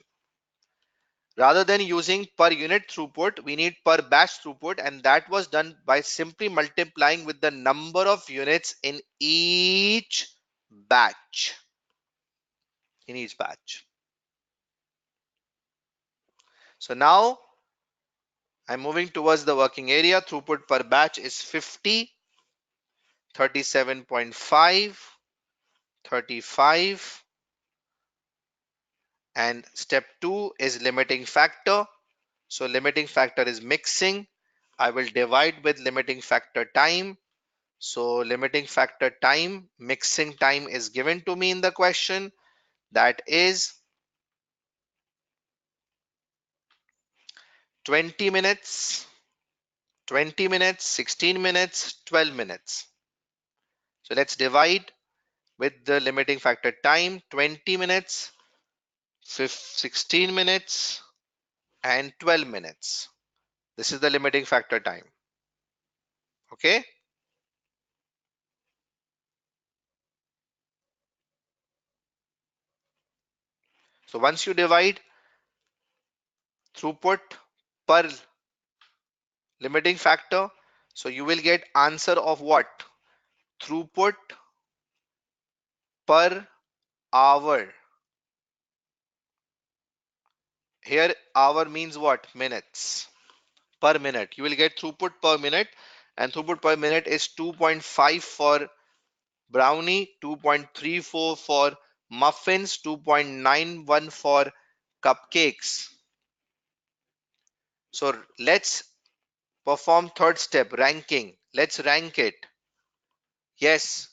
Rather than using per unit throughput, we need per batch throughput, and that was done by simply multiplying with the number of units in each batch. In each batch. So now I'm moving towards the working area. Throughput per batch is 50, 37.5, 35, and step 2 is limiting factor. So limiting factor is mixing. I will divide with limiting factor time. So limiting factor time, mixing time is given to me in the question. That is 20 minutes, 20 minutes, 16 minutes, 12 minutes. So let's divide with the limiting factor time, 20 minutes, 16 minutes, and 12 minutes. This is the limiting factor time. Okay. So once you divide throughput per limiting factor, so you will get answer of what? Throughput per hour. Here hour means what? Minutes. Per minute. You will get throughput per minute, and throughput per minute is 2.5 for brownie, 2.34 for muffins, 2.91 for cupcakes. So let's perform third step, ranking. Let's rank it. Yes.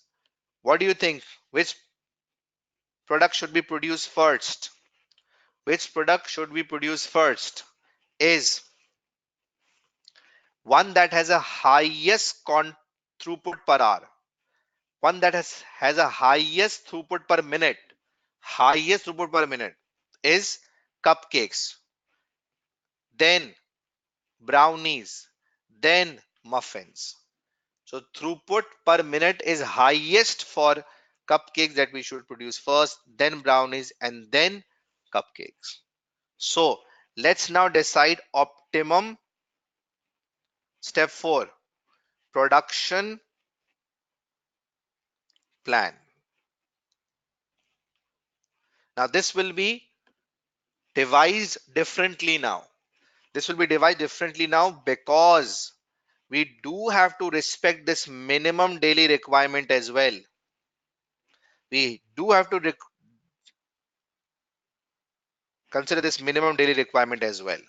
What do you think? Which product should be produced first? Which product should we produce first? Is one that has a highest throughput per hour, one that has a highest throughput per minute, highest throughput per minute is cupcakes, then brownies, then muffins. So throughput per minute is highest for cupcakes that we should produce first, then brownies, and then cupcakes. So let's now decide optimum. Step 4, production plan. Now this will be devised differently now. This will be divided differently now because we do have to respect this minimum daily requirement as well. We do have to consider this minimum daily requirement as well.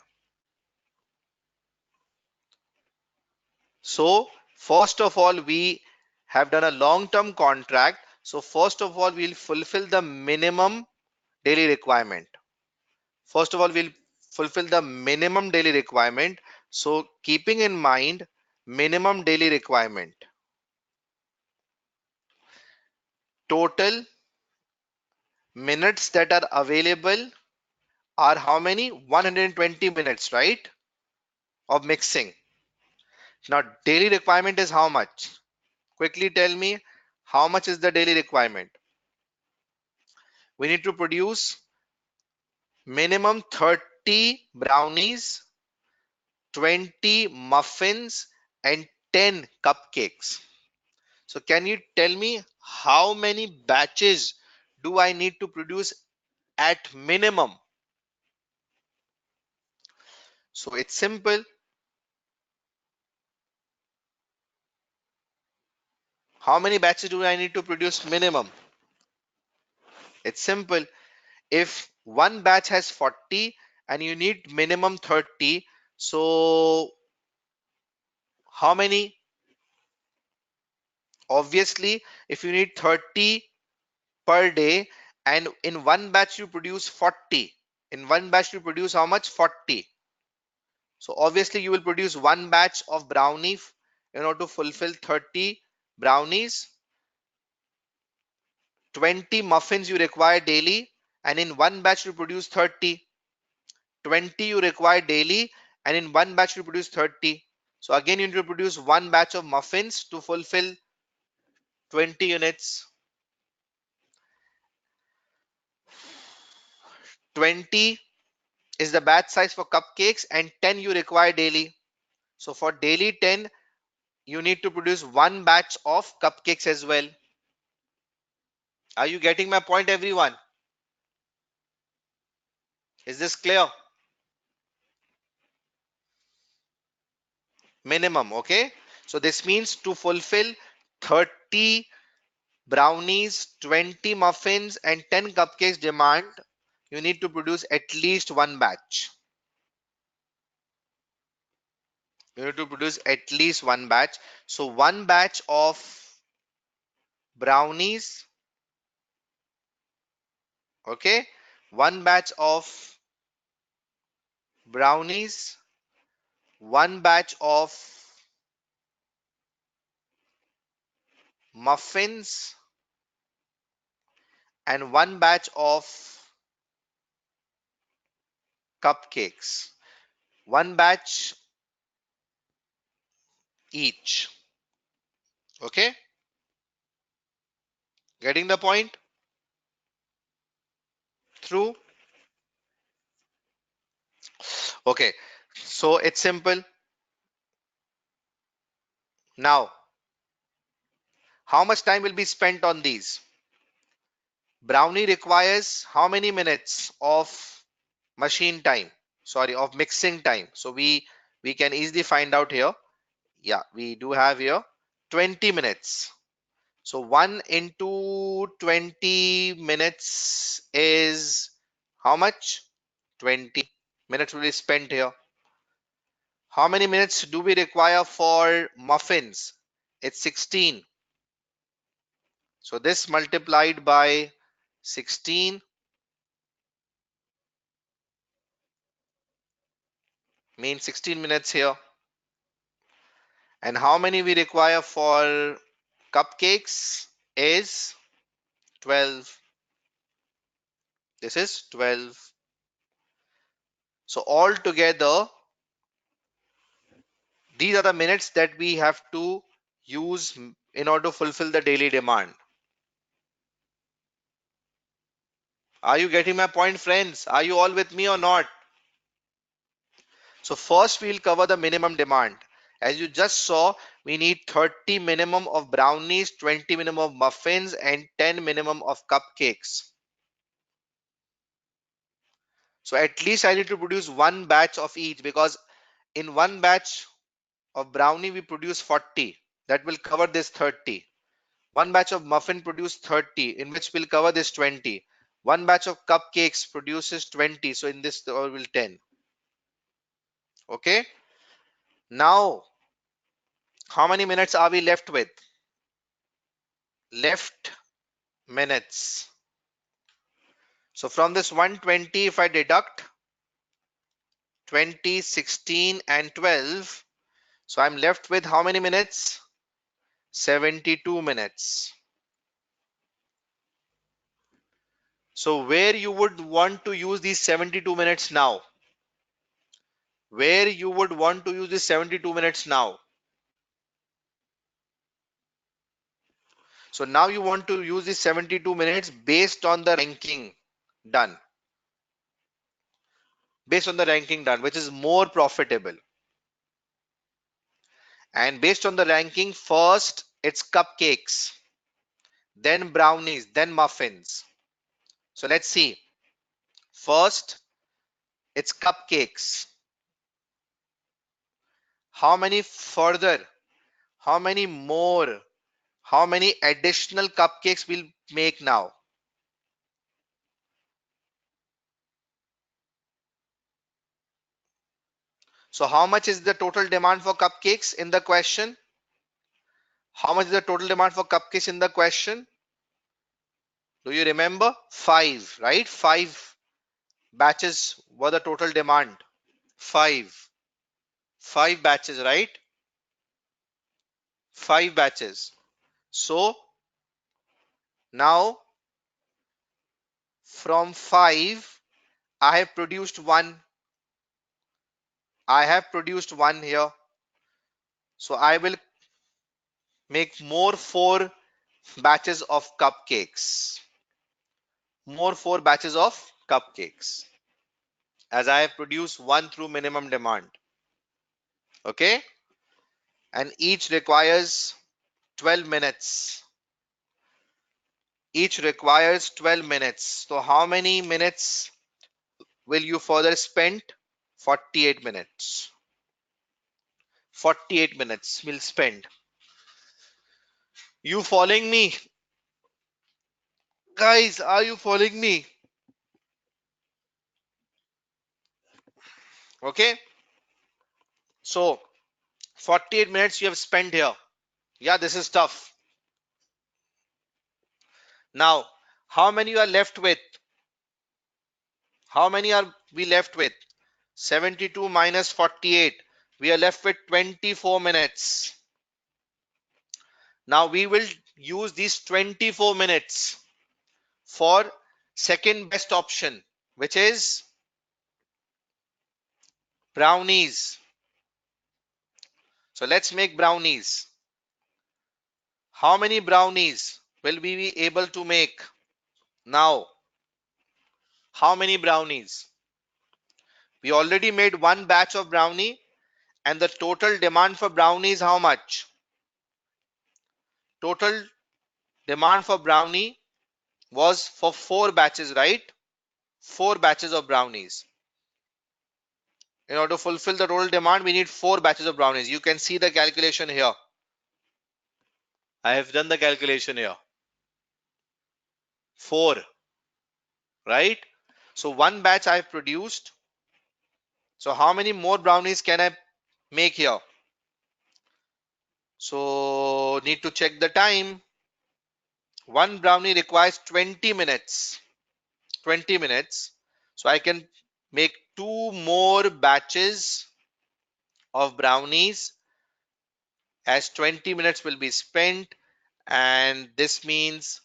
So first of all, we have done a long-term contract. So first of all, we'll fulfill the minimum daily requirement. First of all, we'll fulfill the minimum daily requirement. So keeping in mind minimum daily requirement, total minutes that are available are how many? 120 minutes, right? Of mixing. Now daily requirement is how much? Quickly tell me, how much is the daily requirement? We need to produce minimum 30 brownies, 20 muffins, and 10 cupcakes. So can you tell me how many batches do I need to produce at minimum? So it's simple. How many batches do I need to produce minimum? It's simple. If one batch has 40 and you need minimum 30, so how many? Obviously, if you need 30 per day and in one batch you produce 40, in one batch you produce how much? 40. So obviously you will produce one batch of brownie in order to fulfill 30 brownies. 20 muffins you require daily, and in one batch you produce 30. 20 you require daily, and in one batch you produce 30. So again you need to produce one batch of muffins to fulfill 20 units. 20 is the batch size for cupcakes, and 10 you require daily. So for daily 10, you need to produce one batch of cupcakes as well. Are you getting my point, everyone? Is this clear? Minimum, okay? So this means to fulfill 30 brownies, 20 muffins, and 10 cupcakes demand, you need to produce at least one batch. You need to produce at least one batch. So one batch of brownies, okay, one batch of brownies, one batch of muffins, and one batch of cupcakes. One batch each. Okay, getting the point? Through? Okay, so it's simple. Now, how much time will be spent on these? Brownie requires how many minutes of machine time? Sorry, of mixing time. So we can easily find out here. Yeah, we do have here 20 minutes. So 1 into 20 minutes is how much? 20 minutes will be spent here. How many minutes do we require for muffins? It's 16. So this multiplied by 16 means 16 minutes here. And how many we require for cupcakes is 12. This is 12. So altogether, these are the minutes that we have to use in order to fulfill the daily demand. Are you getting my point, friends? Are you all with me or not? So first we'll cover the minimum demand. As you just saw, we need 30 minimum of brownies, 20 minimum of muffins, and 10 minimum of cupcakes. So at least I need to produce one batch of each, because in one batch of brownie we produce 40. That will cover this 30. One batch of muffin produce 30, in which will cover this 20. One batch of cupcakes produces 20, so in this will 10. Okay. Now, how many minutes are we left with? Left minutes. So from this 120, if I deduct 20, 16, and 12, so I'm left with how many minutes? 72 minutes. So where you would want to use these 72 minutes now? Where you would want to use these 72 minutes now? So now you want to use these 72 minutes based on the ranking done. Based on the ranking done, which is more profitable. And based on the ranking, first it's cupcakes, then brownies, then muffins. So let's see. First, it's cupcakes. How many further? How many more? How many additional cupcakes we'll make now? So how much is the total demand for cupcakes in the question? How much is the total demand for cupcakes in the question? Do you remember? 5, right? 5 batches were the total demand. 5. 5 batches, right? 5 batches. So now from 5, I have produced one. I have produced one here. So I will make more 4 batches of cupcakes. More 4 batches of cupcakes. As I have produced one through minimum demand. Okay. And each requires 12 minutes. Each requires 12 minutes. So how many minutes will you further spend? 48 minutes. 48 minutes will spend. You following me? Guys, are you following me? Okay. So 48 minutes you have spent here. Yeah, this is tough. Now, how many you are left with? How many are we left with? 72 minus 48. We are left with 24 minutes. Now we will use these 24 minutes for second best option, which is brownies. So let's make brownies. How many brownies will we be able to make? Now, how many brownies? We already made one batch of brownie, and the total demand for brownie is how much? Total demand for brownie was for 4 batches, right? 4 batches of brownies. In order to fulfill the total demand, we need 4 batches of brownies. You can see the calculation here. I have done the calculation here. 4, right? So one batch I've produced. So how many more brownies can I make here? So need to check the time. One brownie requires 20 minutes. 20 minutes. So I can make 2 more batches of brownies as 20 minutes will be spent, and this means,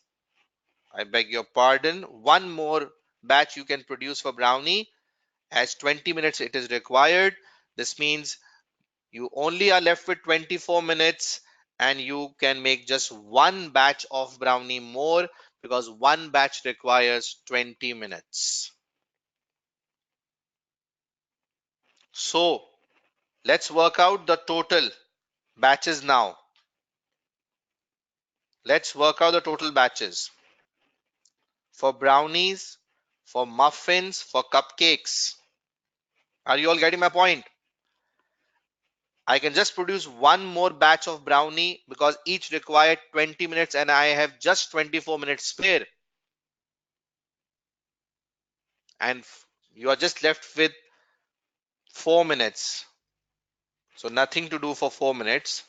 I beg your pardon, one more batch you can produce for brownie as 20 minutes it is required. This means you only are left with 24 minutes and you can make just one batch of brownie more because one batch requires 20 minutes. So let's work out the total batches now. Let's work out the total batches for brownies, for muffins, for cupcakes. Are you all getting my point? I can just produce one more batch of brownie because each required 20 minutes and I have just 24 minutes spare. And you are just left with 4 minutes. So nothing to do for 4 minutes.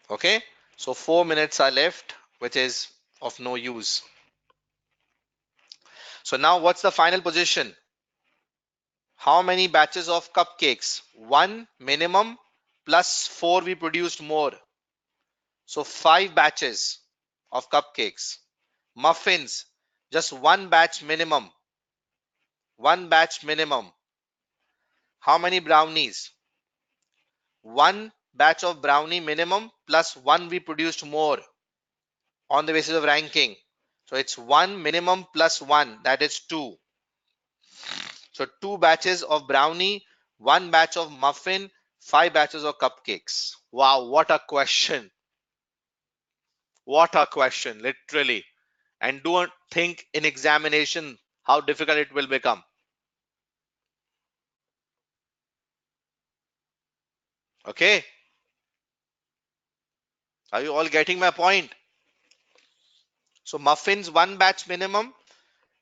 Okay. So 4 minutes are left, which is of no use. So now what's the final position? How many batches of cupcakes? 1 minimum plus 4 we produced more. So 5 batches of cupcakes. Muffins, just one batch minimum. One batch minimum. How many brownies? One batch of brownie minimum plus one we produced more on the basis of ranking. So it's one minimum plus one, that is 2. So 2 batches of brownie, one batch of muffin, 5 batches of cupcakes. Wow, what a question. What a question, literally. And don't think in examination how difficult it will become. Okay. Are you all getting my point? So muffins, one batch minimum,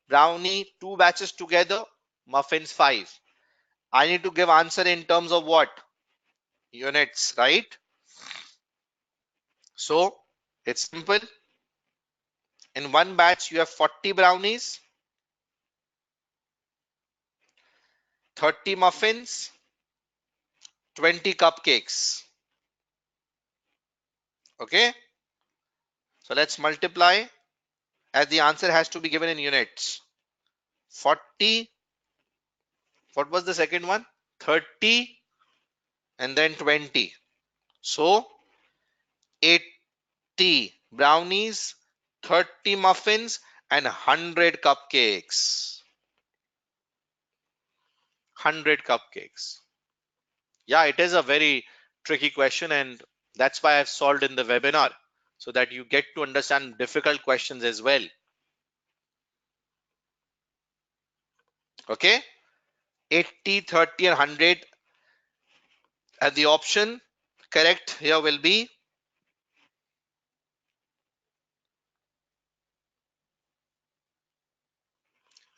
brownie, 2 batches together, muffins 5. I need to give answer in terms of what? Units, right? So it's simple. In one batch, you have 40 brownies, 30 muffins, 20 cupcakes. Okay. So let's multiply as the answer has to be given in units. 40, what was the second one? 30 and then 20. So 80 brownies, 30 muffins, and 100 cupcakes. 100 cupcakes. Yeah, it is a very tricky question, and that's why I've solved in the webinar so that you get to understand difficult questions as well. Okay, 80, 30, and 100. And the option correct here will be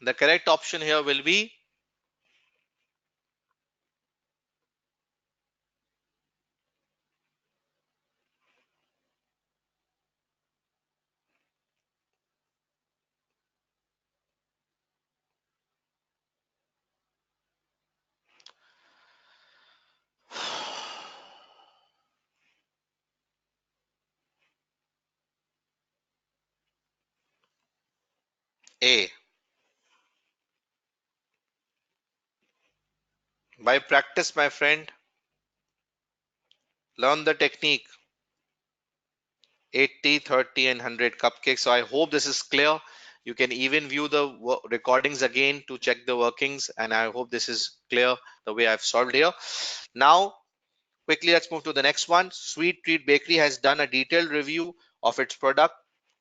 The correct option here will be A. By practice, my friend, learn the technique. 80, 30, and 100 cupcakes. So I hope this is clear. You can even view the recordings again to check the workings, and I hope this is clear the way I've solved here. Now, quickly, let's move to the next one. Sweet Treat Bakery has done a detailed review of its product,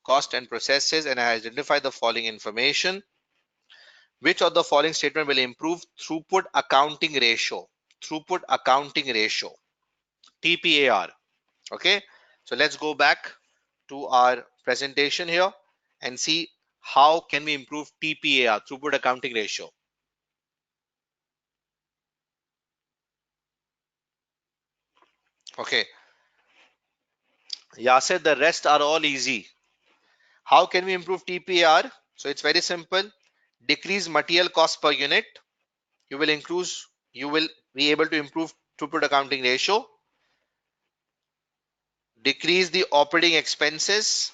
cost, and processes, and has identified the following information. Which of the following statement will improve throughput accounting ratio? Throughput accounting ratio, TPAR. Okay, so let's go back to our presentation here and see how can we improve TPAR, throughput accounting ratio. Okay, Yasir, the rest are all easy. How can we improve TPAR? So it's very simple. Decrease material cost per unit. You will increase, you will be able to improve throughput accounting ratio. Decrease the operating expenses.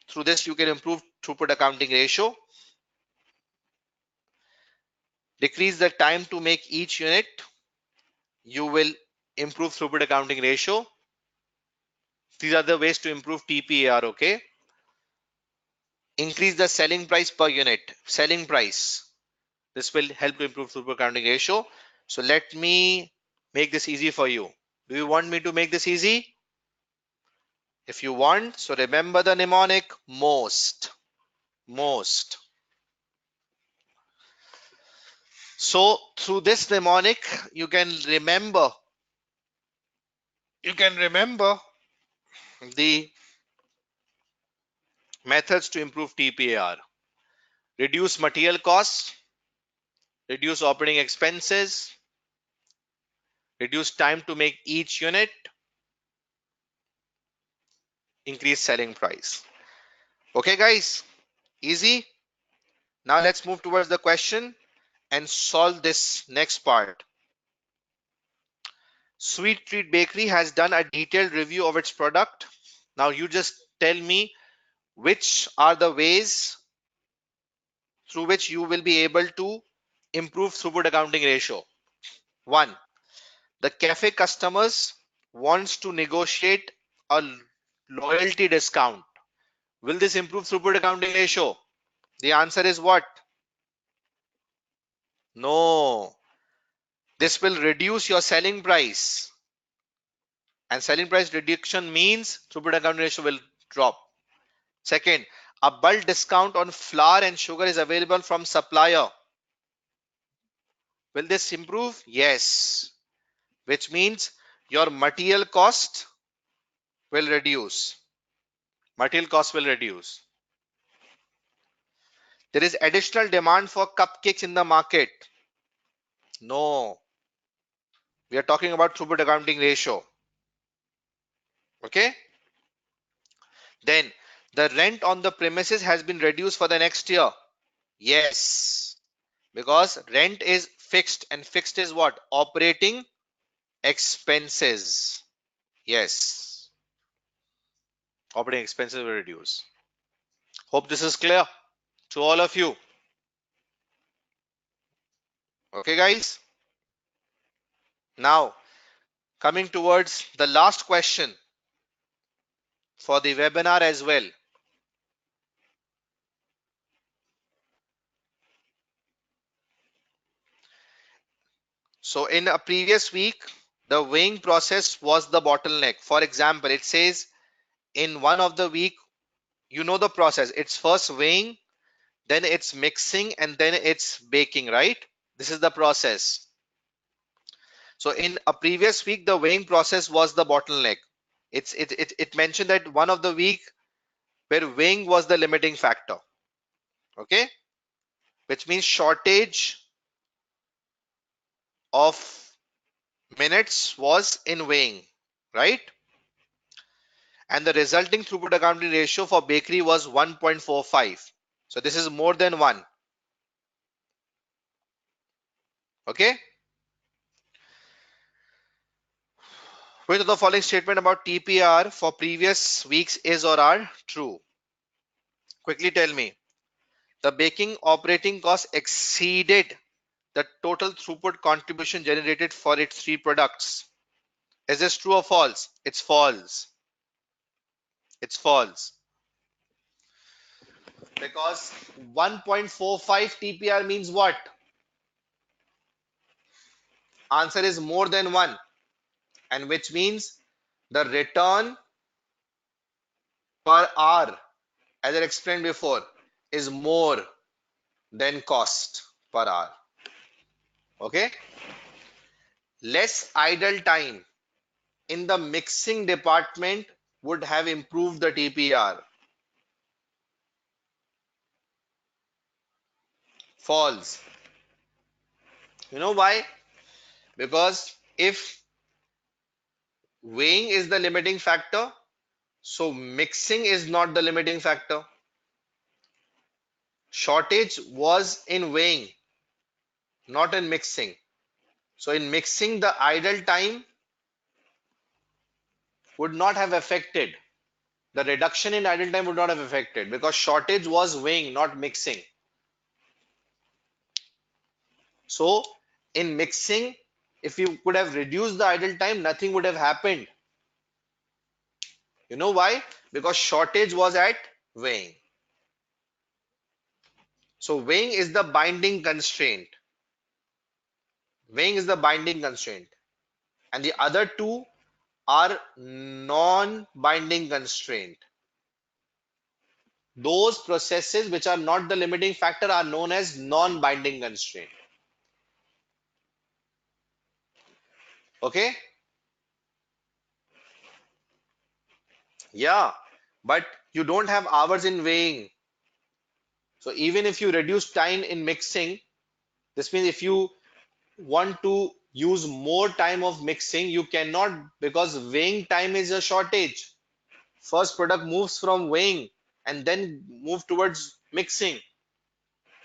Through this, you can improve throughput accounting ratio. Decrease the time to make each unit. You will improve throughput accounting ratio. These are the ways to improve TPAR. Okay. Increase the selling price per unit. Selling price. This will help to improve throughput accounting ratio. So let me make this easy for you. Do you want me to make this easy? If you want, so remember the mnemonic most. Most. So through this mnemonic, you can remember the methods to improve TPAR. Reduce material costs, reduce operating expenses, reduce time to make each unit, increase selling price. Okay, guys, easy. Now let's move towards the question and solve this next part. Sweet Treat Bakery has done a detailed review of its product. Now you just tell me which are the ways through which you will be able to improve throughput accounting ratio. One, the cafe customers wants to negotiate a loyalty discount. Will this improve throughput accounting ratio? The answer is what? No. This will reduce your selling price. And selling price reduction means throughput accounting ratio will drop. Second, a bulk discount on flour and sugar is available from supplier. Will this improve? Yes. Which means your material cost will reduce. Material cost will reduce. There is additional demand for cupcakes in the market. No. We are talking about throughput accounting ratio. Okay. Then the rent on the premises has been reduced for the next year. Yes. Because rent is fixed, and fixed is what? Operating expenses. Yes. Operating expenses will reduce. Hope this is clear to all of you. Okay, guys. Now, coming towards the last question for the webinar as well. So in a previous week, the weighing process was the bottleneck. For example, it says in one of the week, you know the process. It's first weighing, then it's mixing, and then it's baking, right? This is the process. So in a previous week, the weighing process was the bottleneck. It mentioned that one of the week where weighing was the limiting factor. Okay. which means shortage of minutes was in weighing, right? And the resulting throughput accounting ratio for bakery was 1.45. So this is more than 1. Okay. Which of the following statement about TPR for previous weeks is or are true? Quickly tell me. The baking operating cost exceeded the total throughput contribution generated for its three products. Is this true or false? It's false. It's false. Because 1.45 TPR means what? Answer is more than 1. And which means the return per hour, as I explained before, is more than cost per hour. Okay. Less idle time in the mixing department would have improved the TPR. False. You know why? Because if weighing is the limiting factor, so mixing is not the limiting factor. Shortage was in weighing, not in mixing. So in mixing, the idle time would not have affected. The reduction in idle time would not have affected because shortage was weighing, not mixing. So in mixing, if you could have reduced the idle time, nothing would have happened. You know why? Because shortage was at weighing. So weighing is the binding constraint. Weighing is the binding constraint. And the other two are non-binding constraint. Those processes which are not the limiting factor are known as non-binding constraint. Okay? Yeah, but you don't have hours in weighing. So even if you reduce time in mixing, this means if you want to use more time of mixing, you cannot because weighing time is a shortage. First product moves from weighing and then move towards mixing.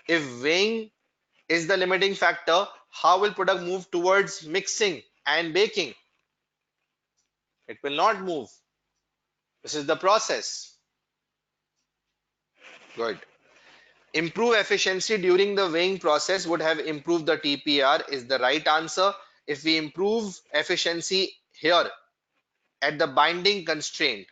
If weighing is the limiting factor, how will product move towards mixing and baking? It will not move. This is the process. Good. Improve efficiency during the weighing process would have improved the TPR is the right answer. If we improve efficiency here at the binding constraint,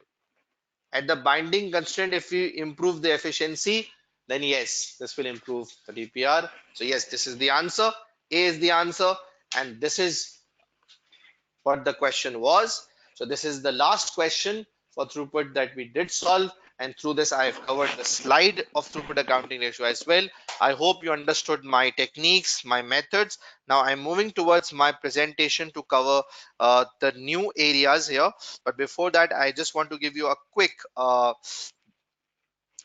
if we improve the efficiency, then yes, this will improve the TPR. So yes, this is the answer. A is the answer, and this is what the question was. So this is the last question for throughput that we did solve. And through this, I have covered the slide of throughput accounting ratio as well. I hope you understood my techniques, my methods. Now I'm moving towards my presentation to cover the new areas here. But before that, I just want to give you a quick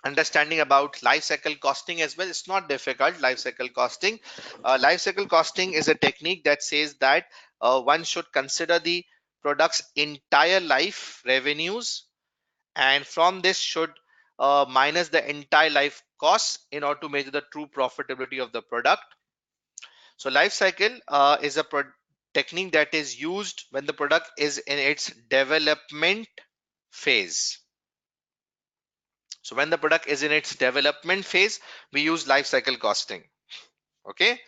understanding about life cycle costing as well. It's not difficult. Life cycle costing, is a technique that says that one should consider the product's entire life revenues, and from this should minus the entire life costs in order to measure the true profitability of the product. So life cycle is a technique that is used when the product is in its development phase. So when the product is in its development phase, we use life cycle costing. Okay.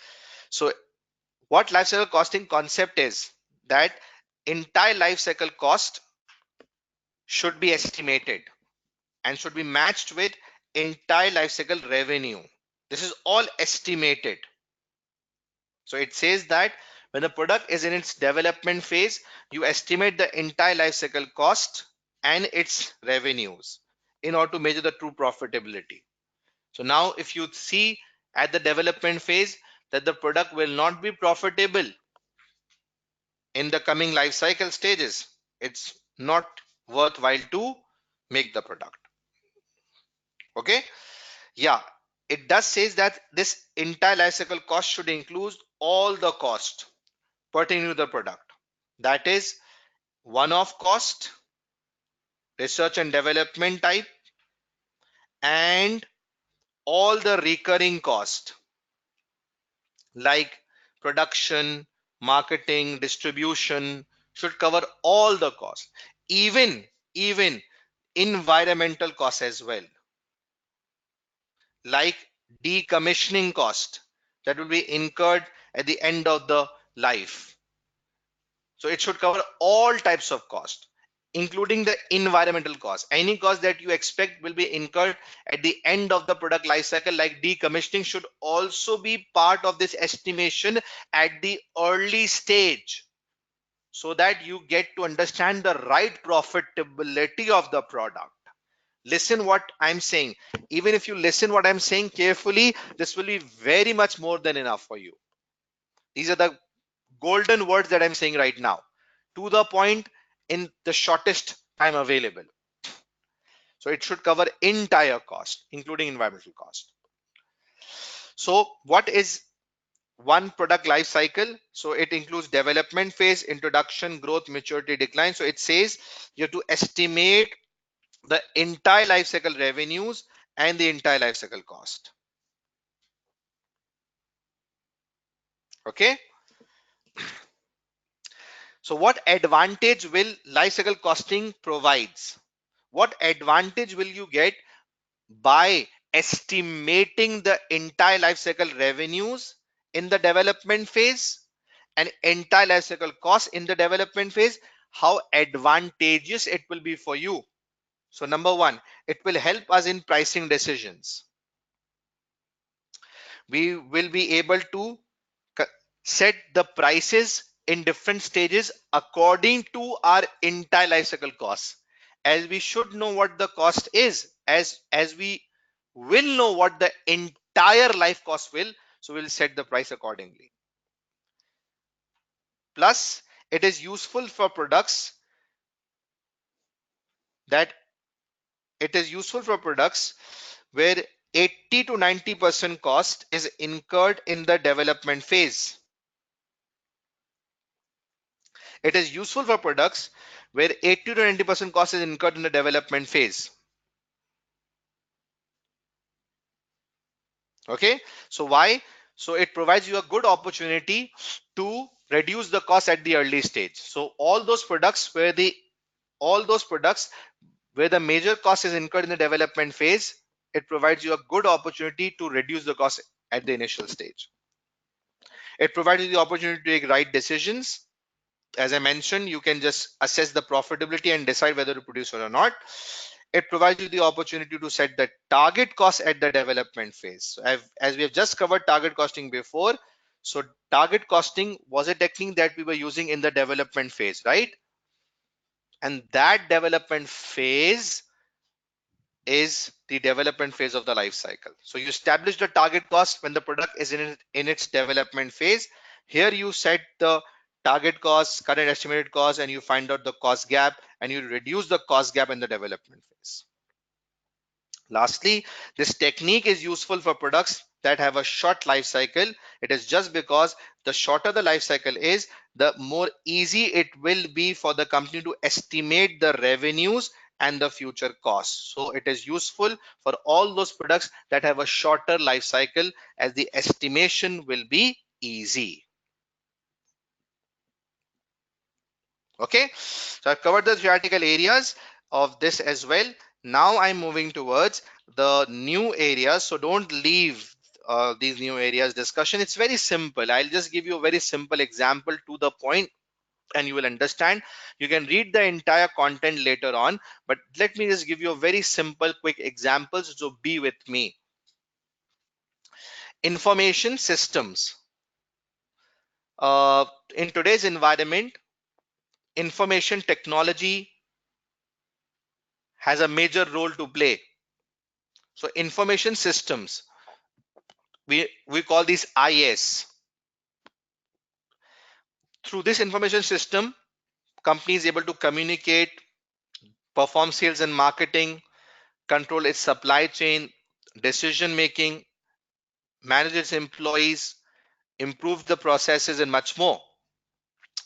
So what life cycle costing concept is that entire life cycle cost should be estimated and should be matched with entire life cycle revenue. This is all estimated. So it says that when the product is in its development phase, you estimate the entire life cycle cost and its revenues in order to measure the true profitability. So now if you see at the development phase that the product will not be profitable in the coming life cycle stages, it's not worthwhile to make the product. Okay. Yeah. it does says that this entire life cycle cost should include all the cost pertaining to the product. That is one-off cost, research and development type, and all the recurring cost like production, marketing, distribution should cover all the costs, even environmental costs as well, like decommissioning cost that will be incurred at the end of the life. So it should cover all types of cost, including the environmental cost. Any cost that you expect will be incurred at the end of the product life cycle, like decommissioning, should also be part of this estimation at the early stage, so that you get to understand the right profitability of the product. Listen what I'm saying. Even if you listen what I'm saying carefully, this will be very much more than enough for you. These are the golden words that I'm saying right now, to the point, in the shortest time available. So it should cover entire cost, including environmental cost. So what is one product life cycle? So it includes development phase, introduction, growth, maturity, decline. So it says you have to estimate the entire life cycle revenues and the entire life cycle cost. Okay. So what advantage will life cycle costing provides? What advantage will you get by estimating the entire life cycle revenues in the development phase and entire life cycle cost in the development phase? How advantageous it will be for you? So number one, it will help us in pricing decisions. We will be able to set the prices in different stages according to our entire life cycle costs, as we should know what the cost is, as we will know what the entire life cost will, so we'll set the price accordingly. Plus it is useful for products that it is useful for products where 80 to 90% cost is incurred in the development phase. It is useful for products where 80 to 90% cost is incurred in the development phase. Okay, so why? So it provides you a good opportunity to reduce the cost at the early stage. So all those products where the major cost is incurred in the development phase, it provides you a good opportunity to reduce the cost at the initial stage. It provides you the opportunity to take right decisions. As I mentioned, you can just assess the profitability and decide whether to produce or not. It provides you the opportunity to set the target cost at the development phase. So as we have just covered target costing before, so target costing was a technique that we were using in the development phase, right? And that development phase is the development phase of the life cycle. So you establish the target cost when the product is in its development phase. Here you set the target cost, current estimated cost, and you find out the cost gap, and you reduce the cost gap in the development phase. Lastly, this technique is useful for products that have a short life cycle. It is just because the shorter the life cycle is, the more easy it will be for the company to estimate the revenues and the future costs. So it is useful for all those products that have a shorter life cycle, as the estimation will be easy. Okay, so I've covered the theoretical areas of this as well. Now I'm moving towards the new areas. So don't leave these new areas discussion. It's very simple. I'll just give you a very simple example to the point, and you will understand. You can read the entire content later on, but let me just give you a very simple, quick examples. So be with me. Information systems. In today's environment, information technology has a major role to play. So information systems, we call these IS. Through this information system, company is able to communicate, perform sales and marketing, control its supply chain, decision making, manage its employees, improve the processes, and much more.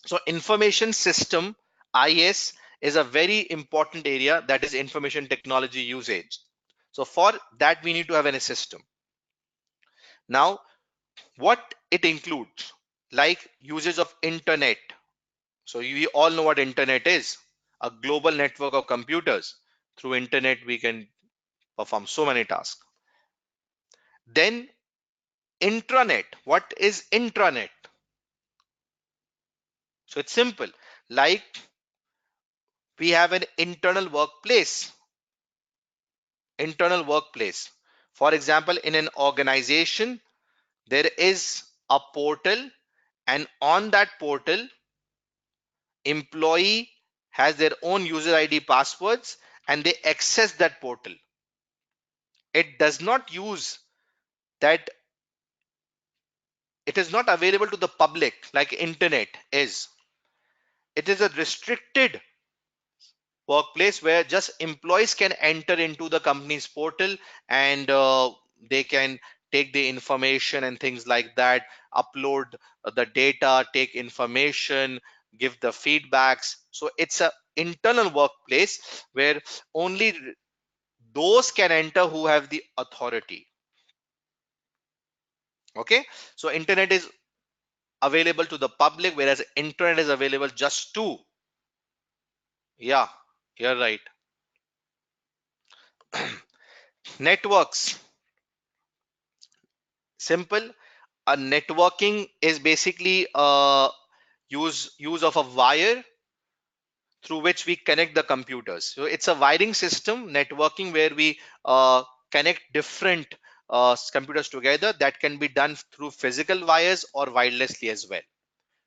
So information system, IS, is a very important area, that is information technology usage. So for that, we need to have a system. Now, what it includes, like usage of internet. So you all know what internet is, a global network of computers. Through internet, we can perform so many tasks. Then intranet. What is intranet? So it's simple. Like we have an internal workplace. Internal workplace. For example, in an organization, there is a portal, and on that portal, employee has their own user ID passwords and they access that portal. It does not use that, it is not available to the public like internet is. It is a restricted workplace where just employees can enter into the company's portal, and they can take the information and things like that, upload the data, take information, give the feedbacks. So it's a internal workplace where only those can enter who have the authority. Okay, so internet is available to the public, whereas internet is available just to, yeah, you're right. Networks, simple. A networking is basically use of a wire through which we connect the computers. So it's a wiring system, networking, where we connect different computers together. That can be done through physical wires or wirelessly as well.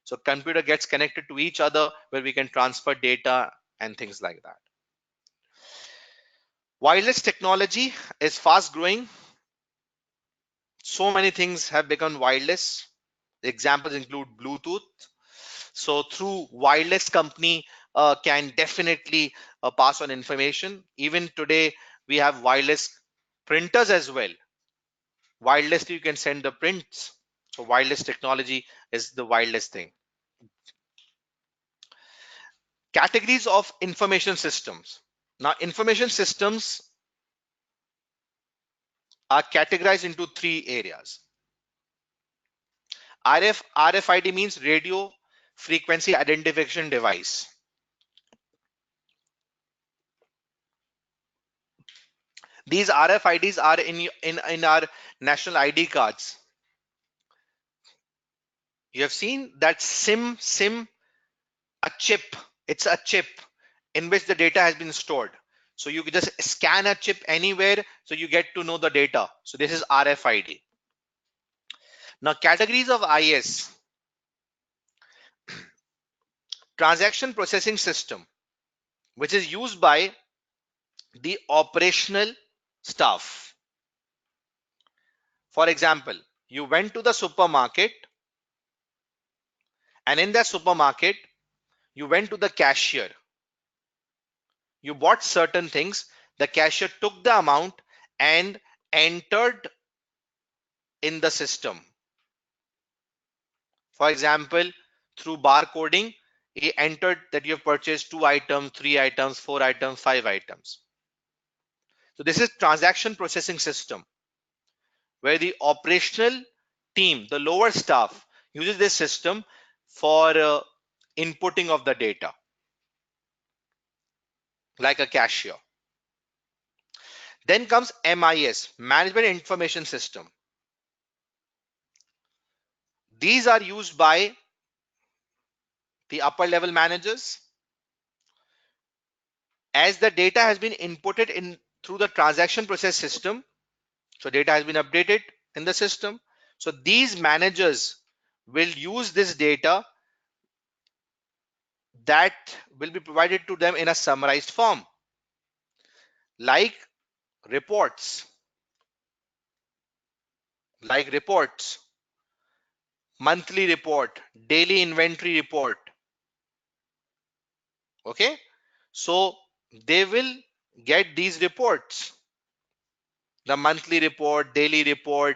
So computer gets connected to each other where we can transfer data and things like that. Wireless technology is fast growing. So many things have become wireless. Examples include Bluetooth. So through wireless, company can definitely pass on information. Even today, we have wireless printers as well. Wirelessly, you can send the prints. So wireless technology is the wireless thing. Categories of information systems. Now, information systems are categorized into three areas. RFID means radio frequency identification device. These RFIDs are in our national ID cards. You have seen that SIM, a chip. It's a chip in which the data has been stored. So you can just scan a chip anywhere, so you get to know the data. So this is RFID. Now, categories of IS: transaction processing system, which is used by the operational staff. For example, you went to the supermarket, and in that supermarket, you went to the cashier. You bought certain things. The cashier took the amount and entered in the system. For example, through barcoding, he entered that you have purchased 2 items, 3 items, 4 items, 5 items. So this is transaction processing system, where the operational team, the lower staff, uses this system for inputting of the data, like a cashier. Then comes MIS, Management Information System. These are used by the upper level managers. As the data has been inputted in through the transaction process system, so data has been updated in the system. So these managers will use this data that will be provided to them in a summarized form, like reports, monthly report, daily inventory report. Okay, so they will get these reports, the monthly report, daily report,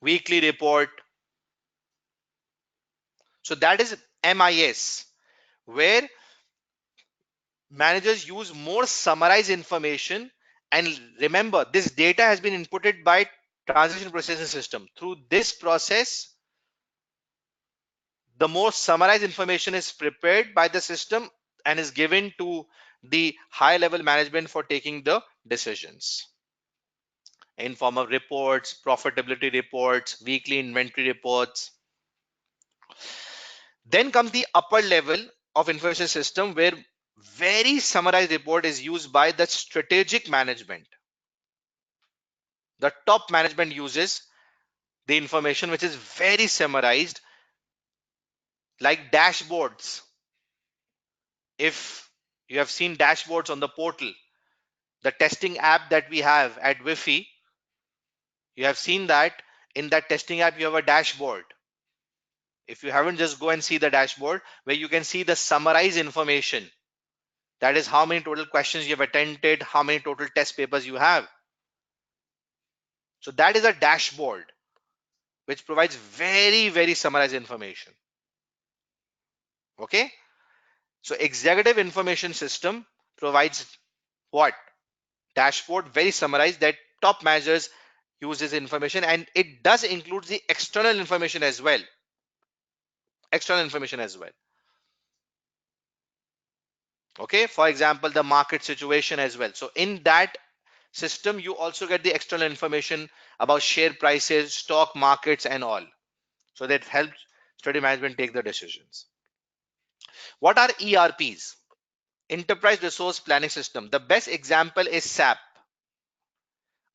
weekly report. So that is MIS, where managers use more summarized information. And remember, this data has been inputted by transaction processing system. Through this process, the more summarized information is prepared by the system and is given to the high level management for taking the decisions in form of reports, profitability reports, weekly inventory reports. Then comes the upper level of information system, where very summarized report is used by the strategic management. The top management uses the information which is very summarized, like dashboards. If you have seen dashboards on the portal, the testing app that we have at Wi-Fi, you have seen that in that testing app you have a dashboard. If you haven't, just go and see the dashboard where you can see the summarized information. That is how many total questions you have attended, how many total test papers you have. So that is a dashboard which provides very summarized information. Okay. So executive information system provides what? Dashboard, very summarized, that top managers uses information, and it does include the external information as well. External information as well. Okay. For example, the market situation as well. So in that system, you also get the external information about share prices, stock markets, and all. So that helps study management take the decisions. What are ERPs? Enterprise Resource Planning System. The best example is SAP,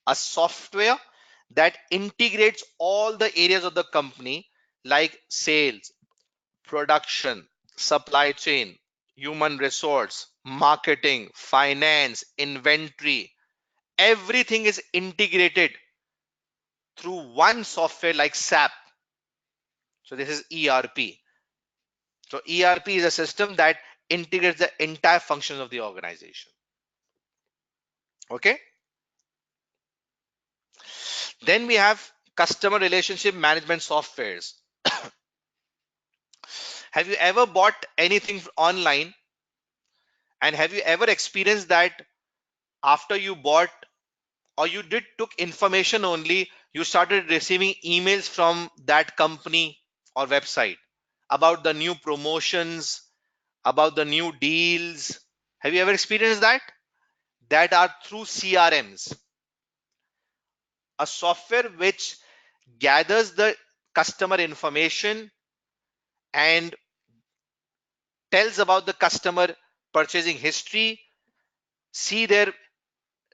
a software that integrates all the areas of the company like sales, production, supply chain, human resource, marketing, finance, inventory. Everything is integrated through one software like SAP. So this is ERP. So ERP is a system that integrates the entire functions of the organization. Okay. Then we have customer relationship management softwares. Have you ever bought anything online, and have you ever experienced that after you bought or you did took information only, you started receiving emails from that company or website about the new promotions, about the new deals? Have you ever experienced that? That are through CRMs, a software which gathers the customer information and tells about the customer purchasing history, see their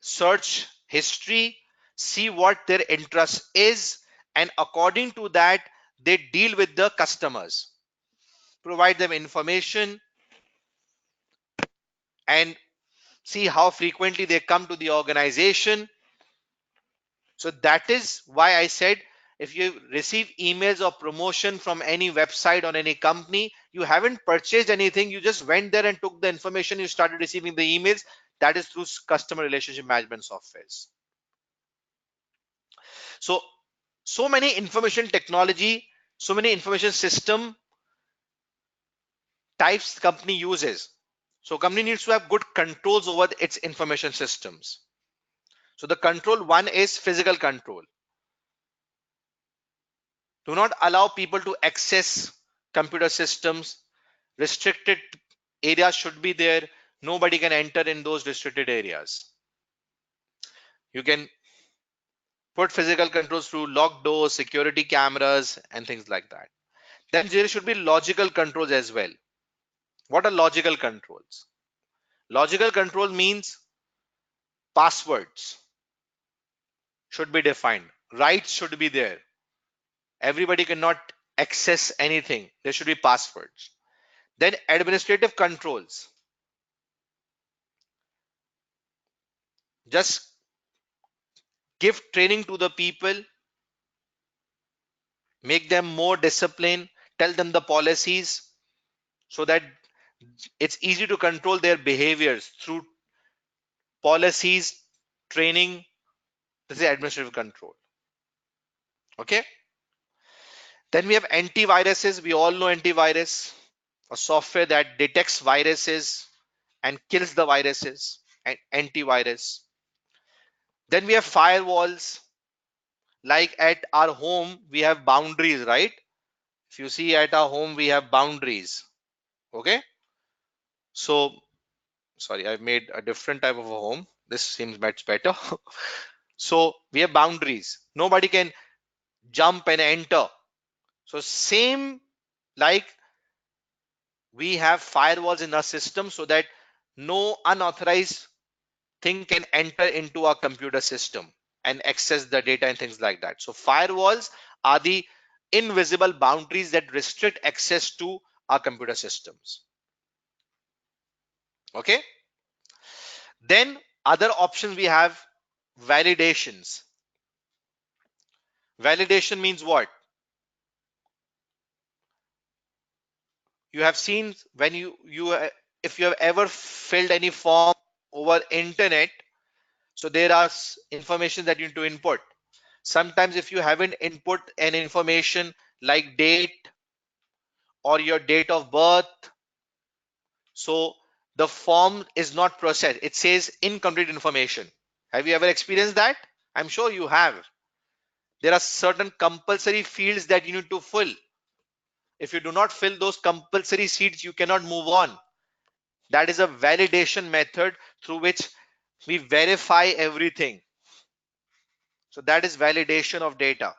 search history, see what their interest is, and according to that, they deal with the customers, provide them information, and see how frequently they come to the organization. So that is why I said, if you receive emails or promotion from any website or any company, you haven't purchased anything, you just went there and took the information, you started receiving the emails. That is through customer relationship management softwares. So many information technology, so many information system types company uses. So company needs to have good controls over its information systems. So the control one is physical control. Do not allow people to access computer systems. Restricted areas should be there. Nobody can enter in those restricted areas. You can put physical controls through locked doors, security cameras, and things like that. Then there should be logical controls as well. What are logical controls? Logical control means passwords should be defined. Rights should be there. Everybody cannot access anything. There should be passwords. Then administrative controls. Just give training to the people, make them more disciplined, tell them the policies so that it's easy to control their behaviors through policies, training. This is administrative control. Okay. Then we have antiviruses. We all know antivirus, a software that detects viruses and kills the viruses, and antivirus. Then we have firewalls. Like at our home, we have boundaries, right? If you see at our home, we have boundaries. Okay. So, sorry, I've made a different type of a home. This seems much better. So, we have boundaries. Nobody can jump and enter. So, same like we have firewalls in our system so that no unauthorized thing can enter into our computer system and access the data and things like that. So firewalls are the invisible boundaries that restrict access to our computer systems. Okay. Then other options we have validations. Validation means what? You have seen when if you have ever filled any form over internet, so there are information that you need to input. Sometimes if you haven't input an information like date or your date of birth, so the form is not processed. It says incomplete information. Have you ever experienced that? I'm sure you have. There are certain compulsory fields that you need to fill. If you do not fill those compulsory fields, you cannot move on. That is a validation method through which we verify everything. So that is validation of data.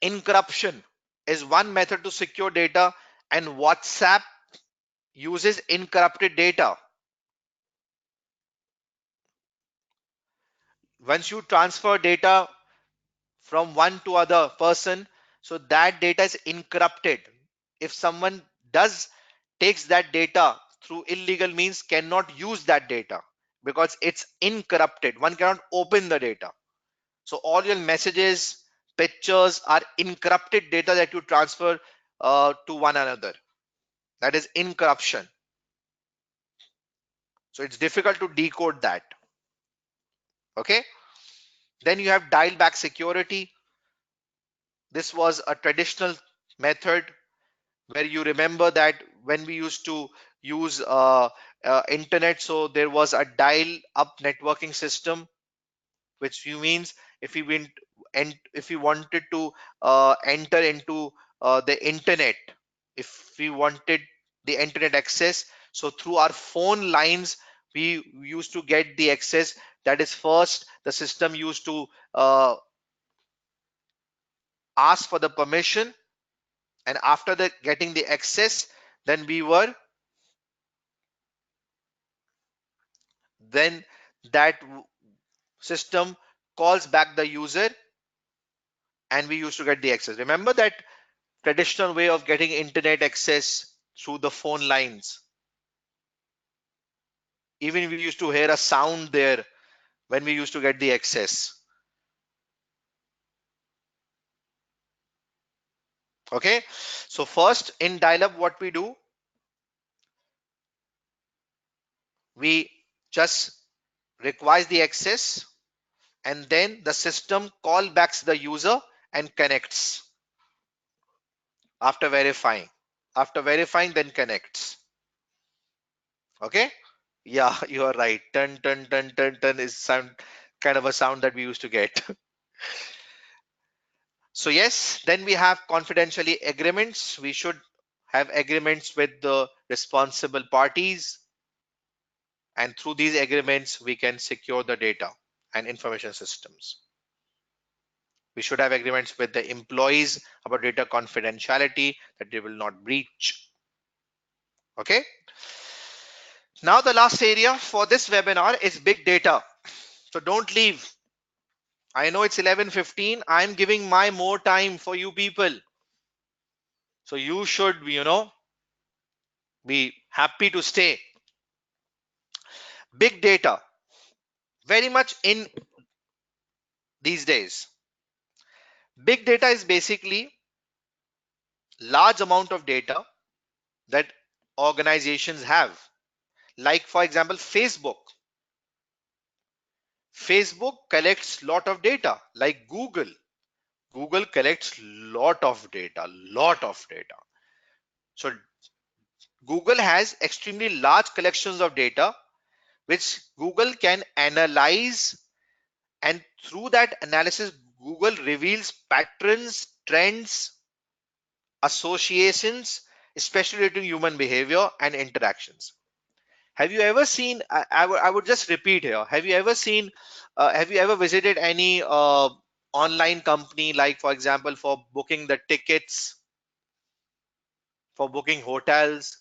Encryption is one method to secure data, and WhatsApp uses encrypted data. Once you transfer data from one to other person, so that data is encrypted. If someone does takes that data through illegal means, cannot use that data because it's encrypted. One cannot open the data. So all your messages, pictures are encrypted data that you transfer to one another. That is encryption. So it's difficult to decode that. Okay. Then you have dial back security. This was a traditional method where you remember that when we used to use internet, so there was a dial up networking system, which means if we went and if we wanted to enter into the internet, if we wanted the internet access, so through our phone lines we used to get the access. That is, first the system used to ask for the permission, and after the getting the access, then we were then that system calls back the user and we used to get the access. Remember that traditional way of getting internet access through the phone lines? Even we used to hear a sound there when we used to get the access. Okay, so first in dial-up, what we do, we just requires the access, and then the system call backs the user and connects after verifying. After verifying, then connects. Okay. Yeah, you are right. Turn, turn, turn, turn, turn is sound kind of a sound that we used to get. So yes, then we have confidentiality agreements. We should have agreements with the responsible parties, and through these agreements, we can secure the data and information systems. We should have agreements with the employees about data confidentiality that they will not breach. Okay. Now the last area for this webinar is big data. So don't leave. I know it's 11:15. I'm giving my more time for you people. So you should, be happy to stay. Big data, very much in these days. Big data is basically large amount of data that organizations have. Like for example, Facebook. Facebook collects lot of data, like Google. Google collects lot of data, lot of data. So Google has extremely large collections of data which Google can analyze, and through that analysis Google reveals patterns, trends, associations, especially relating human behavior and interactions. Have you ever seen, I would just repeat here, have you ever visited any online company, like for example for booking the tickets, for booking hotels,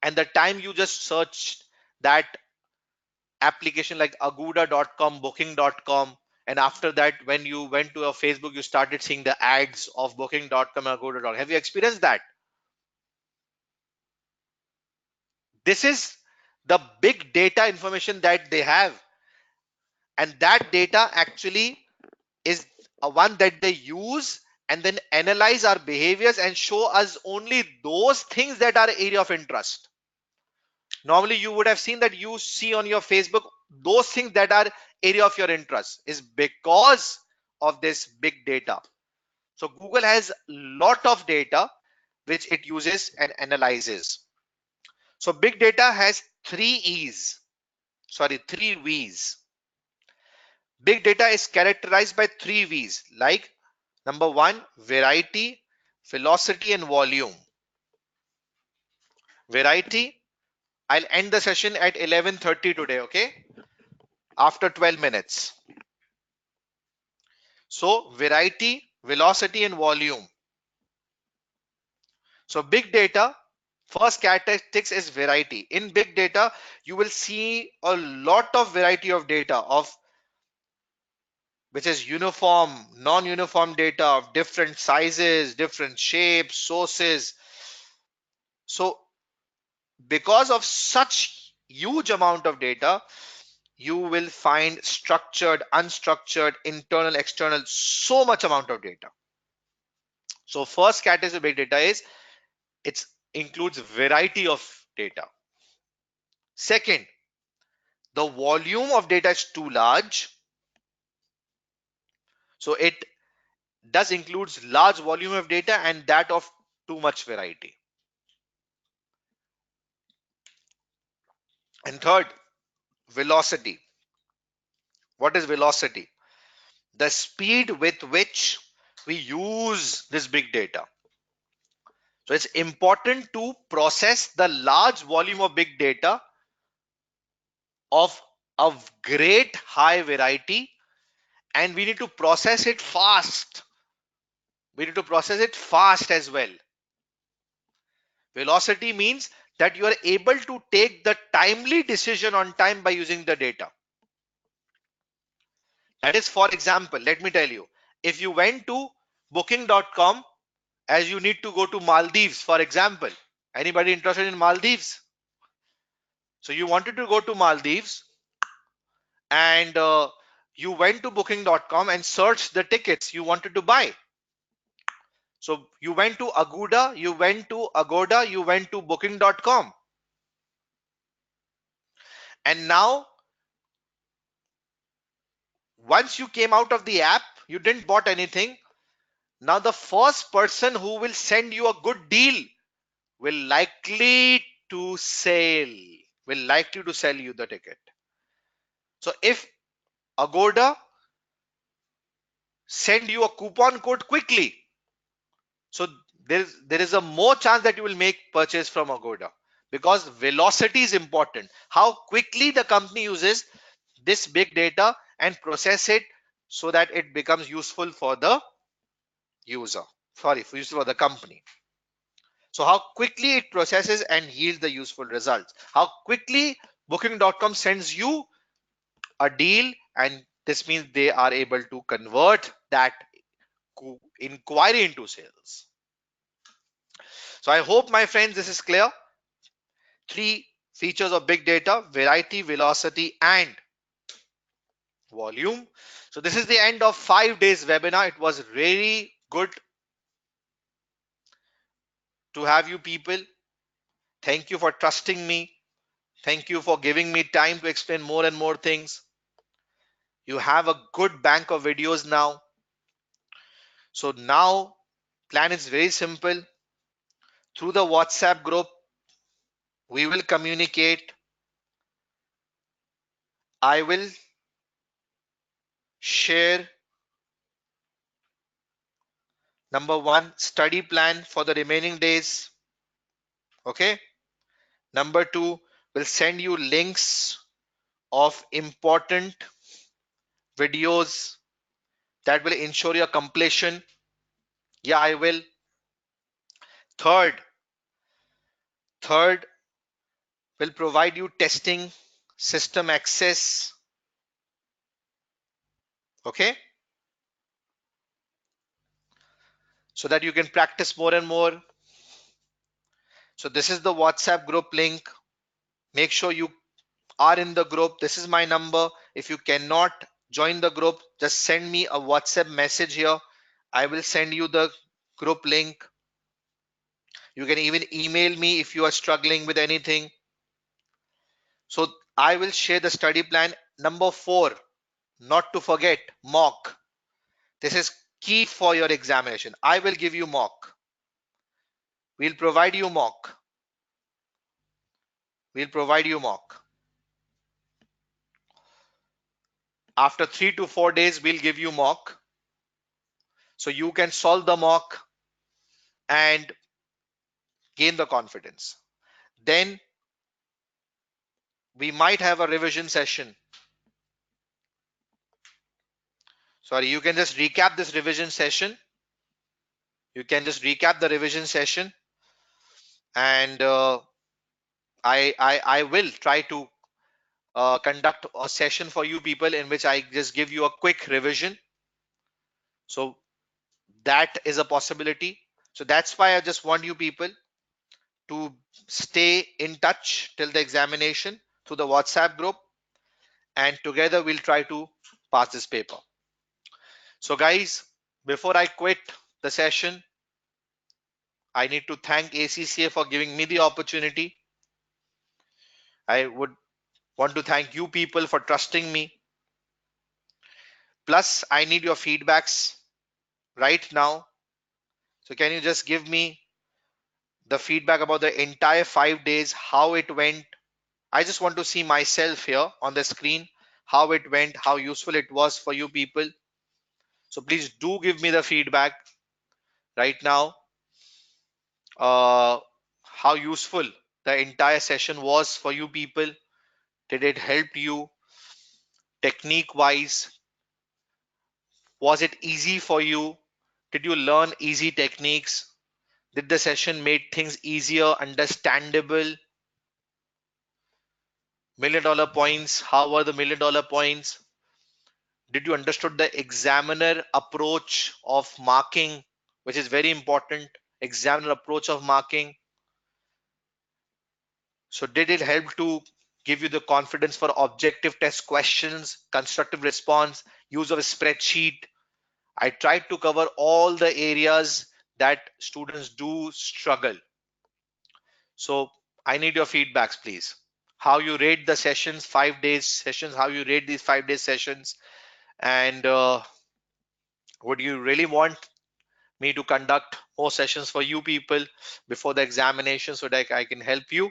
and the time you just searched that application like agoda.com, booking.com, and after that when you went to a Facebook you started seeing the ads of booking.com and agoda.com. Have you experienced that? This is the big data information that they have, and that data actually is a one that they use and then analyze our behaviors and show us only those things that are area of interest. Normally you would have seen that you see on your Facebook those things that are area of your interest, is because of this big data. So Google has lot of data which it uses and analyzes. So big data has three V's. Big data is characterized by three V's, like number one, variety, velocity, and volume. Variety, I'll end the session at 11:30 today, okay? After 12 minutes. So variety, velocity, and volume. So big data, first characteristics is variety. In big data, you will see a lot of variety of data of which is uniform, non-uniform data of different sizes, different shapes, sources. So because of such huge amount of data, you will find structured, unstructured, internal, external, so much amount of data. So first category of big data is it includes variety of data. Second, the volume of data is too large. So it does includes large volume of data and that of too much variety. And third, velocity. What is velocity? The speed with which we use this big data. So it's important to process the large volume of big data of great high variety, and we need to process it fast. We need to process it fast as well. Velocity means that you are able to take the timely decision on time by using the data. That is, for example, let me tell you, if you went to booking.com as you need to go to Maldives, for example, anybody interested in Maldives? So you wanted to go to Maldives and you went to booking.com and searched the tickets you wanted to buy. So you went to Agoda, you went to booking.com. And now, once you came out of the app, you didn't bought anything. Now the first person who will send you a good deal will likely to sell, you the ticket. So if Agoda send you a coupon code quickly, so there is a more chance that you will make purchase from Agoda, because velocity is important. How quickly the company uses this big data and process it so that it becomes useful for the user. Sorry, for useful for the company. So how quickly it processes and yields the useful results. How quickly booking.com sends you a deal, and this means they are able to convert that inquiry into sales. So I hope, my friends, this is clear. Three features of big data: variety, velocity, and volume. So this is the end of 5 days webinar. It was really good to have you people. Thank you for trusting me. Thank you for giving me time to explain more and more things. You have a good bank of videos now. So now plan is very simple. Through the WhatsApp group, we will communicate. I will share number one, study plan for the remaining days. Okay. Number two, we'll send you links of important videos that will ensure your completion. Yeah, I will. Third, third will provide you testing system access. Okay. So that you can practice more and more. So this is the WhatsApp group link. Make sure you are in the group. This is my number. If you cannot join the group, just send me a WhatsApp message here. I will send you the group link. You can even email me if you are struggling with anything. So I will share the study plan. Number four, not to forget, mock. This is key for your examination. I will give you mock. We'll provide you mock. We'll provide you mock. After 3 to 4 days, we'll give you mock. So you can solve the mock and gain the confidence. Then we might have a revision session. Sorry, you can just recap this revision session. You can just recap the revision session, and I will try to conduct a session for you people in which I just give you a quick revision. So that is a possibility. So that's why I just want you people to stay in touch till the examination through the WhatsApp group, and together we'll try to pass this paper. So guys, before I quit the session, I need to thank ACCA for giving me the opportunity. I would want to thank you people for trusting me. Plus, I need your feedbacks right now. So can you just give me the feedback about the entire 5 days, how it went? I just want to see myself here on the screen, how it went, how useful it was for you people. So please do give me the feedback right now. How useful the entire session was for you people. Did it help you technique wise? Was it easy for you? Did you learn easy techniques? Did the session make things easier, understandable? $1 million points. How were the $1 million points? Did you understood the examiner approach of marking, which is very important? Examiner approach of marking. So did it help to give you the confidence for objective test questions, constructive response, use of a spreadsheet? I tried to cover all the areas that students do struggle. So I need your feedbacks, please. How you rate the sessions, 5 days sessions, how you rate these 5 day sessions, and would you really want me to conduct more sessions for you people before the examination so that I can help you?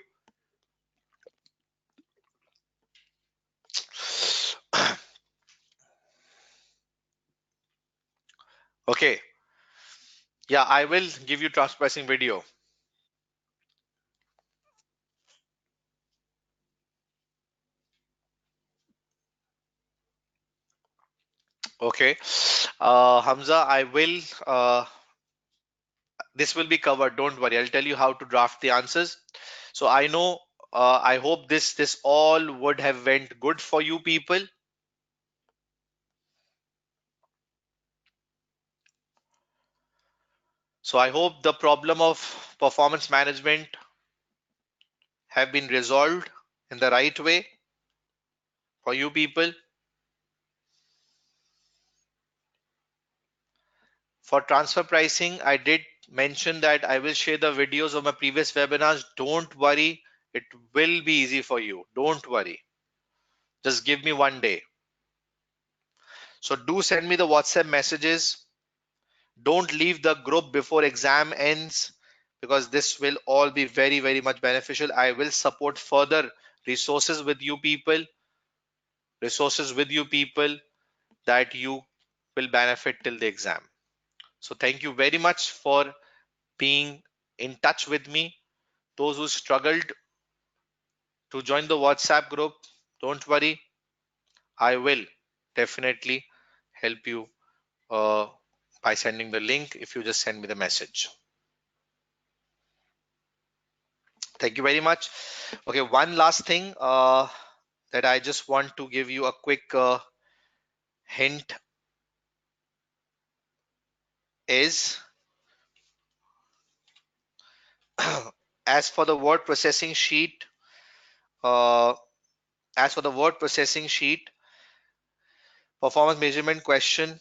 Okay. Yeah, I will give you trust pricing video. Okay. Hamza, I will this will be covered. Don't worry. I'll tell you how to draft the answers. So I know I hope this all would have went good for you people. So I hope the problem of performance management have been resolved in the right way for you people. For transfer pricing, I did mention that I will share the videos of my previous webinars. Don't worry, it will be easy for you. Don't worry. Just give me one day. So do send me the WhatsApp messages Don't leave the group before exam ends, because this will all be very, very much beneficial. I will support further resources with you people, that you will benefit till the exam. So thank you very much for being in touch with me. Those who struggled to join the WhatsApp group, don't worry, I will definitely help you uh, by sending the link if you just send me the message. Thank you very much. Okay, one last thing that I just want to give you a quick hint is as for the word processing sheet, uh, performance measurement question,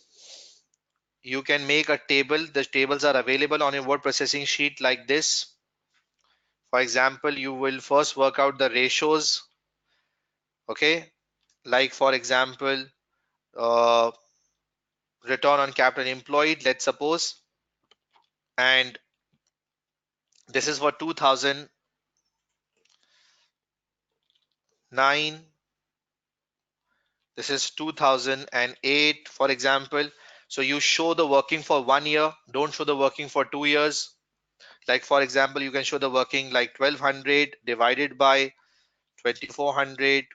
you can make a table. The tables are available on your word processing sheet like this. For example, you will first work out the ratios. Okay, like for example, uh, return on capital employed, let's suppose, and this is for 2009, this is 2008, for example. So you show the working for 1 year, don't show the working for 2 years. Like for example, you can show the working like 1200 divided by 2400,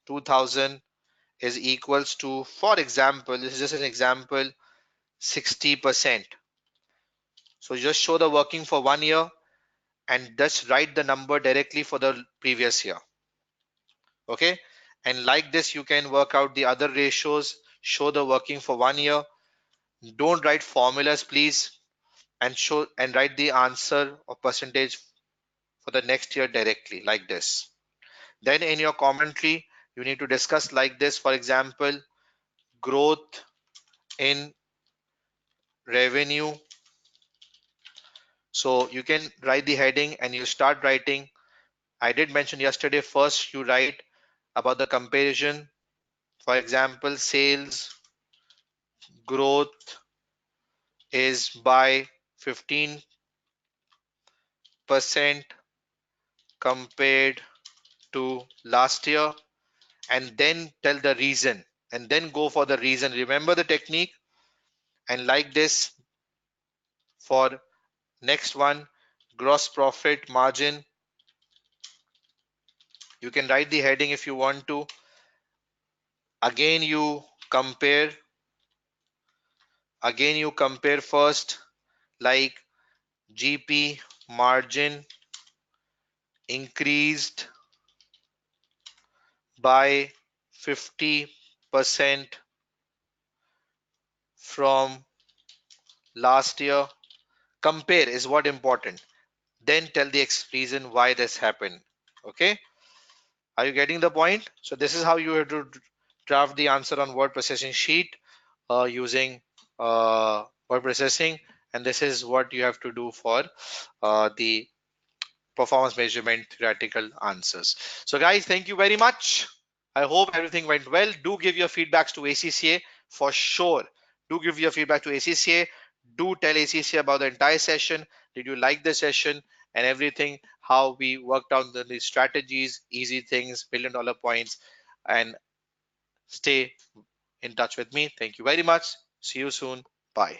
2000 is equals to, for example, this is just an example, 60%. So just show the working for 1 year and just write the number directly for the previous year. Okay, and like this you can work out the other ratios, show the working for 1 year. Don't write formulas please, and show and write the answer or percentage for the next year directly like this. Then in your commentary you need to discuss like this. For example, growth in revenue. So you can write the heading and you start writing. I did mention yesterday, first you write about the comparison. For example, sales growth is by 15% compared to last year, and then tell the reason and then go for the reason. Remember the technique. And like this, for next one, gross profit margin, you can write the heading if you want to. Again you compare first, like GP margin increased by 50% from last year. Compare is what important. Then tell the reason why this happened. Okay, are you getting the point? So this is how you have to draft the answer on word processing sheet using word processing, and this is what you have to do for the performance measurement theoretical answers. So guys, thank you very much. I hope everything went well. Do give your feedbacks to ACCA for sure. Do give your feedback to ACCA. Do tell ACCA about the entire session. Did you like the session and everything? How we worked out the strategies, easy things, $1 billion points, and stay in touch with me. Thank you very much. See you soon. Bye.